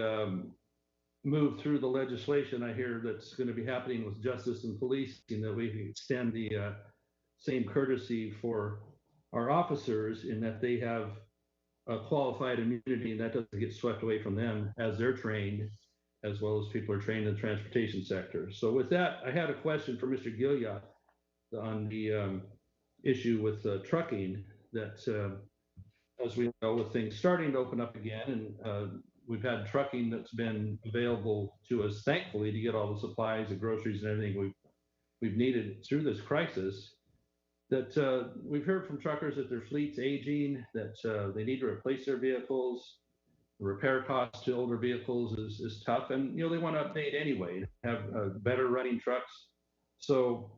move through the legislation, I hear that's going to be happening with justice and policing, that we can extend the same courtesy for our officers in that they have a qualified immunity, and that doesn't get swept away from them as they're trained, as well as people are trained in the transportation sector. So with that, I had a question for Mr. Gilliatt on the issue with trucking, that as we know, with things starting to open up again, and we've had trucking that's been available to us, thankfully, to get all the supplies and groceries and everything we've needed through this crisis, that we've heard from truckers that their fleet's aging, that they need to replace their vehicles. The repair cost to older vehicles is tough, and they want to update anyway, have better running trucks. So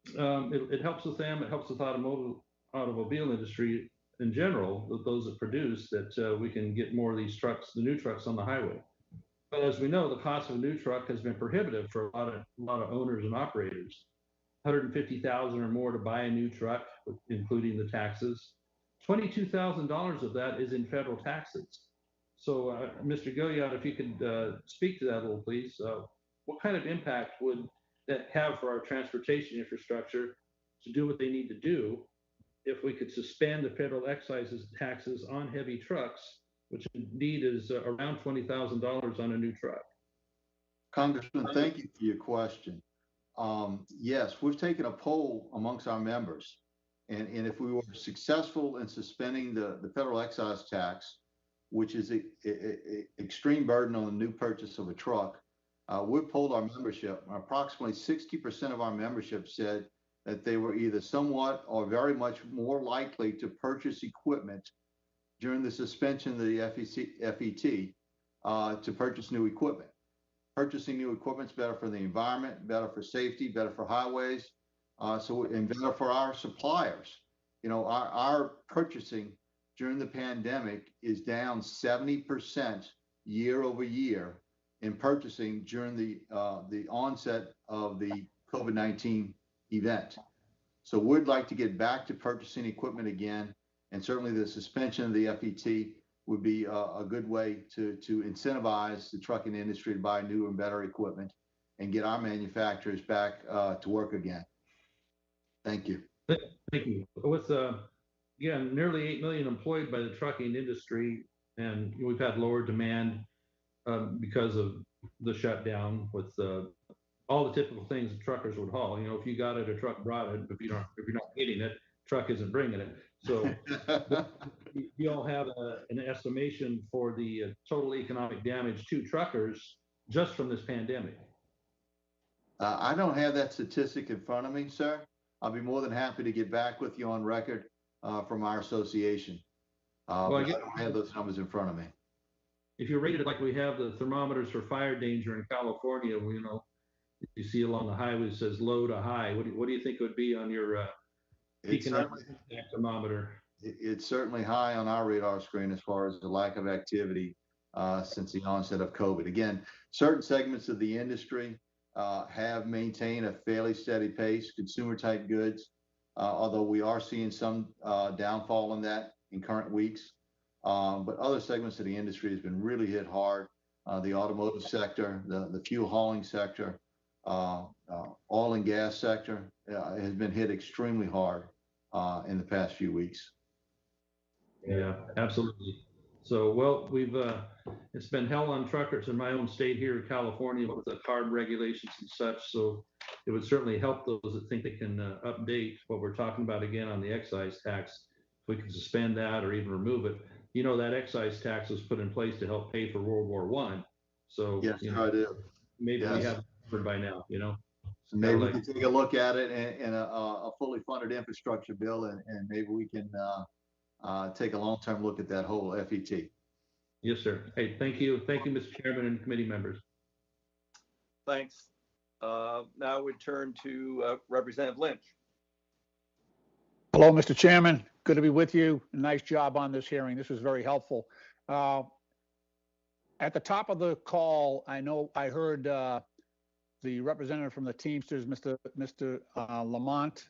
it helps with them. It helps with automobile industry in general, those that produce, that we can get more of these trucks, the new trucks, on the highway. But as we know, the cost of a new truck has been prohibitive for a lot of owners and operators. $150,000 or more to buy a new truck, including the taxes. $22,000 of that is in federal taxes. So, Mr. Gilliatt, if you could speak to that a little, please. What kind of impact would that have for our transportation infrastructure to do what they need to do if we could suspend the federal excise taxes on heavy trucks, which indeed is around $20,000 on a new truck? Congressman, thank you for your question. Yes, we've taken a poll amongst our members, and if we were successful in suspending the federal excise tax, which is an extreme burden on the new purchase of a truck, we've polled our membership. Approximately 60% of our membership said that they were either somewhat or very much more likely to purchase equipment during the suspension of the FET to purchase new equipment. Purchasing new equipment is better for the environment, better for safety, better for highways, and better for our suppliers. Our purchasing during the pandemic is down 70% year over year in purchasing during the onset of the COVID-19 event. So we'd like to get back to purchasing equipment again, and certainly the suspension of the FET would be a good way to incentivize the trucking industry to buy new and better equipment and get our manufacturers back to work again. Thank you. Thank you. With again, nearly 8 million employed by the trucking industry, and we've had lower demand because of the shutdown with all the typical things that truckers would haul. You know, if you got it, a truck brought it. If you're not getting it, truck isn't bringing it. So you all have an estimation for the total economic damage to truckers just from this pandemic? I don't have that statistic in front of me, sir. I'll be more than happy to get back with you on record from our association. Well, but I don't have those numbers in front of me. If you rated it like we have the thermometers for fire danger in California, you know, you see along the highway it says low to high. What do you think it would be on your economic thermometer? It's certainly high on our radar screen as far as the lack of activity since the onset of COVID. Again, certain segments of the industry have maintained a fairly steady pace, consumer type goods, although we are seeing some downfall in that in current weeks. But other segments of the industry has been really hit hard. The automotive sector, the fuel hauling sector, oil and gas sector has been hit extremely hard in the past few weeks. Yeah, absolutely. So, well, it's been hell on truckers in my own state here in California with the CARB regulations and such. So it would certainly help those that think they can update what we're talking about again on the excise tax. If we can suspend that or even remove it. You know, that excise tax was put in place to help pay for World War I. So yes, you know, I do. Maybe we have it covered by now, you know. So maybe we can take a look at it in a fully funded infrastructure bill, and maybe we can take a long-term look at that whole FET. Yes, sir. Hey, thank you. Thank you, Mr. Chairman and committee members. Thanks. Now we turn to Representative Lynch. Hello, Mr. Chairman. Good to be with you. Nice job on this hearing. This was very helpful. At the top of the call, I heard the representative from the Teamsters, Mr. Lamont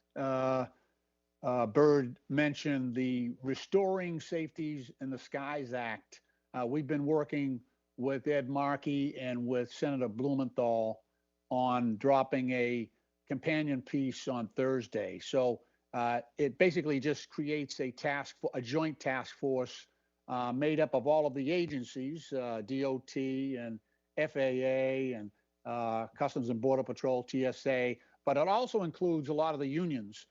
Bird, mention the Restoring Safeties in the Skies Act. We've been working with Ed Markey and with Senator Blumenthal on dropping a companion piece on Thursday. So it basically just creates a joint task force made up of all of the agencies, DOT and FAA and Customs and Border Patrol, TSA, but it also includes a lot of the unions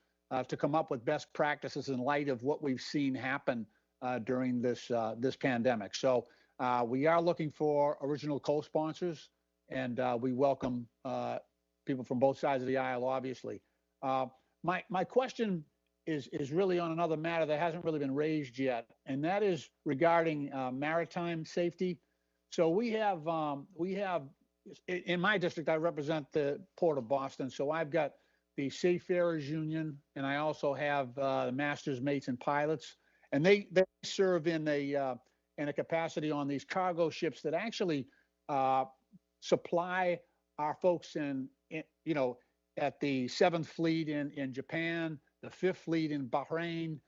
to come up with best practices in light of what we've seen happen during this pandemic. So we are looking for original co-sponsors, and we welcome people from both sides of the aisle, obviously. My question is really on another matter that hasn't really been raised yet, and that is regarding maritime safety. So we have in my district, I represent the Port of Boston, so I've got the Seafarers Union, and I also have the Masters, Mates, and Pilots, and they serve in a capacity on these cargo ships that actually supply our folks in you know, at the 7th Fleet in Japan, the 5th Fleet in Bahrain.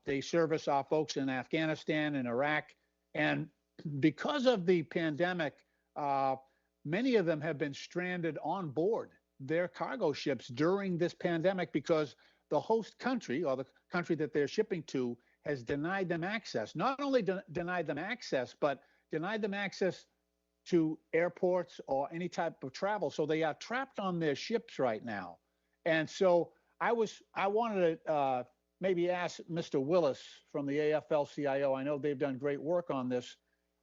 They service our folks in Afghanistan and Iraq. And because of the pandemic, many of them have been stranded on board their cargo ships during this pandemic because the host country, or the country that they're shipping to, has denied them access. Not only denied them access, but denied them access to airports or any type of travel. So they are trapped on their ships right now. And so I wanted to maybe ask Mr. Willis from the AFL-CIO. I know they've done great work on this.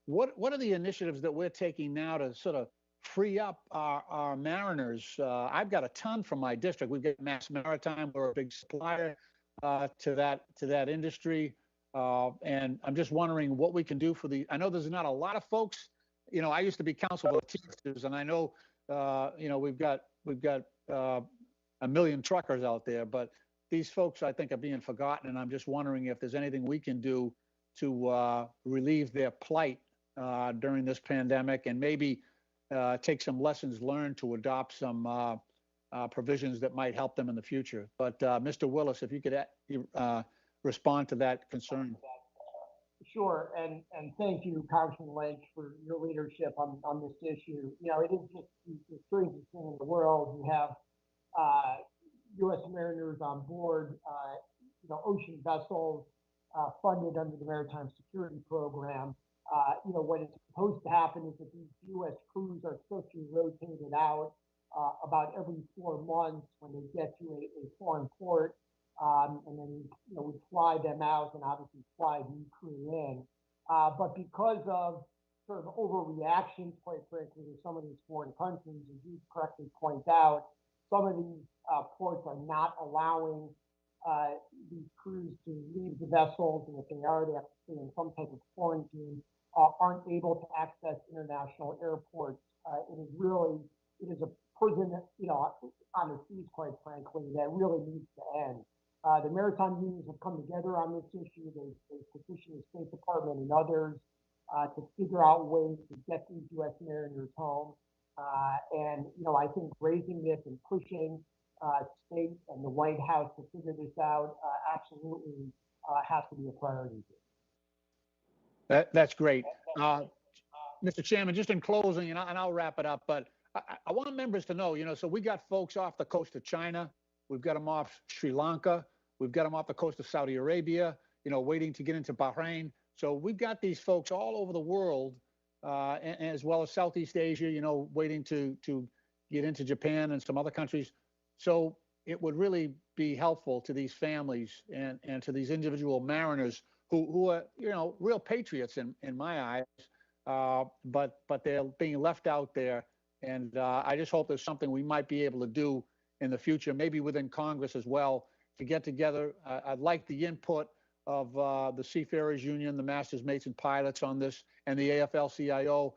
What are the initiatives that we're taking now to sort of free up our mariners? I've got a ton from my district. We've got Mass Maritime. We're a big supplier to that industry. And I'm just wondering what we can do for I know there's not a lot of folks. You know, I used to be counsel for the Teamsters, and I know, you know, we've got a million truckers out there, but these folks, I think, are being forgotten. And I'm just wondering if there's anything we can do to relieve their plight during this pandemic, and maybe take some lessons learned to adopt some provisions that might help them in the future. But Mr. Willis, if you could respond to that concern. Sure, and thank you, Congressman Lynch, for your leadership on this issue. You know, it is just the strangest thing in the world. You have U.S. mariners on board, you know, ocean vessels funded under the Maritime Security Program, what is supposed to happen is that these U.S. crews are supposed to be rotated out about every 4 months when they get to a foreign port, and then we fly them out and obviously fly new crew in. But because of sort of overreactions, quite frankly, to some of these foreign countries, as you correctly point out, some of these ports are not allowing these crews to leave the vessels, and if they are, they have to stay in some type of quarantine, aren't able to access international airports. It is a prison, on the seas, quite frankly, that really needs to end. The maritime unions have come together on this issue. They've petitioned the State Department and others to figure out ways to get these U.S. mariners home. And I think raising this and pushing state and the White House to figure this out absolutely has to be a priority. That's great. Mr. Chairman, just in closing, and I'll wrap it up, but I want members to know, so we got folks off the coast of China, we've got them off Sri Lanka, we've got them off the coast of Saudi Arabia, waiting to get into Bahrain. So we've got these folks all over the world, and as well as Southeast Asia, waiting to get into Japan and some other countries. So it would really be helpful to these families and to these individual mariners who are, real patriots in my eyes, but they're being left out there. And I just hope there's something we might be able to do in the future, maybe within Congress as well, to get together. I'd like the input of the Seafarers Union, the Masters, Mates, and Pilots on this, and the AFL-CIO,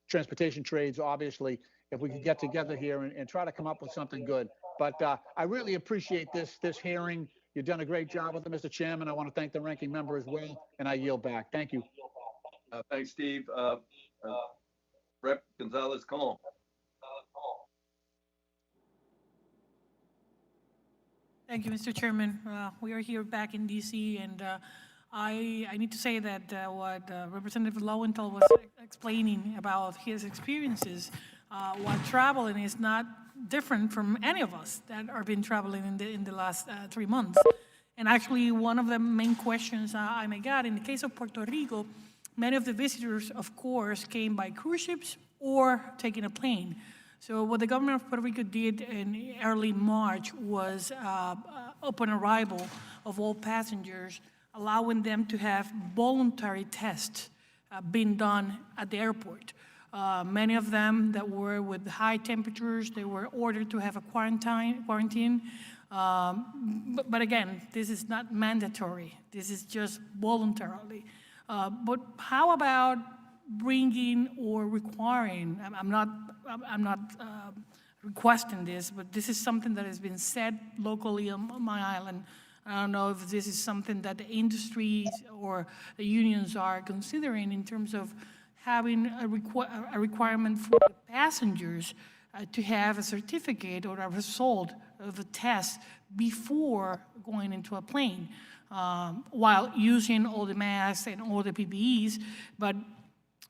transportation trades, obviously, if we could get together here and try to come up with something good. But I really appreciate this hearing. You've done a great job with it, Mr. Chairman. I want to thank the ranking member as well, and I yield back. Thank you. Thanks, Steve. Rep. Gonzalez-Colón. Thank you, Mr. Chairman. We are here back in DC, and I need to say that what Representative Lowenthal was explaining about his experiences while traveling is not different from any of us that have been traveling in the last 3 months. And actually, one of the main questions I got in the case of Puerto Rico, many of the visitors, of course, came by cruise ships or taking a plane. So what the government of Puerto Rico did in early March was upon arrival of all passengers, allowing them to have voluntary tests being done at the airport. Many of them that were with high temperatures, they were ordered to have a quarantine. But again, this is not mandatory. This is just voluntarily. But how about bringing or requiring? I'm not requesting this, but this is something that has been said locally on my island. I don't know if this is something that the industries or the unions are considering in terms of having a requirement for the passengers to have a certificate or a result of a test before going into a plane, while using all the masks and all the PPEs, but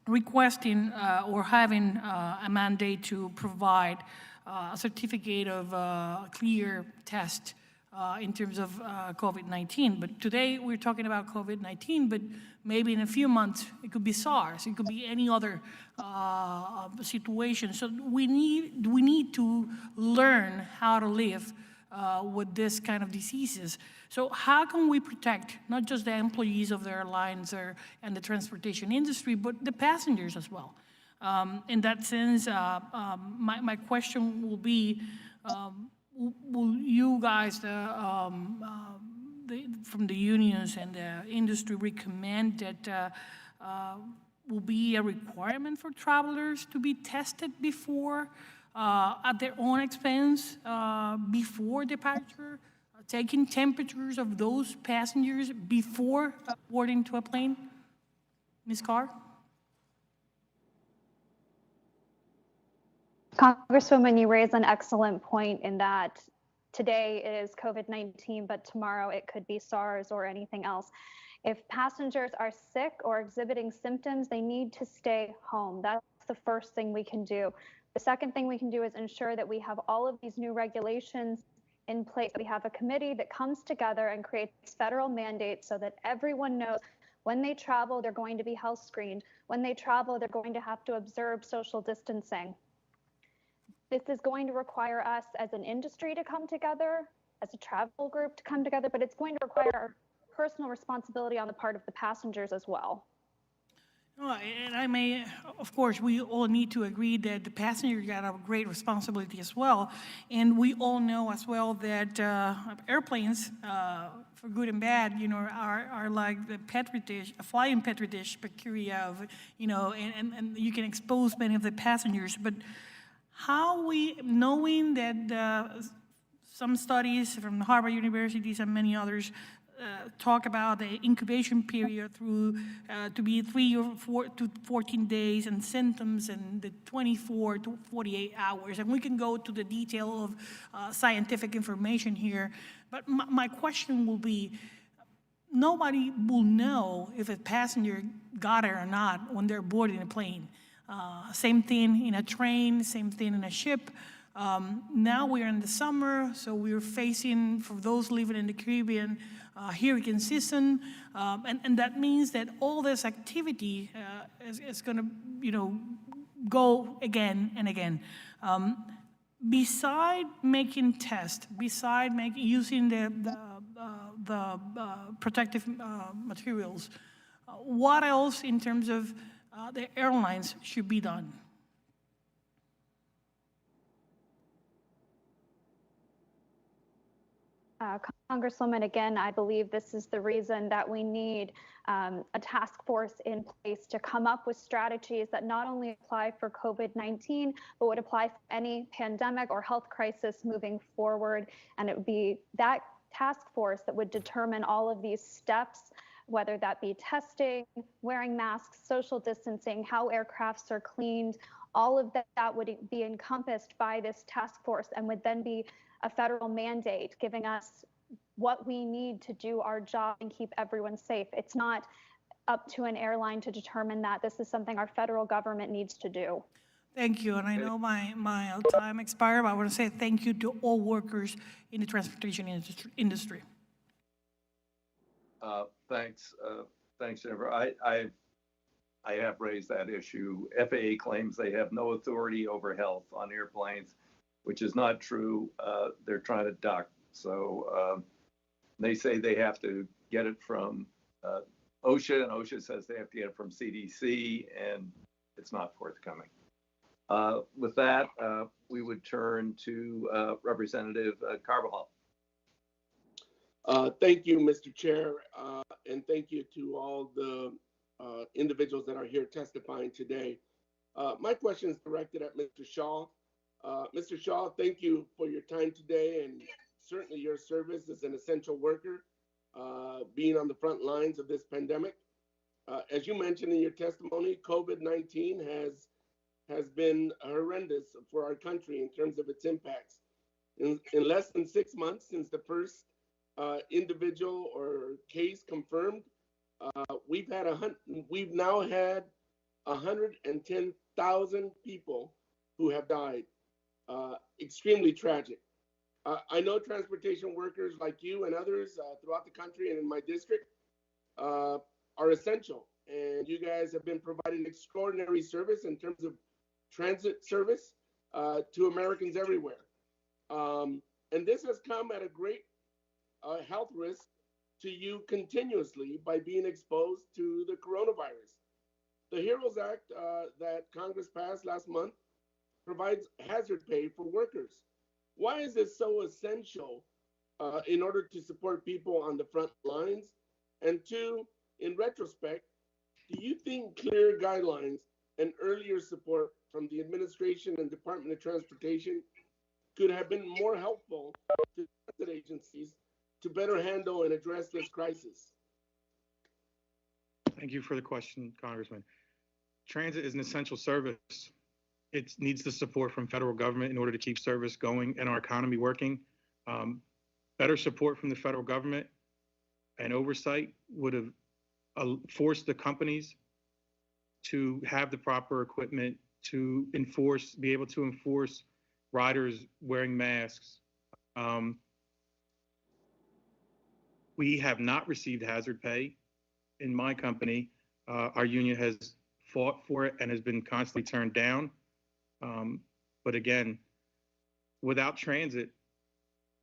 requesting or having a mandate to provide a certificate of clear test in terms of COVID-19. But today we're talking about COVID-19, but maybe in a few months it could be SARS, it could be any other situation. So we need to learn how to live with this kind of diseases. So how can we protect not just the employees of the airlines and the transportation industry, but the passengers as well? In that sense, my question will be, will you guys from the unions and the industry recommend that will be a requirement for travelers to be tested before at their own expense before departure, taking temperatures of those passengers before boarding to a plane? Ms. Carr? Congresswoman, you raise an excellent point in that today it is COVID-19, but tomorrow it could be SARS or anything else. If passengers are sick or exhibiting symptoms, they need to stay home. That's the first thing we can do. The second thing we can do is ensure that we have all of these new regulations in place. We have a committee that comes together and creates federal mandates so that everyone knows When they travel, they're going to be health screened. When they travel, they're going to have to observe social distancing. This is going to require us as an industry to come together, as a travel group to come together, but it's going to require personal responsibility on the part of the passengers as well. And I may, of course, we all need to agree that the passenger got a great responsibility as well. And we all know as well that airplanes, for good and bad, are like the petri dish, a flying petri dish bacteria of, and you can expose many of the passengers. But how we, knowing that some studies from Harvard University and many others talk about the incubation period through to be 3 or 4 to 14 days and symptoms in the 24 to 48 hours. And we can go to the detail of scientific information here. But my question will be, nobody will know if a passenger got it or not when they're boarding a plane. Same thing in a train, same thing in a ship. Now we're in the summer, so we're facing, for those living in the Caribbean, hurricane season, and that means that all this activity is going to, go again and again. Beside making tests, beside using the protective materials, what else in terms of the airlines should be done? Congresswoman, again, I believe this is the reason that we need a task force in place to come up with strategies that not only apply for COVID-19, but would apply for any pandemic or health crisis moving forward. And it would be that task force that would determine all of these steps, whether that be testing, wearing masks, social distancing, how aircrafts are cleaned. All of that would be encompassed by this task force and would then be a federal mandate giving us what we need to do our job and keep everyone safe. It's not up to an airline to determine that. This is something our federal government needs to do. Thank you. And I know my time expired, but I want to say thank you to all workers in the transportation industry. Thanks, Jennifer. I have raised that issue. FAA claims they have no authority over health on airplanes, which is not true. They're trying to duck. So they say they have to get it from OSHA, and OSHA says they have to get it from CDC, and it's not forthcoming. With that, we would turn to Representative Carbajal. Thank you, Mr. Chair, and thank you to all the individuals that are here testifying today. My question is directed at Mr. Shaw. Mr. Shaw, thank you for your time today and certainly your service as an essential worker, being on the front lines of this pandemic. As you mentioned in your testimony, COVID-19 has been horrendous for our country in terms of its impacts. In less than 6 months since the first individual or case confirmed, we've now had 110,000 people who have died. Extremely tragic. I know transportation workers like you and others throughout the country and in my district are essential, and you guys have been providing extraordinary service in terms of transit service to Americans everywhere. And this has come at a great health risk to you continuously by being exposed to the coronavirus. The HEROES Act that Congress passed last month provides hazard pay for workers. Why is this so essential in order to support people on the front lines? And two, in retrospect, do you think clear guidelines and earlier support from the administration and Department of Transportation could have been more helpful to transit agencies to better handle and address this crisis? Thank you for the question, Congressman. Transit is an essential service. It needs the support from federal government in order to keep service going and our economy working. Better support from the federal government and oversight would have forced the companies to have the proper equipment to be able to enforce riders wearing masks. We have not received hazard pay in my company, our union has fought for it and has been constantly turned down. But again, without transit,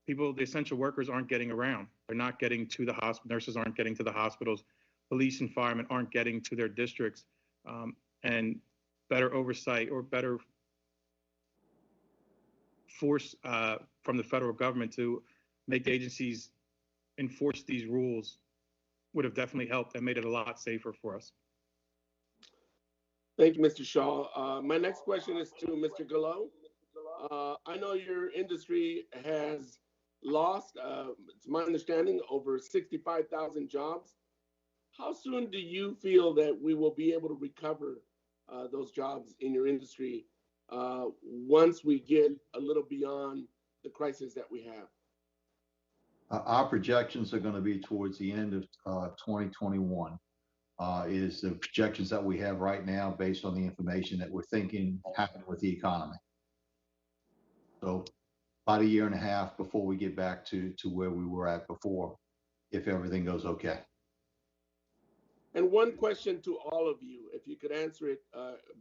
the essential workers aren't getting around. They're not getting to the hospital. Nurses aren't getting to the hospitals. Police and firemen aren't getting to their districts. And better oversight or better force from the federal government to make the agencies enforce these rules would have definitely helped and made it a lot safer for us. Thank you, Mr. Shaw. My next question is to Mr. Gallo. I know your industry has lost, it's my understanding, over 65,000 jobs. How soon do you feel that we will be able to recover those jobs in your industry once we get a little beyond the crisis that we have? Our projections are going to be towards the end of 2021. Is the projections that we have right now based on the information that we're thinking happened with the economy. So about a year and a half before we get back to where we were at before, if everything goes okay. And one question to all of you, if you could answer it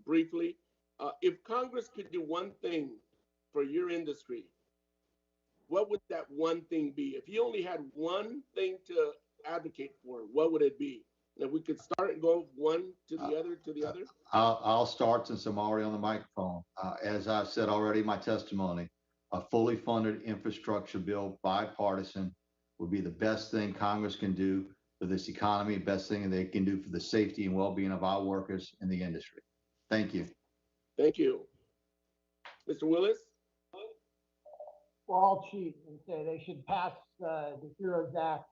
briefly. If Congress could do one thing for your industry, what would that one thing be? If you only had one thing to advocate for, what would it be? And if we could start and go one to the other, I'll start since I'm already on the microphone. As I've said already in my testimony, a fully funded infrastructure bill, bipartisan, would be the best thing Congress can do for this economy, best thing they can do for the safety and well-being of our workers in the industry. Thank you. Thank you. Mr. Willis? Well, I'll cheat and say they should pass the HEROES Act,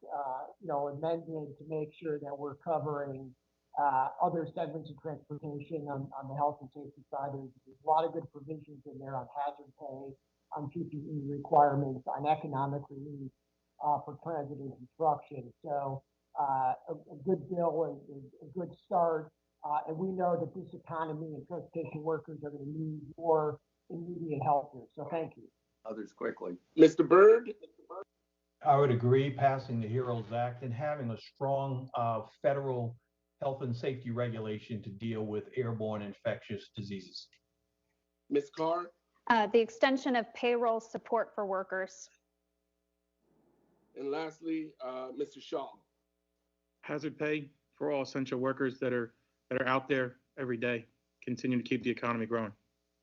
amendment to make sure that we're covering other segments of transportation on the health and safety side. There's a lot of good provisions in there on hazard pay, on PPE requirements, on economic relief for transit and construction. So a good bill and a good start. And we know that this economy and transportation workers are going to need more immediate help here. So thank you. Others quickly. Mr. Byrd? I would agree, passing the HEROES Act and having a strong federal health and safety regulation to deal with airborne infectious diseases. Ms. Carr? The extension of payroll support for workers. And lastly, Mr. Shaw? Hazard pay for all essential workers that are out there every day, continue to keep the economy growing.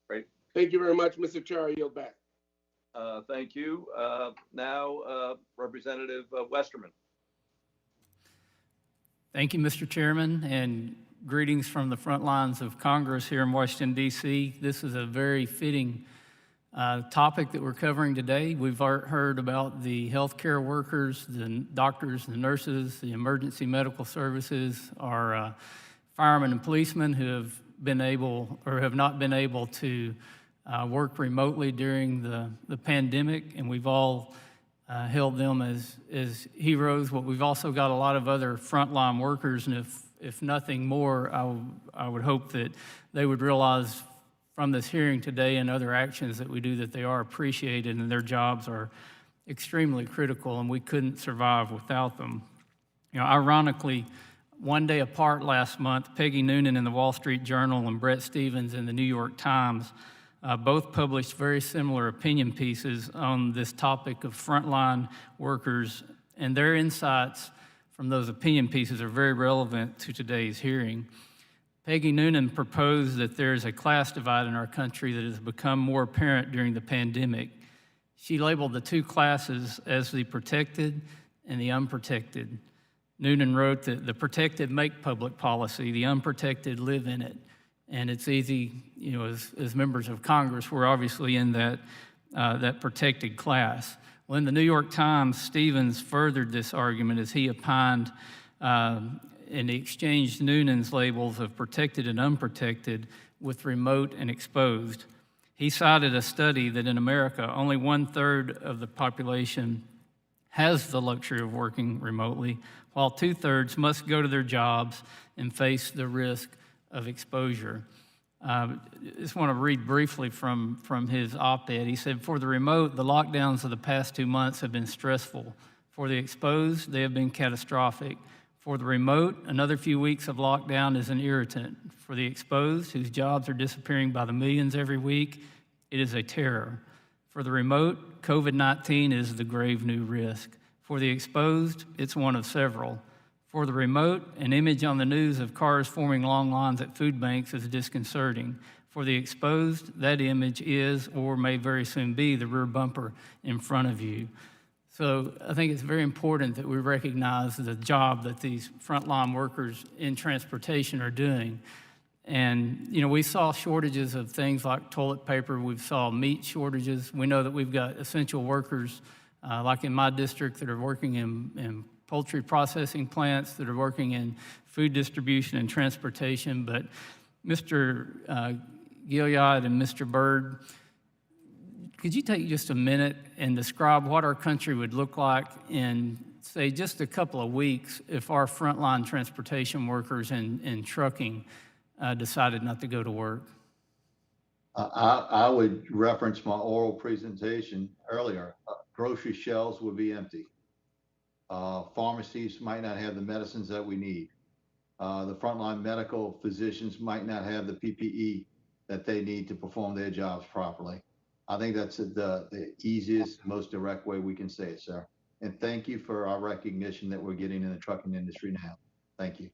Great. Thank you very much, Mr. Chair. I yield back. Thank you. Now, Representative Westerman. Thank you, Mr. Chairman, and greetings from the front lines of Congress here in Washington, D.C. This is a very fitting topic that we're covering today. We've heard about the healthcare workers, the doctors, the nurses, the emergency medical services, our firemen and policemen who have been able or have not been able to work remotely during the pandemic, and we've all held them as heroes. But we've also got a lot of other frontline workers, and if nothing more, I would hope that they would realize from this hearing today and other actions that we do that they are appreciated and their jobs are extremely critical, and we couldn't survive without them. Ironically, one day apart last month, Peggy Noonan in the Wall Street Journal and Bret Stephens in the New York Times both published very similar opinion pieces on this topic of frontline workers, and their insights from those opinion pieces are very relevant to today's hearing. Peggy Noonan proposed that there is a class divide in our country that has become more apparent during the pandemic. She labeled the two classes as the protected and the unprotected. Noonan wrote that the protected make public policy, the unprotected live in it. And it's easy, as members of Congress, we're obviously in that protected class. Well, in the New York Times, Stephens furthered this argument as he opined and he exchanged Noonan's labels of protected and unprotected with remote and exposed. He cited a study that in America, only 1/3 of the population has the luxury of working remotely, while 2/3 must go to their jobs and face the risk of exposure. I just want to read briefly from his op-ed. He said, "For the remote, the lockdowns of the past 2 months have been stressful. For the exposed, they have been catastrophic. For the remote, another few weeks of lockdown is an irritant. For the exposed, whose jobs are disappearing by the millions every week, it is a terror. For the remote, COVID-19 is the grave new risk. For the exposed, it's one of several. For the remote, an image on the news of cars forming long lines at food banks is disconcerting. For the exposed, that image is, or may very soon be, the rear bumper in front of you. So I think it's very important that we recognize the job that these frontline workers in transportation are doing. And, you know, we saw shortages of things like toilet paper. We saw meat shortages. We know that we've got essential workers, like in my district, that are working in poultry processing plants, that are working in food distribution and transportation. But Mr. Gilliard and Mr. Byrd, could you take just a minute and describe what our country would look like in, say, just a couple of weeks if our frontline transportation workers in trucking decided not to go to work? I would reference my oral presentation earlier. Grocery shelves would be empty. Pharmacies might not have the medicines that we need. The frontline medical physicians might not have the PPE that they need to perform their jobs properly. I think that's the easiest, most direct way we can say it, sir. And thank you for our recognition that we're getting in the trucking industry now. Thank you.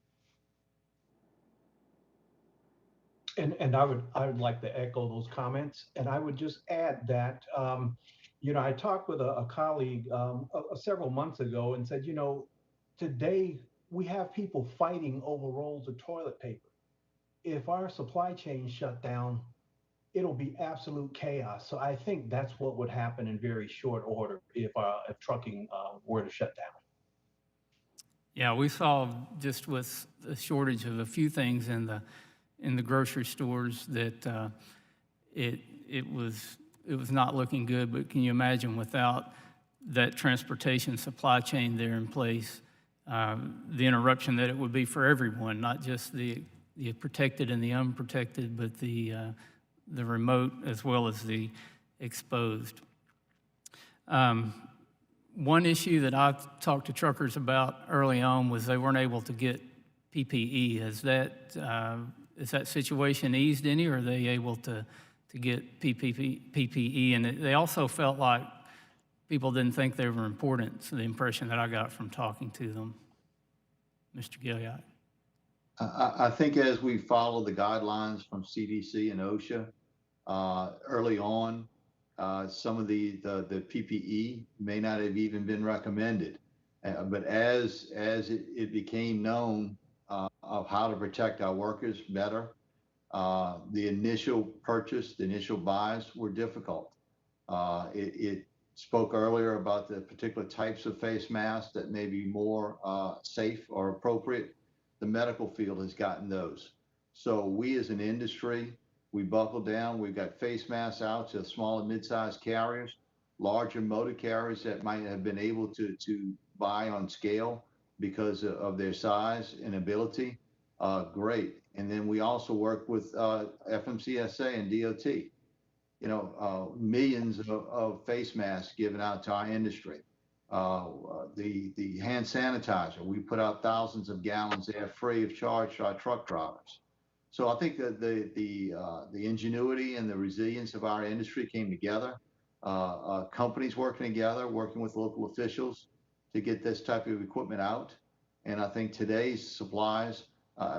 And I would like to echo those comments. And I would just add that, you know, I talked with a colleague several months ago and said, you know, today we have people fighting over rolls of toilet paper. If our supply chain shut down, it'll be absolute chaos. So I think that's what would happen in very short order if trucking were to shut down. Yeah, we saw just with the shortage of a few things in the grocery stores that it was not looking good. But can you imagine without that transportation supply chain there in place, the interruption that it would be for everyone, not just the protected and the unprotected, but the remote as well as the exposed. One issue that I've talked to truckers about early on was they weren't able to get PPE. Is that situation eased any, or are they able to get PPE? And they also felt like people didn't think they were important. So the impression that I got from talking to them. Mr. Gilliard. I think as we follow the guidelines from CDC and OSHA, early on, some of the PPE may not have even been recommended. But as it became known of how to protect our workers better, the initial purchase, the initial buys were difficult. It spoke earlier about the particular types of face masks that may be more safe or appropriate. The medical field has gotten those. So we as an industry, we buckled down. We've got face masks out to small and mid-sized carriers, larger motor carriers that might have been able to buy on scale because of their size and ability. Great. And then we also work with FMCSA and DOT. You know, millions of face masks given out to our industry. The hand sanitizer, we put out thousands of gallons there free of charge to our truck drivers. So I think that the ingenuity and the resilience of our industry came together. Companies working together, working with local officials to get this type of equipment out. And I think today's supplies,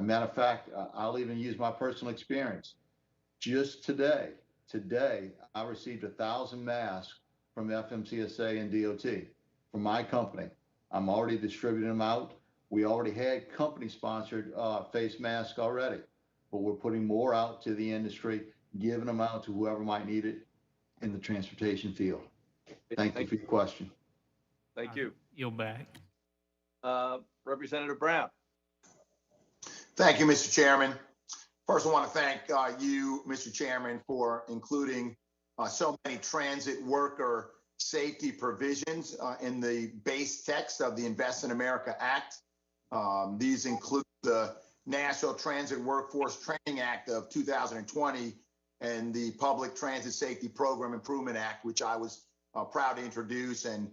matter of fact, I'll even use my personal experience. Just today, I received 1,000 masks from FMCSA and DOT from my company. I'm already distributing them out. We already had company-sponsored face masks already, but we're putting more out to the industry, giving them out to whoever might need it in the transportation field. Thank you for your question. Thank you. Yield back. Representative Brown. Thank you, Mr. Chairman. First, I want to thank you, Mr. Chairman, for including so many transit worker safety provisions in the base text of the Invest in America Act. These include the National Transit Workforce Training Act of 2020 and the Public Transit Safety Program Improvement Act, which I was proud to introduce and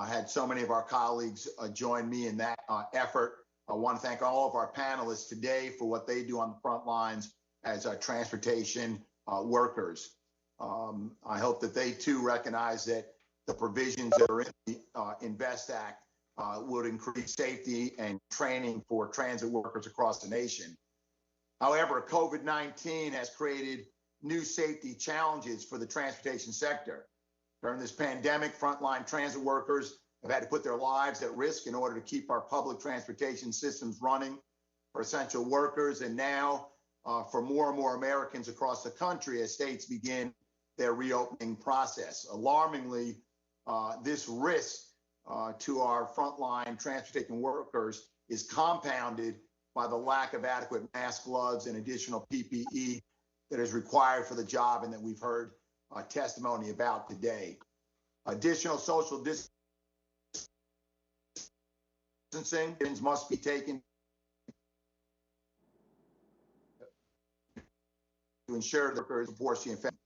had so many of our colleagues join me in that effort. I want to thank all of our panelists today for what they do on the front lines as transportation workers. I hope that they too recognize that the provisions that are in the INVEST Act would increase safety and training for transit workers across the nation. However, COVID-19 has created new safety challenges for the transportation sector. During this pandemic, frontline transit workers have had to put their lives at risk in order to keep our public transportation systems running for essential workers, and now for more and more Americans across the country as states begin their reopening process. Alarmingly, this risk to our frontline transportation workers is compounded by the lack of adequate mask, gloves, and additional PPE that is required for the job and that we've heard testimony about today. Additional social distancing must be taken to ensure that workers supports the infection.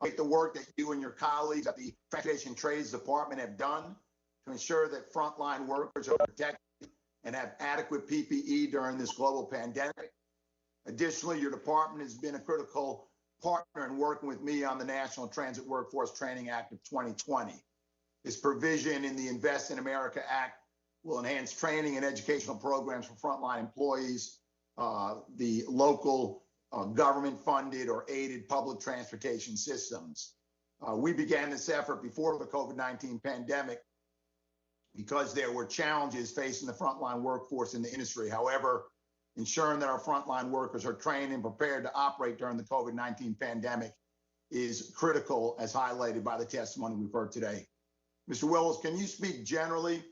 Take the work that you and your colleagues at the Transportation Trades Department have done to ensure that frontline workers are protected and have adequate PPE during this global pandemic. Additionally, your department has been a critical partner in working with me on the National Transit Workforce Training Act of 2020. This provision in the Invest in America Act will enhance training and educational programs for frontline employees, the local government-funded or aided public transportation systems. We began this effort before the COVID-19 pandemic because there were challenges facing the frontline workforce in the industry. However, ensuring that our frontline workers are trained and prepared to operate during the COVID-19 pandemic is critical, as highlighted by the testimony we've heard today. Mr. Willis, can you speak generally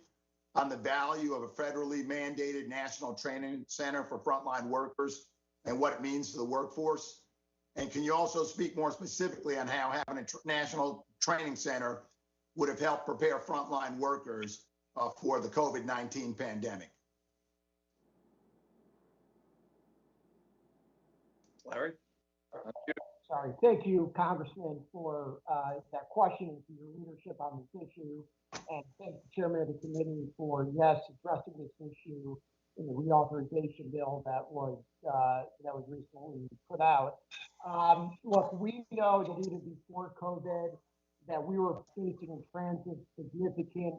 on the value of a federally mandated national training center for frontline workers and what it means to the workforce? And can you also speak more specifically on how having a national training center would have helped prepare frontline workers for the COVID-19 pandemic? Larry? Sorry. Thank you, Congressman, for that question and for your leadership on this issue. And thank the chairman of the committee for, yes, addressing this issue in the reauthorization bill that was recently put out. Look, we know that even before COVID, that we were facing in transit significant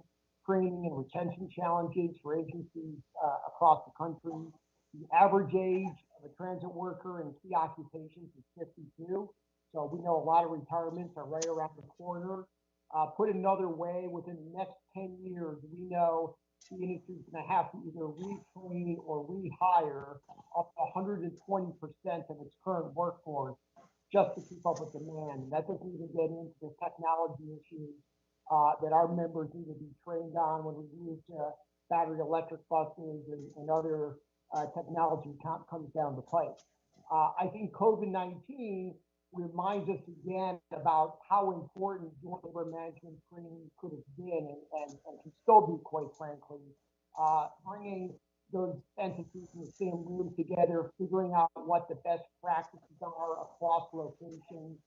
training and retention challenges for agencies across the country. The average age of a transit worker in key occupations is 52. So we know a lot of retirements are right around the corner. Put another way, within the next 10 years, we know the industry is going to have to either retrain or rehire up to 120% of its current workforce just to keep up with demand. And that doesn't even get into the technology issues that our members need to be trained on when we move to battery electric buses and other technology comes down the pipe. I think COVID-19 reminds us again about how important joint labor management training could have been and can still be, quite frankly. Bringing those entities in the same room together, figuring out what the best practices are across locations,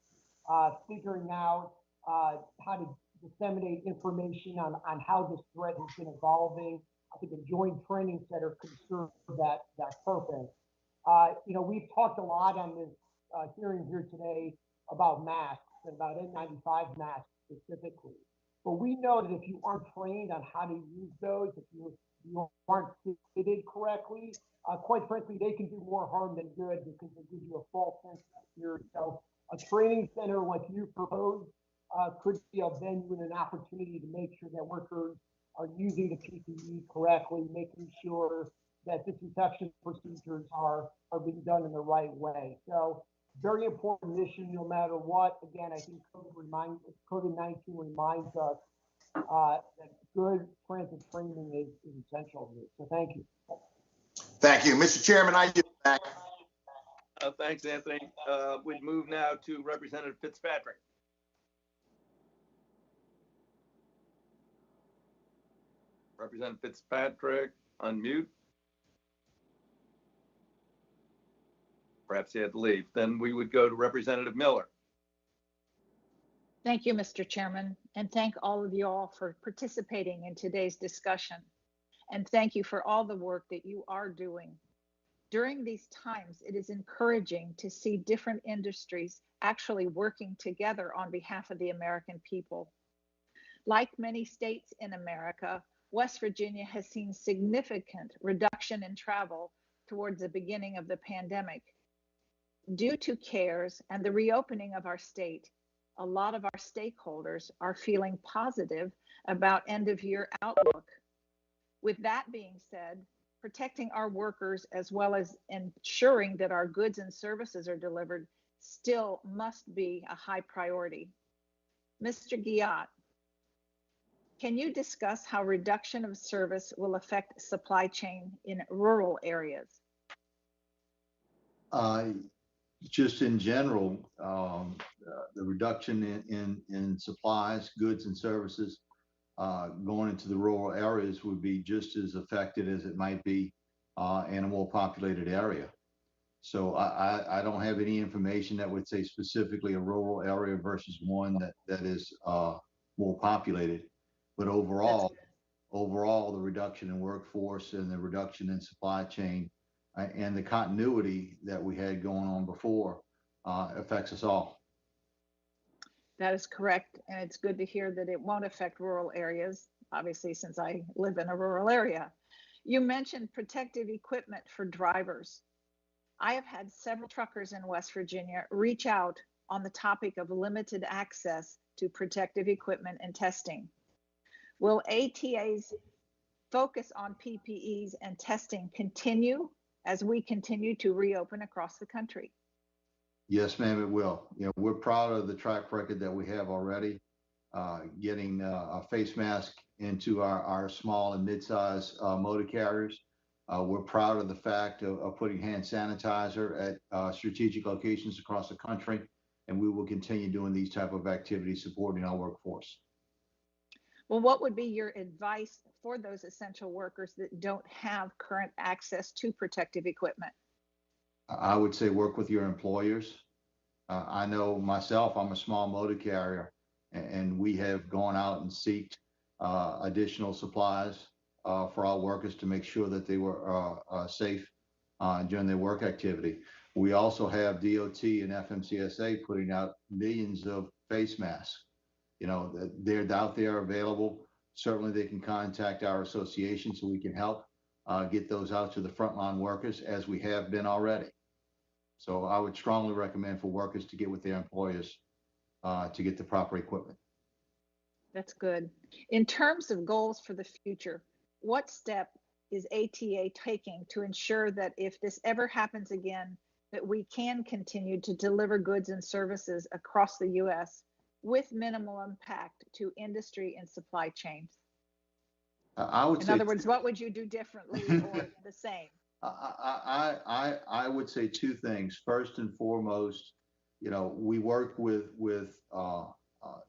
figuring out how to disseminate information on how this threat has been evolving. I think a joint training center could serve that purpose. We've talked a lot on this hearing here today about masks and about N95 masks specifically. But we know that if you aren't trained on how to use those, if you aren't fitted correctly, quite frankly, they can do more harm than good because they give you a false sense of security. So a training center like you proposed could be a venue and an opportunity to make sure that workers are using the PPE correctly, making sure that disinfection procedures are being done in the right way. So very important issue no matter what. Again, I think COVID-19 reminds us that good transit training is essential here. So thank you. Thank you. Mr. Chairman, I yield back. Thanks, Anthony. We move now to Representative Fitzpatrick. Representative Fitzpatrick, unmute. Perhaps he had to leave. Then we would go to Representative Miller. Thank you, Mr. Chairman, and thank all of you all for participating in today's discussion. and thank you for all the work that you are doing. During these times, it is encouraging to see different industries actually working together on behalf of the American people. Like many states in America, West Virginia has seen significant reduction in travel towards the beginning of the pandemic. Due to CARES and the reopening of our state, a lot of our stakeholders are feeling positive about end-of-year outlook. With that being said, protecting our workers as well as ensuring that our goods and services are delivered still must be a high priority. Mr. Guyot, can you discuss how reduction of service will affect supply chain in rural areas? Just in general, the reduction in supplies, goods, and services going into the rural areas would be just as affected as it might be in a more populated area. So I don't have any information that would say specifically a rural area versus one that is more populated. But overall, the reduction in workforce and the reduction in supply chain and the continuity that we had going on before affects us all. That is correct. And it's good to hear that it won't affect rural areas, obviously, since I live in a rural area. You mentioned protective equipment for drivers. I have had several truckers in West Virginia reach out on the topic of limited access to protective equipment and testing. Will ATA's focus on PPEs and testing continue as we continue to reopen across the country? Yes, ma'am, it will. We're proud of the track record that we have already, getting a face mask into our small and mid-size motor carriers. We're proud of the fact of putting hand sanitizer at strategic locations across the country, and we will continue doing these type of activities supporting our workforce. Well, what would be your advice for those essential workers that don't have current access to protective equipment? I would say work with your employers. I know myself, I'm a small motor carrier, and we have gone out and sought additional supplies for our workers to make sure that they were safe during their work activity. We also have DOT and FMCSA putting out millions of face masks. They're out there available. Certainly they can contact our association so we can help get those out to the frontline workers as we have been already. So I would strongly recommend for workers to get with their employers to get the proper equipment. That's good. In terms of goals for the future, what step is ATA taking to ensure that if this ever happens again, that we can continue to deliver goods and services across the U.S. with minimal impact to industry and supply chains? In other words, what would you do differently or the same? I would say two things. First and foremost, we work with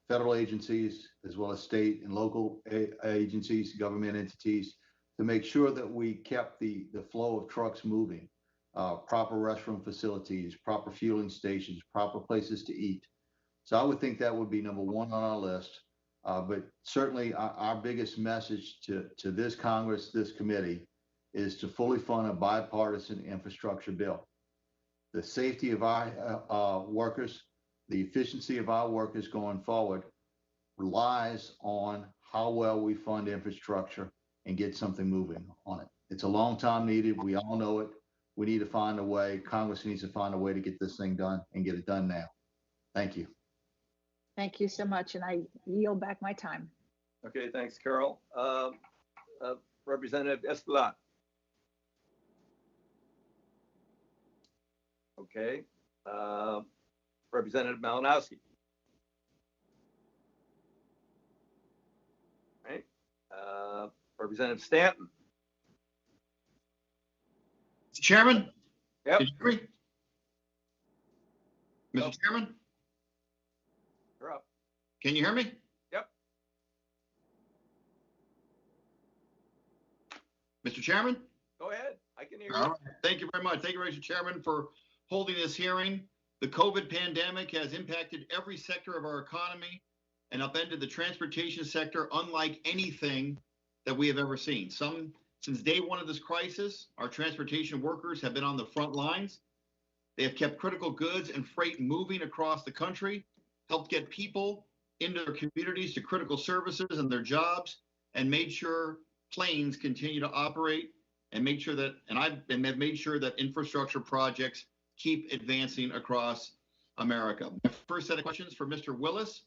federal agencies as well as state and local agencies, government entities, to make sure that we kept the flow of trucks moving, proper restroom facilities, proper fueling stations, proper places to eat. So I would think that would be number one on our list. But certainly our biggest message to this Congress, this committee, is to fully fund a bipartisan infrastructure bill. The safety of our workers, the efficiency of our workers going forward relies on how well we fund infrastructure and get something moving on it. It's a long time needed. We all know it. We need to find a way. Congress needs to find a way to get this thing done and get it done now. Thank you. Thank you so much, and I yield back my time. Okay, thanks, Carol. Representative Esplat. Okay. Representative Malinowski. Right. Representative Stanton. Mr. Chairman? Yep. Mr. Chairman? You're up. Can you hear me? Yep. Mr. Chairman? Go ahead. I can hear you. All right. Thank you very much. Thank you, Mr. Chairman, for holding this hearing. The COVID pandemic has impacted every sector of our economy and upended the transportation sector unlike anything that we have ever seen. Some Since day one of this crisis, our transportation workers have been on the front lines. They have kept critical goods and freight moving across the country, helped get people into their communities to critical services and their jobs, and made sure planes continue to operate and make sure that, and have made sure that infrastructure projects keep advancing across America. My first set of questions for Mr. Willis.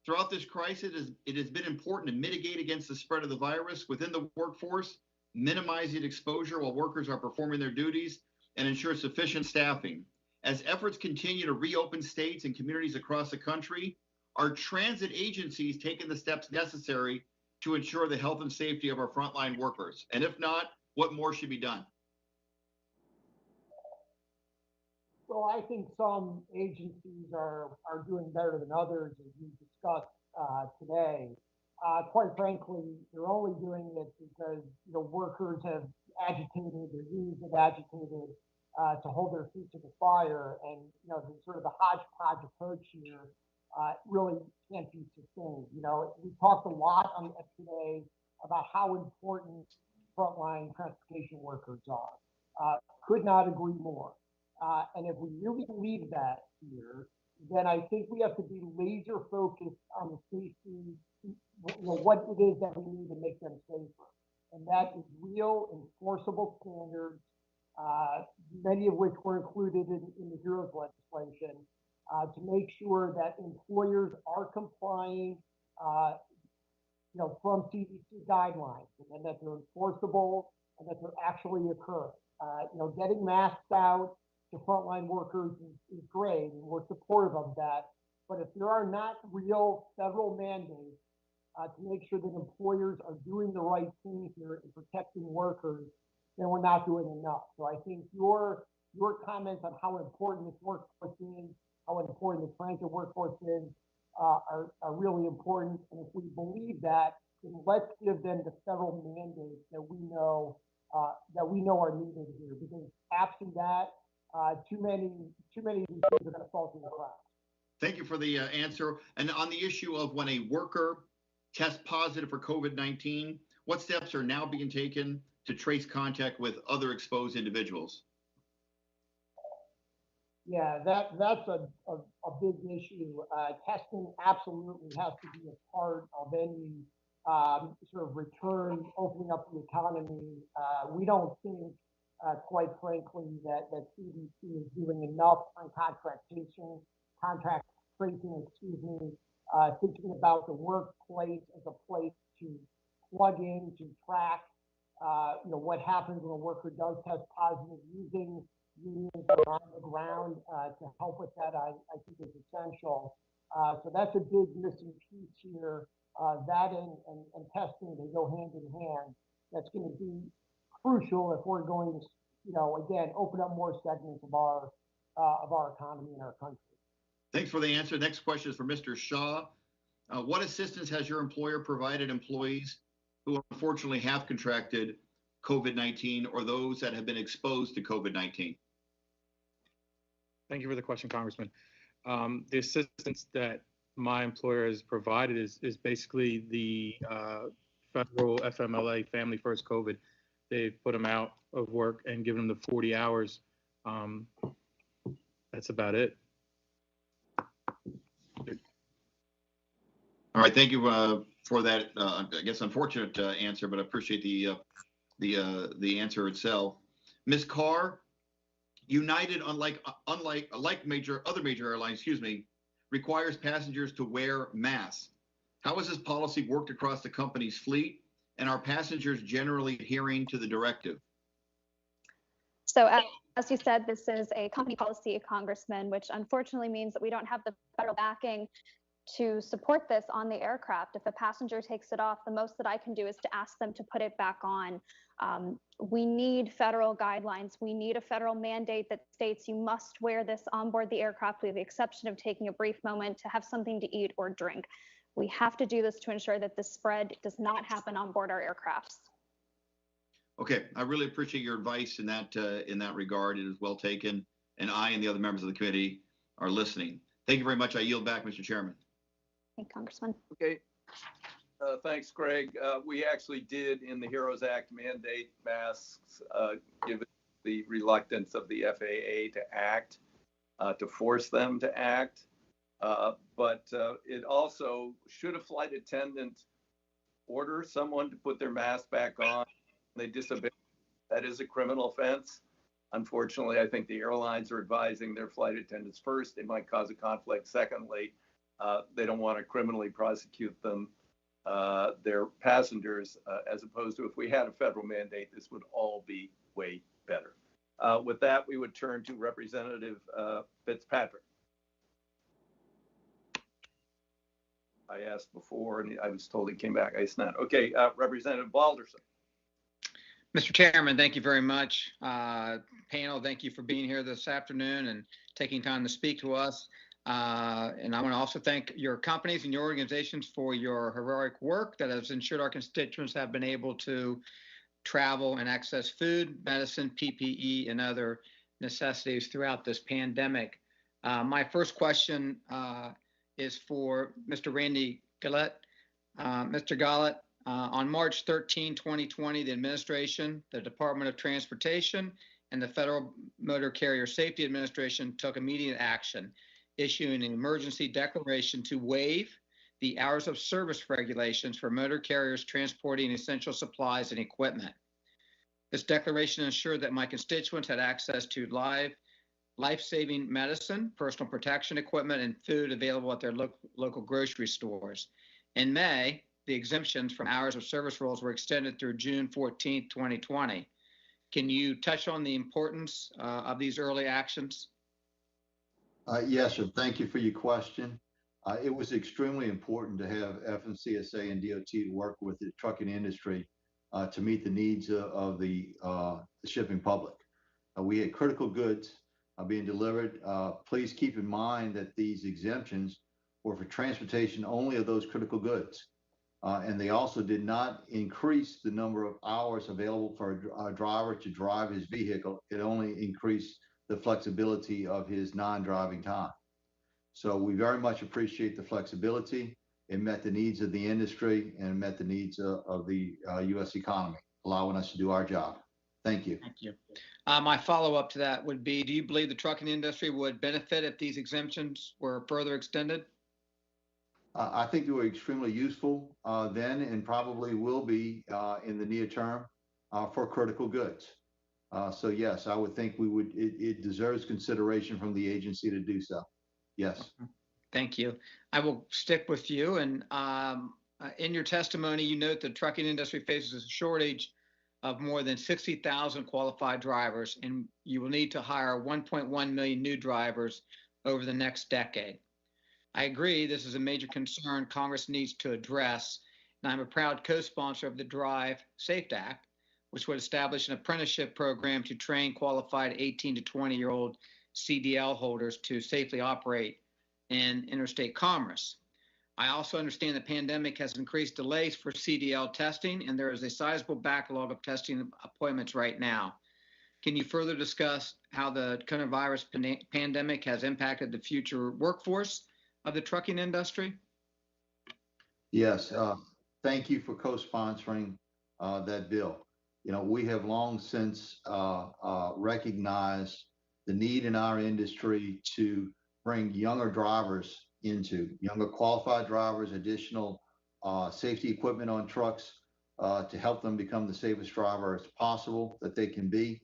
Throughout this crisis, it has been important to mitigate against the spread of the virus within the workforce, minimizing exposure while workers are performing their duties, and ensure sufficient staffing. As efforts continue to reopen states and communities across the country, are transit agencies taking the steps necessary to ensure the health and safety of our frontline workers? And if not, what more should be done? So I think some agencies are doing better than others, as we discussed today. Quite frankly, they're only doing it because workers have agitated, their unions have agitated to hold their feet to the fire, and the sort of the hodgepodge approach here really can't be sustained. We talked a lot today about how important frontline transportation workers are. Could not agree more. And if we really believe that here, then I think we have to be laser focused on the safety, what it is that we need to make them safer. And that is real enforceable standards, many of which were included in the HEROES legislation, to make sure that employers are complying, from CDC guidelines, and that they're enforceable and that they're actually occurring. Getting masks out to frontline workers is great, and we're supportive of that. But if there are not real federal mandates to make sure that employers are doing the right thing here in protecting workers, then we're not doing enough. So I think your comments on how important this workforce is, how important the transit workforce is, are really important. And if we believe that, then let's give them the federal mandates that we know are needed here. Because absent that, too many of these things are going to fall through the cracks. Thank you for the answer. And on the issue of when a worker tests positive for COVID-19, what steps are now being taken to trace contact with other exposed individuals? Yeah, that's a big issue. Testing absolutely has to be a part of any sort of return, opening up the economy. We don't think, quite frankly, that CDC is doing enough on contact tracing, thinking about the workplace as a place to plug in, to track, what happens when a worker does test positive, using unions on the ground to help with that, I think is essential. So that's a big missing piece here. That and testing, they go hand in hand. That's going to be crucial if we're going to, again, open up more segments of our economy in our country. Thanks for the answer. Next question is for Mr. Shaw. What assistance has your employer provided employees who unfortunately have contracted COVID-19 or those that have been exposed to COVID-19? Thank you for the question, Congressman. The assistance that my employer has provided is basically the federal FMLA, Family First COVID. They've put them out of work and given them the 40 hours. That's about it. All right, thank you for that, I guess, unfortunate answer, but I appreciate the answer itself. Ms. Carr, United, unlike other major airlines, requires passengers to wear masks. How has this policy worked across the company's fleet, and are passengers generally adhering to the directive? So as you said, this is a company policy, Congressman, which unfortunately means that we don't have the federal backing to support this on the aircraft. If a passenger takes it off, the most that I can do is to ask them to put it back on. We need federal guidelines. We need a federal mandate that states you must wear this on board the aircraft with the exception of taking a brief moment to have something to eat or drink. We have to do this to ensure that the spread does not happen on board our aircrafts. Okay, I really appreciate your advice in that regard. It is well taken, and I and the other members of the committee are listening. Thank you very much. I yield back, Mr. Chairman. Thank you, Congressman. Okay. Thanks, Greg. We actually did in the HEROES Act mandate masks, given the reluctance of the FAA to act, to force them to act. But it also, should a flight attendant order someone to put their mask back on, they disobey, that is a criminal offense. Unfortunately, I think the airlines are advising their flight attendants first, it might cause a conflict. Secondly, they don't want to criminally prosecute them, their passengers, as opposed to if we had a federal mandate, this would all be way better. With that, we would turn to Representative Fitzpatrick. I asked before and I was told he came back. I guess not. Okay, Representative Balderson. Mr. Chairman, thank you very much. Panel, thank you for being here this afternoon and taking time to speak to us. And I want to also thank your companies and your organizations for your heroic work that has ensured our constituents have been able to travel and access food, medicine, PPE, and other necessities throughout this pandemic. My first question is for Mr. Randy Galet. Mr. Galet, on March 13, 2020, the administration, the Department of Transportation, and the Federal Motor Carrier Safety Administration took immediate action, issuing an emergency declaration to waive the hours of service regulations for motor carriers transporting essential supplies and equipment. This declaration ensured that my constituents had access to life-saving medicine, personal protection equipment, and food available at their local grocery stores. In May, the exemptions from hours of service rules were extended through June 14, 2020. Can you touch on the importance of these early actions? Yes, sir. Thank you for your question. It was extremely important to have FMCSA and DOT to work with the trucking industry to meet the needs of the shipping public. We had critical goods being delivered. Please keep in mind that these exemptions were for transportation only of those critical goods. And they also did not increase the number of hours available for a driver to drive his vehicle. It only increased the flexibility of his non-driving time. So we very much appreciate the flexibility. It met the needs of the industry and met the needs of the U.S. economy, allowing us to do our job. Thank you. Thank you. My follow-up to that would be, do you believe the trucking industry would benefit if these exemptions were further extended? I think they were extremely useful then and probably will be in the near term for critical goods. So yes, I would think we would, it deserves consideration from the agency to do so. Yes. Thank you. I will stick with you. And in your testimony, you note the trucking industry faces a shortage of more than 60,000 qualified drivers, and you will need to hire 1.1 million new drivers over the next decade. I agree this is a major concern Congress needs to address, and I'm a proud co-sponsor of the Drive Safe Act, which would establish an apprenticeship program to train qualified 18 to 20-year-old CDL holders to safely operate in interstate commerce. I also understand the pandemic has increased delays for CDL testing, and there is a sizable backlog of testing appointments right now. Can you further discuss how the coronavirus pandemic has impacted the future workforce of the trucking industry? Yes, thank you for co-sponsoring that bill. You know, we have long since recognized the need in our industry to bring younger drivers younger qualified drivers, additional safety equipment on trucks to help them become the safest driver as possible that they can be.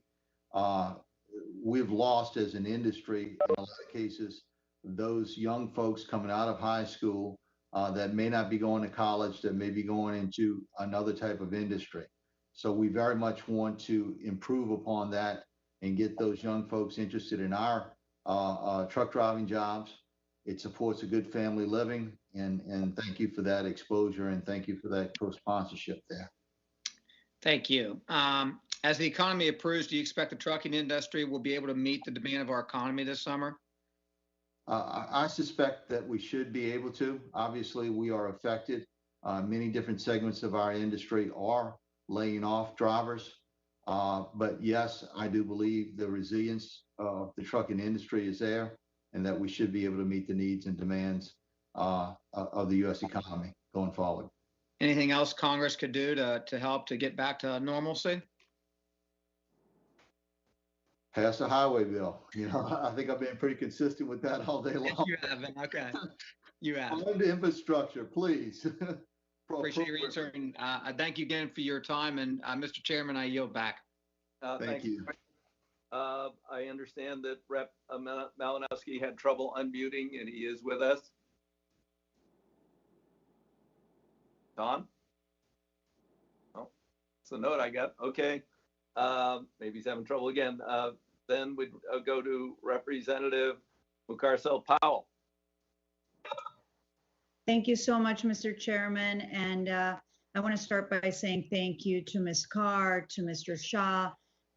We've lost as an industry, in a lot of cases, those young folks coming out of high school that may not be going to college, that may be going into another type of industry. So we very much want to improve upon that and get those young folks interested in our truck driving jobs. It supports a good family living, and thank you for that exposure, and thank you for that co-sponsorship there. Thank you. As the economy improves, do you expect the trucking industry will be able to meet the demand of our economy this summer? I suspect that we should be able to. Obviously, we are affected. Many different segments of our industry are laying off drivers. But yes, I do believe the resilience of the trucking industry is there, and that we should be able to meet the needs and demands of the U.S. economy going forward. Anything else Congress could do to help to get back to normalcy? Pass the highway bill. I think I've been pretty consistent with that all day long. Yes, you have been. Okay. You have. Fund infrastructure, please. Appreciate your answer. And I thank you again for your time. And Mr. Chairman, I yield back. Thank you. I understand that Rep. Malinowski had trouble unmuting, and he is with us. Don? Oh, it's the note I got. Okay. Maybe he's having trouble again. Then we'd go to Representative Mucarsel Powell. Thank you so much, Mr. Chairman. And I want to start by saying thank you to Ms. Carr, to Mr. Shah,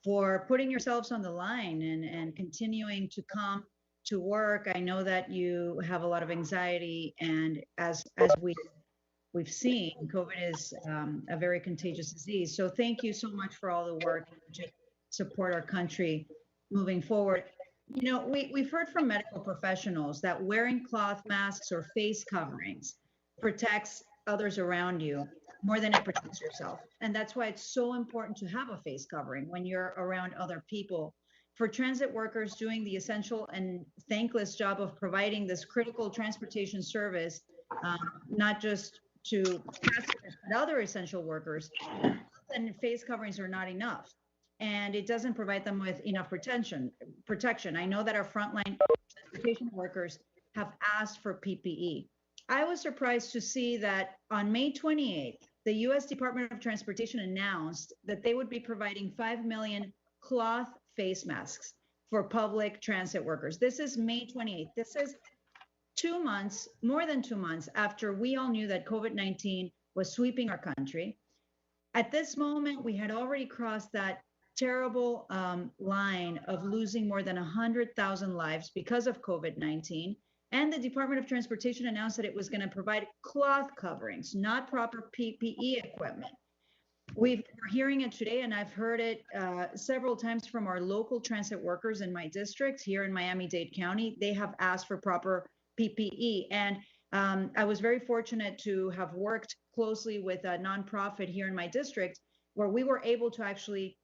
for putting yourselves on the line and continuing to come to work. I know that you have a lot of anxiety, and as we've seen, COVID is a very contagious disease. So thank you so much for all the work to support our country moving forward. We've heard from medical professionals that wearing cloth masks or face coverings protects others around you more than it protects yourself. And that's why it's so important to have a face covering when you're around other people. For transit workers doing the essential and thankless job of providing this critical transportation service, not just to passengers, but other essential workers, and face coverings are not enough. And it doesn't provide them with enough protection. I know that our frontline transportation workers have asked for PPE. I was surprised to see that on May 28th, the U.S. Department of Transportation announced that they would be providing 5 million cloth face masks for public transit workers. This is May 28th. This is 2 months, more than 2 months after we all knew that COVID-19 was sweeping our country. At this moment, we had already crossed that terrible line of losing more than 100,000 lives because of COVID-19. And the Department of Transportation announced that it was going to provide cloth coverings, not proper PPE equipment. We're hearing it today, and I've heard it several times from our local transit workers in my district here in Miami-Dade County. They have asked for proper PPE. And I was very fortunate to have worked closely with a nonprofit here in my district, where we were able to actually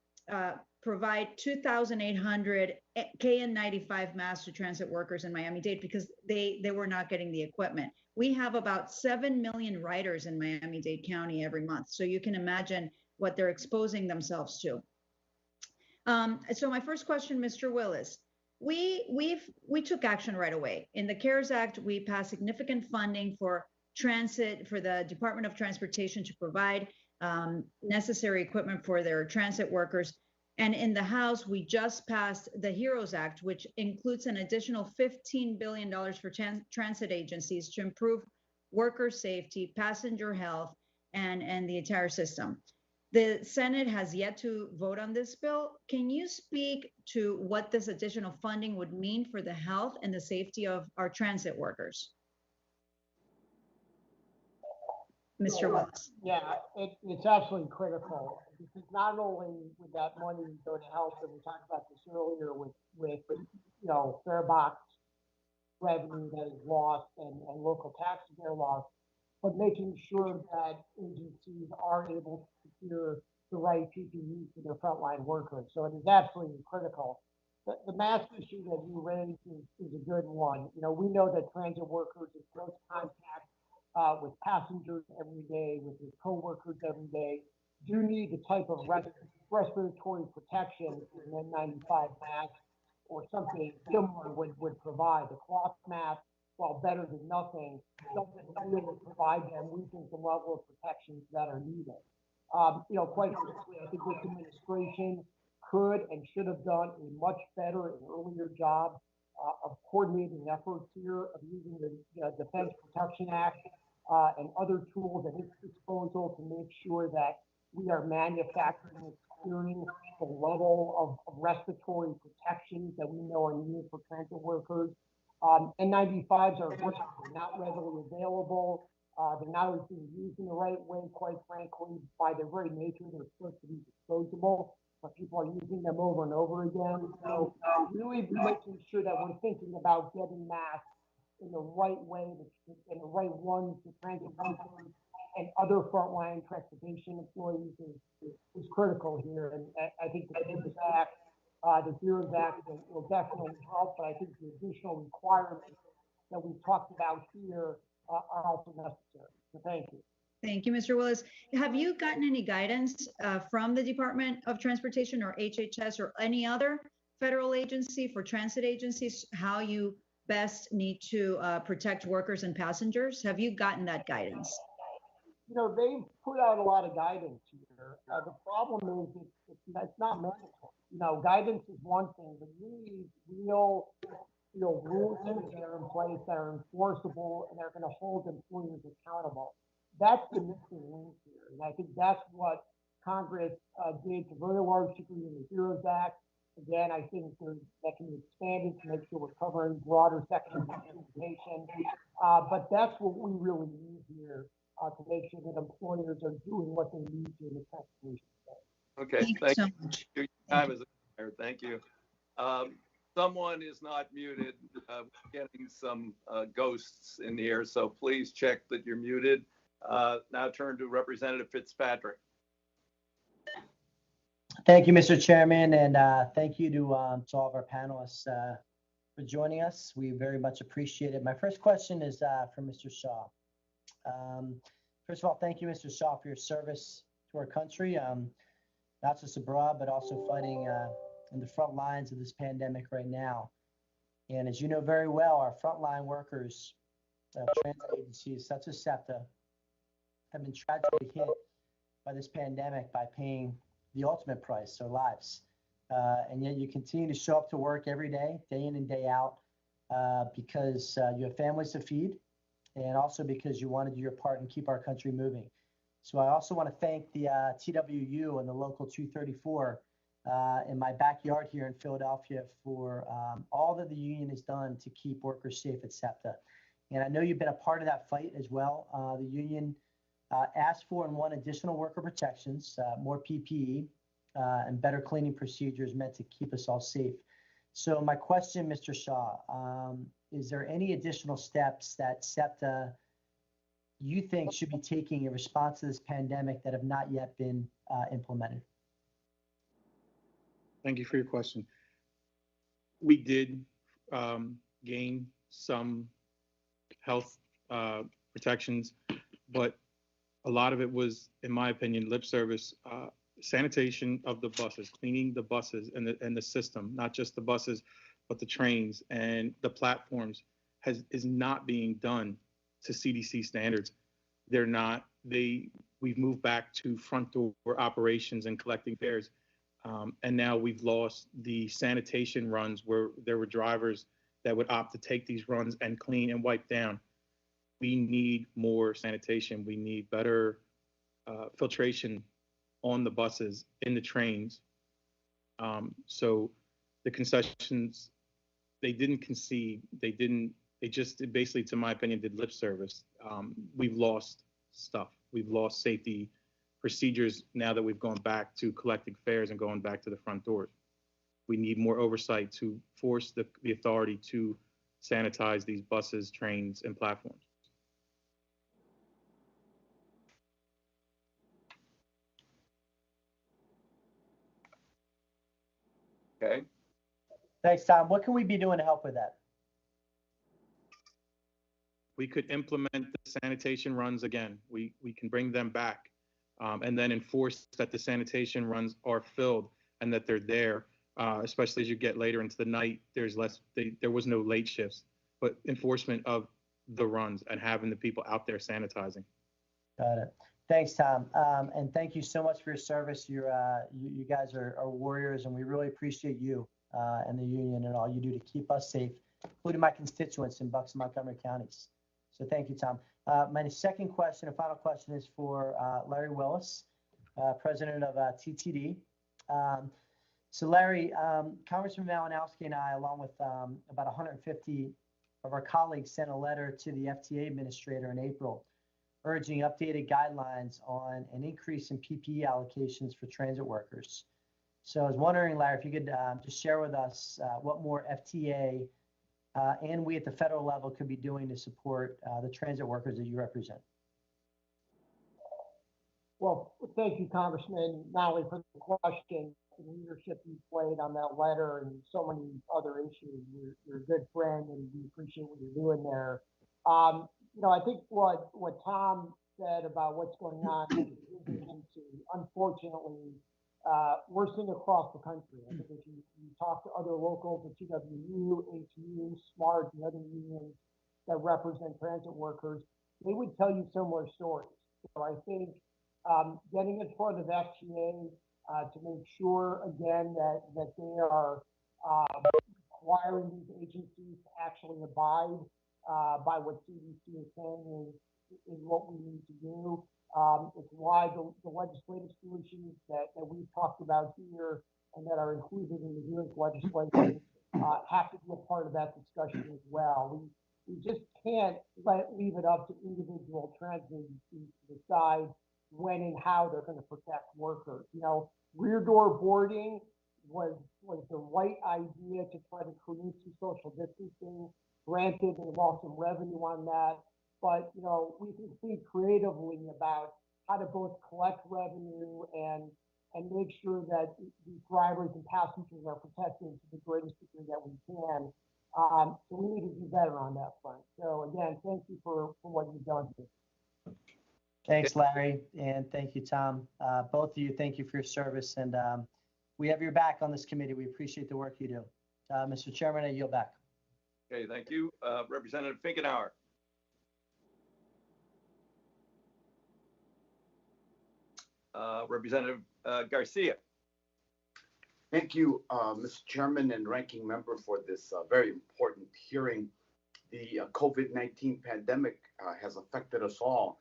provide 2,800 KN95 masks to transit workers in Miami-Dade because they were not getting the equipment. We have about 7 million riders in Miami-Dade County every month. So you can imagine what they're exposing themselves to. So my first question, Mr. Willis, we took action right away. In the CARES Act, we passed significant funding for transit, for the Department of Transportation to provide necessary equipment for their transit workers. And in the House, we just passed the HEROES Act, which includes an additional $15 billion for transit agencies to improve worker safety, passenger health, and the entire system. The Senate has yet to vote on this bill. Can you speak to what this additional funding would mean for the health and the safety of our transit workers? Mr. Willis. Yeah, it's absolutely critical because not only would that money go to health, and we talked about this earlier with fare box revenue that is lost and local taxpayer loss, but making sure that agencies are able to secure the right PPE for their frontline workers. So it is absolutely critical. The mask issue that you raised is a good one. We know that transit workers in close contact with passengers every day, with their coworkers every day, do need the type of respiratory protection an N95 mask or something similar would provide. The cloth mask, while better than nothing, doesn't really provide them, we think, the level of protections that are needed. Quite frankly, I think this administration could and should have done a much better and earlier job of coordinating efforts here, of using the Defense Production Act and other tools at its disposal to make sure that we are manufacturing and securing the level of respiratory protections that we know are needed for transit workers. N95s are not readily available. They're not always being used in the right way, quite frankly. By their very nature, they're supposed to be disposable, but people are using them over and over again. So really making sure that we're thinking about getting masks in the right way, and the right ones to transit workers, and other frontline transportation employees is critical here. And I think the Zero Act, the Zero Act will definitely help, but I think the additional requirements that we've talked about here are also necessary. So thank you. Thank you, Mr. Willis. Have you gotten any guidance from the Department of Transportation or HHS or any other federal agency for transit agencies, how you best need to protect workers and passengers? Have you gotten that guidance? You know, they've put out a lot of guidance here. The problem is it's not mandatory. You know, guidance is one thing, but you need real, rules that are in place that are enforceable and they're going to hold employers accountable. That's the missing link here. And I think that's what Congress did to a very large degree in the Heroes Act. Again, I think that can be expanded to make sure we're covering broader sections of transportation. But that's what we really need here to make sure that employers are doing what they need to in the transportation space. Okay, Thank you so much. Your time is expired. Thank you. Someone is not muted. We're getting some ghosts in the air, so please check that you're muted. Now turn to Representative Fitzpatrick. Thank you, Mr. Chairman, and thank you to all of our panelists for joining us. We very much appreciate it. My first question is for Mr. Shaw. First of all, thank you, Mr. Shaw, for your service to our country, not just abroad, but also fighting in the front lines of this pandemic right now. And as you know very well, our frontline workers, transit agencies such as SEPTA, have been tragically hit by this pandemic by paying the ultimate price, their lives. And yet you continue to show up to work every day, day in and day out, because you have families to feed, and also because you want to do your part and keep our country moving. So I also want to thank the TWU and the Local 234 in my backyard here in Philadelphia for all that the union has done to keep workers safe at SEPTA. And I know you've been a part of that fight as well. The union asked for and won additional worker protections, more PPE, and better cleaning procedures meant to keep us all safe. So my question, Mr. Shaw, is there any additional steps that SEPTA you think should be taking in response to this pandemic that have not yet been implemented? Thank you for your question. We did gain some health protections, but a lot of it was, in my opinion, lip service. Sanitation of the buses, cleaning the buses and the system, not just the buses, but the trains and the platforms is not being done to CDC standards. They're not. We've moved back to front door operations and collecting fares. And now we've lost the sanitation runs where there were drivers that would opt to take these runs and clean and wipe down. We need more sanitation. We need better filtration on the buses, in the trains. So the concessions, they didn't concede. They just basically, to my opinion, did lip service. We've lost stuff. We've lost safety procedures now that we've gone back to collecting fares and going back to the front doors. We need more oversight to force the authority to sanitize these buses, trains, and platforms. Okay. Thanks, Tom. What can we be doing to help with that? We could implement the sanitation runs again. We can bring them back and then enforce that the sanitation runs are filled and that they're there, especially as you get later into the night. There was no late shifts, but enforcement of the runs and having the people out there sanitizing. Got it. Thanks, Tom. And thank you so much for your service. You guys are warriors, and we really appreciate you and the union and all you do to keep us safe, including my constituents in Bucks and Montgomery counties. So thank you, Tom. My second question, and final question, is for Larry Willis, president of TTD. So Larry, Congressman Malinowski and I, along with about 150 of our colleagues, sent a letter to the FTA administrator in April, urging updated guidelines on an increase in PPE allocations for transit workers. So I was wondering, Larry, if you could just share with us what more FTA and we at the federal level could be doing to support the transit workers that you represent. Well, thank you, Congressman, not only for the question, the leadership you played on that letter and so many other issues. You're a good friend and we appreciate what you're doing there. I think what Tom said about what's going on in his agency, unfortunately, we're seeing across the country. I think if you talk to other locals at TWU, ATU, SMART, the other unions that represent transit workers, they would tell you similar stories. So I think getting in front of FTA to make sure, again, that they are requiring these agencies to actually abide by what CDC is saying is what we need to do. It's why the legislative solutions that we've talked about here and that are included in the hearings legislation have to be a part of that discussion as well. We just can't leave it up to individual transit agencies to decide when and how they're going to protect workers. Rear door boarding was the right idea to try to create some social distancing. Granted, they lost some revenue on that, but we can think creatively about how to both collect revenue and make sure that the drivers and passengers are protected to the greatest degree that we can. So we need to do better on that front. So again, thank you for what you've done here. Thanks, Larry, and thank you, Tom. Both of you, thank you for your service, and we have your back on this committee. We appreciate the work you do. Mr. Chairman, I yield back. Okay, thank you. Representative Finkenauer. Representative Garcia. Thank you, Mr. Chairman and Ranking Member, for this very important hearing. The COVID-19 pandemic has affected us all,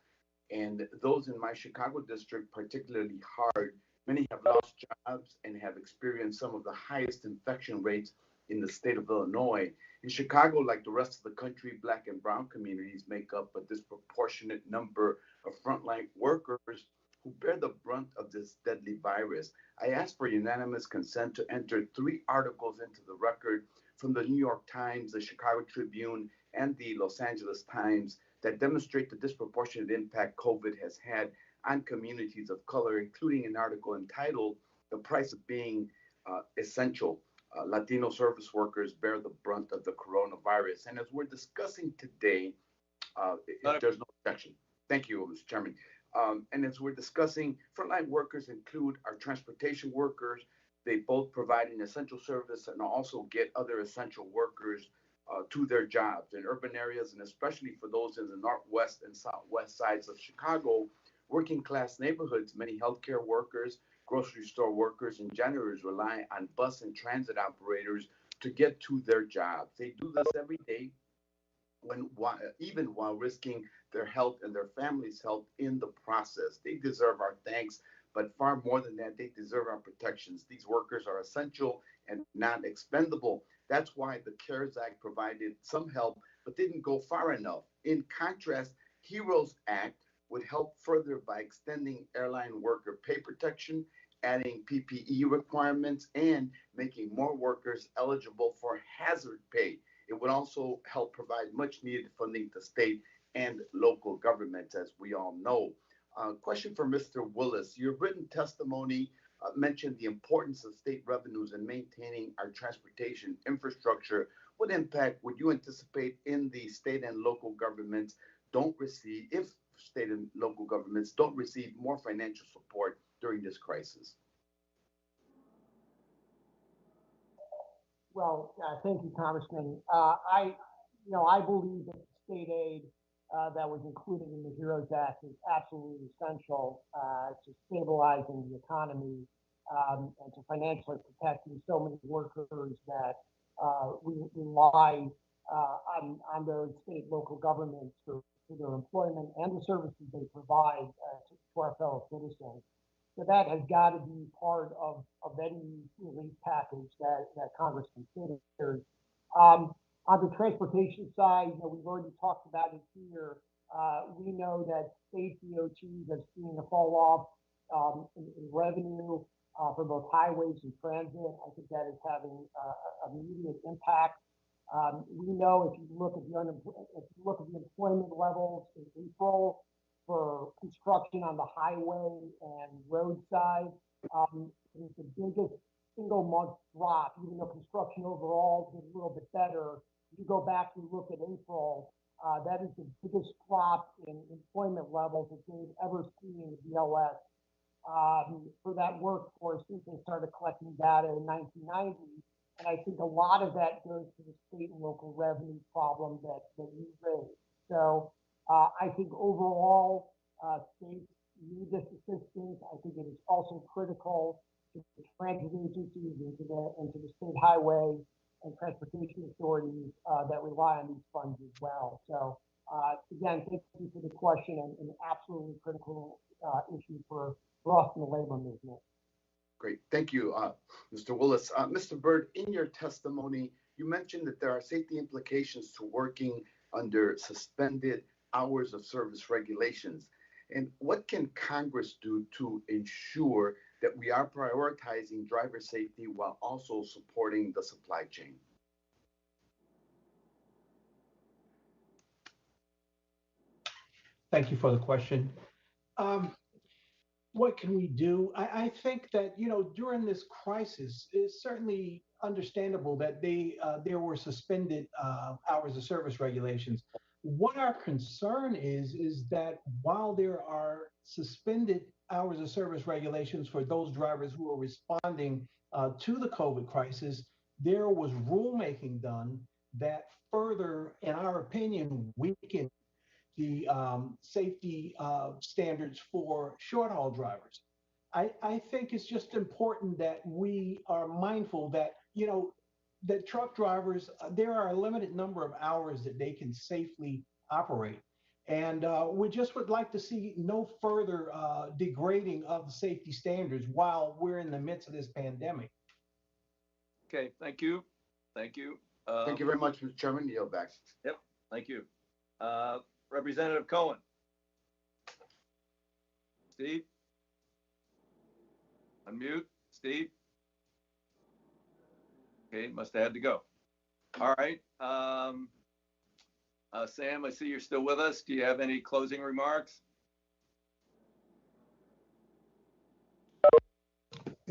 and those in my Chicago district particularly hard. Many have lost jobs and have experienced some of the highest infection rates in the state of Illinois. In Chicago, like the rest of the country, Black and Brown communities make up a disproportionate number of frontline workers who bear the brunt of this deadly virus. I ask for unanimous consent to enter 3 articles into the record from the New York Times, the Chicago Tribune, and the Los Angeles Times that demonstrate the disproportionate impact COVID has had on communities of color, including an article entitled "The Price of Being Essential. Latino service workers bear the brunt of the coronavirus." And as we're discussing today, if there's no objection. Thank you, Mr. Chairman. And as we're discussing, frontline workers include our transportation workers. They both provide an essential service and also get other essential workers to their jobs in urban areas, and especially for those in the northwest and southwest sides of Chicago, working class neighborhoods. Many healthcare workers, grocery store workers, and janitors rely on bus and transit operators to get to their jobs. They do this every day, even while risking their health and their families' health in the process. They deserve our thanks, but far more than that, they deserve our protections. These workers are essential and not expendable. That's why the CARES Act provided some help, but didn't go far enough. In contrast, HEROES Act would help further by extending airline worker pay protection, adding PPE requirements, and making more workers eligible for hazard pay. It would also help provide much needed funding to state and local governments, as we all know. Question for Mr. Willis. Your written testimony mentioned the importance of state revenues in maintaining our transportation infrastructure. What impact would you anticipate in the state and local governments if state and local governments don't receive more financial support during this crisis? Well, thank you, Congressman. I believe that state aid that was included in the HEROES Act is absolutely essential to stabilizing the economy and to financially protecting so many workers that we rely on those state and local governments for their employment and the services they provide to our fellow citizens. So that has got to be part of any relief package that Congress considers. On the transportation side, we've already talked about it here. We know that state DOTs have seen a fall off in revenue for both highways and transit. I think that is having an immediate impact. We know if you look at the employment levels in April, for construction on the highway and roadside. It was the biggest single month drop, even though construction overall did a little bit better. If you go back and look at April, that is the biggest drop in employment levels that they've ever seen in the BLS. For that workforce since they started collecting data in 1990. And I think a lot of that goes to the state and local revenue problem that you raised. So I think overall, states need this assistance. I think it is also critical to the transit agencies and to the state highway and transportation authorities that rely on these funds as well. So again, thank you for the question and an absolutely critical issue for us in the labor movement. Great, thank you, Mr. Willis. Mr. Byrd, in your testimony, you mentioned that there are safety implications to working under suspended hours of service regulations. And what can Congress do to ensure that we are prioritizing driver safety while also supporting the supply chain? Thank you for the question. What can we do? I think that, during this crisis, it's certainly understandable that there were suspended hours of service regulations. What our concern is that while there are suspended hours of service regulations for those drivers who are responding to the COVID crisis, there was rulemaking done that further, in our opinion, weakened the safety standards for short haul drivers. I think it's just important that we are mindful that, that truck drivers, there are a limited number of hours that they can safely operate. And we just would like to see no further degrading of the safety standards while we're in the midst of this pandemic. Okay, thank you. Thank you. Thank you very much, Mr. Chairman. Yield back. Yep, thank you. Representative Cohen. Steve? Unmute, Steve? Okay, must have had to go. All right. Sam, I see you're still with us. Do you have any closing remarks?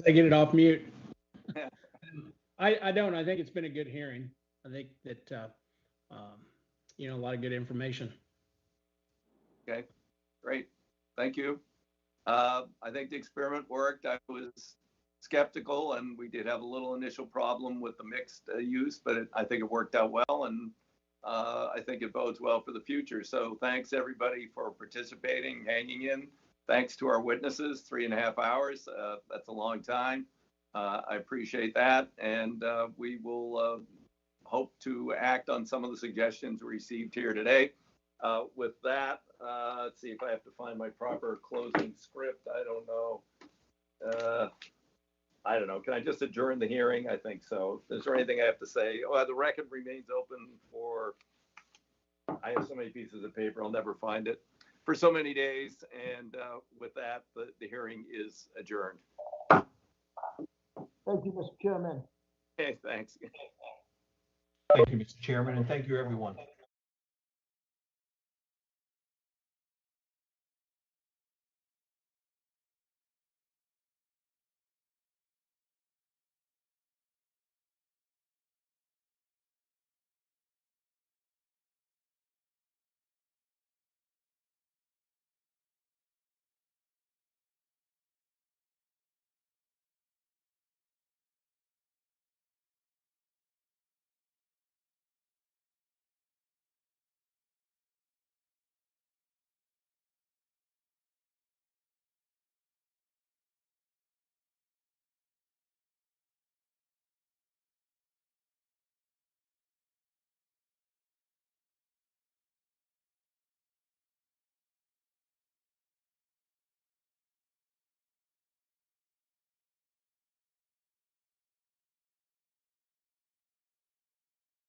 I get it off mute. I don't. I think it's been a good hearing. I think that, a lot of good information. Okay, great. Thank you. I think the experiment worked. I was skeptical, and we did have a little initial problem with the mixed use, but I think it worked out well, and I think it bodes well for the future. So thanks everybody for participating, hanging in. Thanks to our witnesses, 3.5 hours. That's a long time. I appreciate that, and we will hope to act on some of the suggestions received here today. With that, let's see if I have to find my proper closing script. I don't know. Can I just adjourn the hearing? I think so. Is there anything I have to say? Oh, the record remains open for, I have so many pieces of paper, I'll never find it, for so many days. And with that, the hearing is adjourned. Thank you, Mr. Chairman. Okay, thanks. Thank you, Mr. Chairman, and thank you, everyone.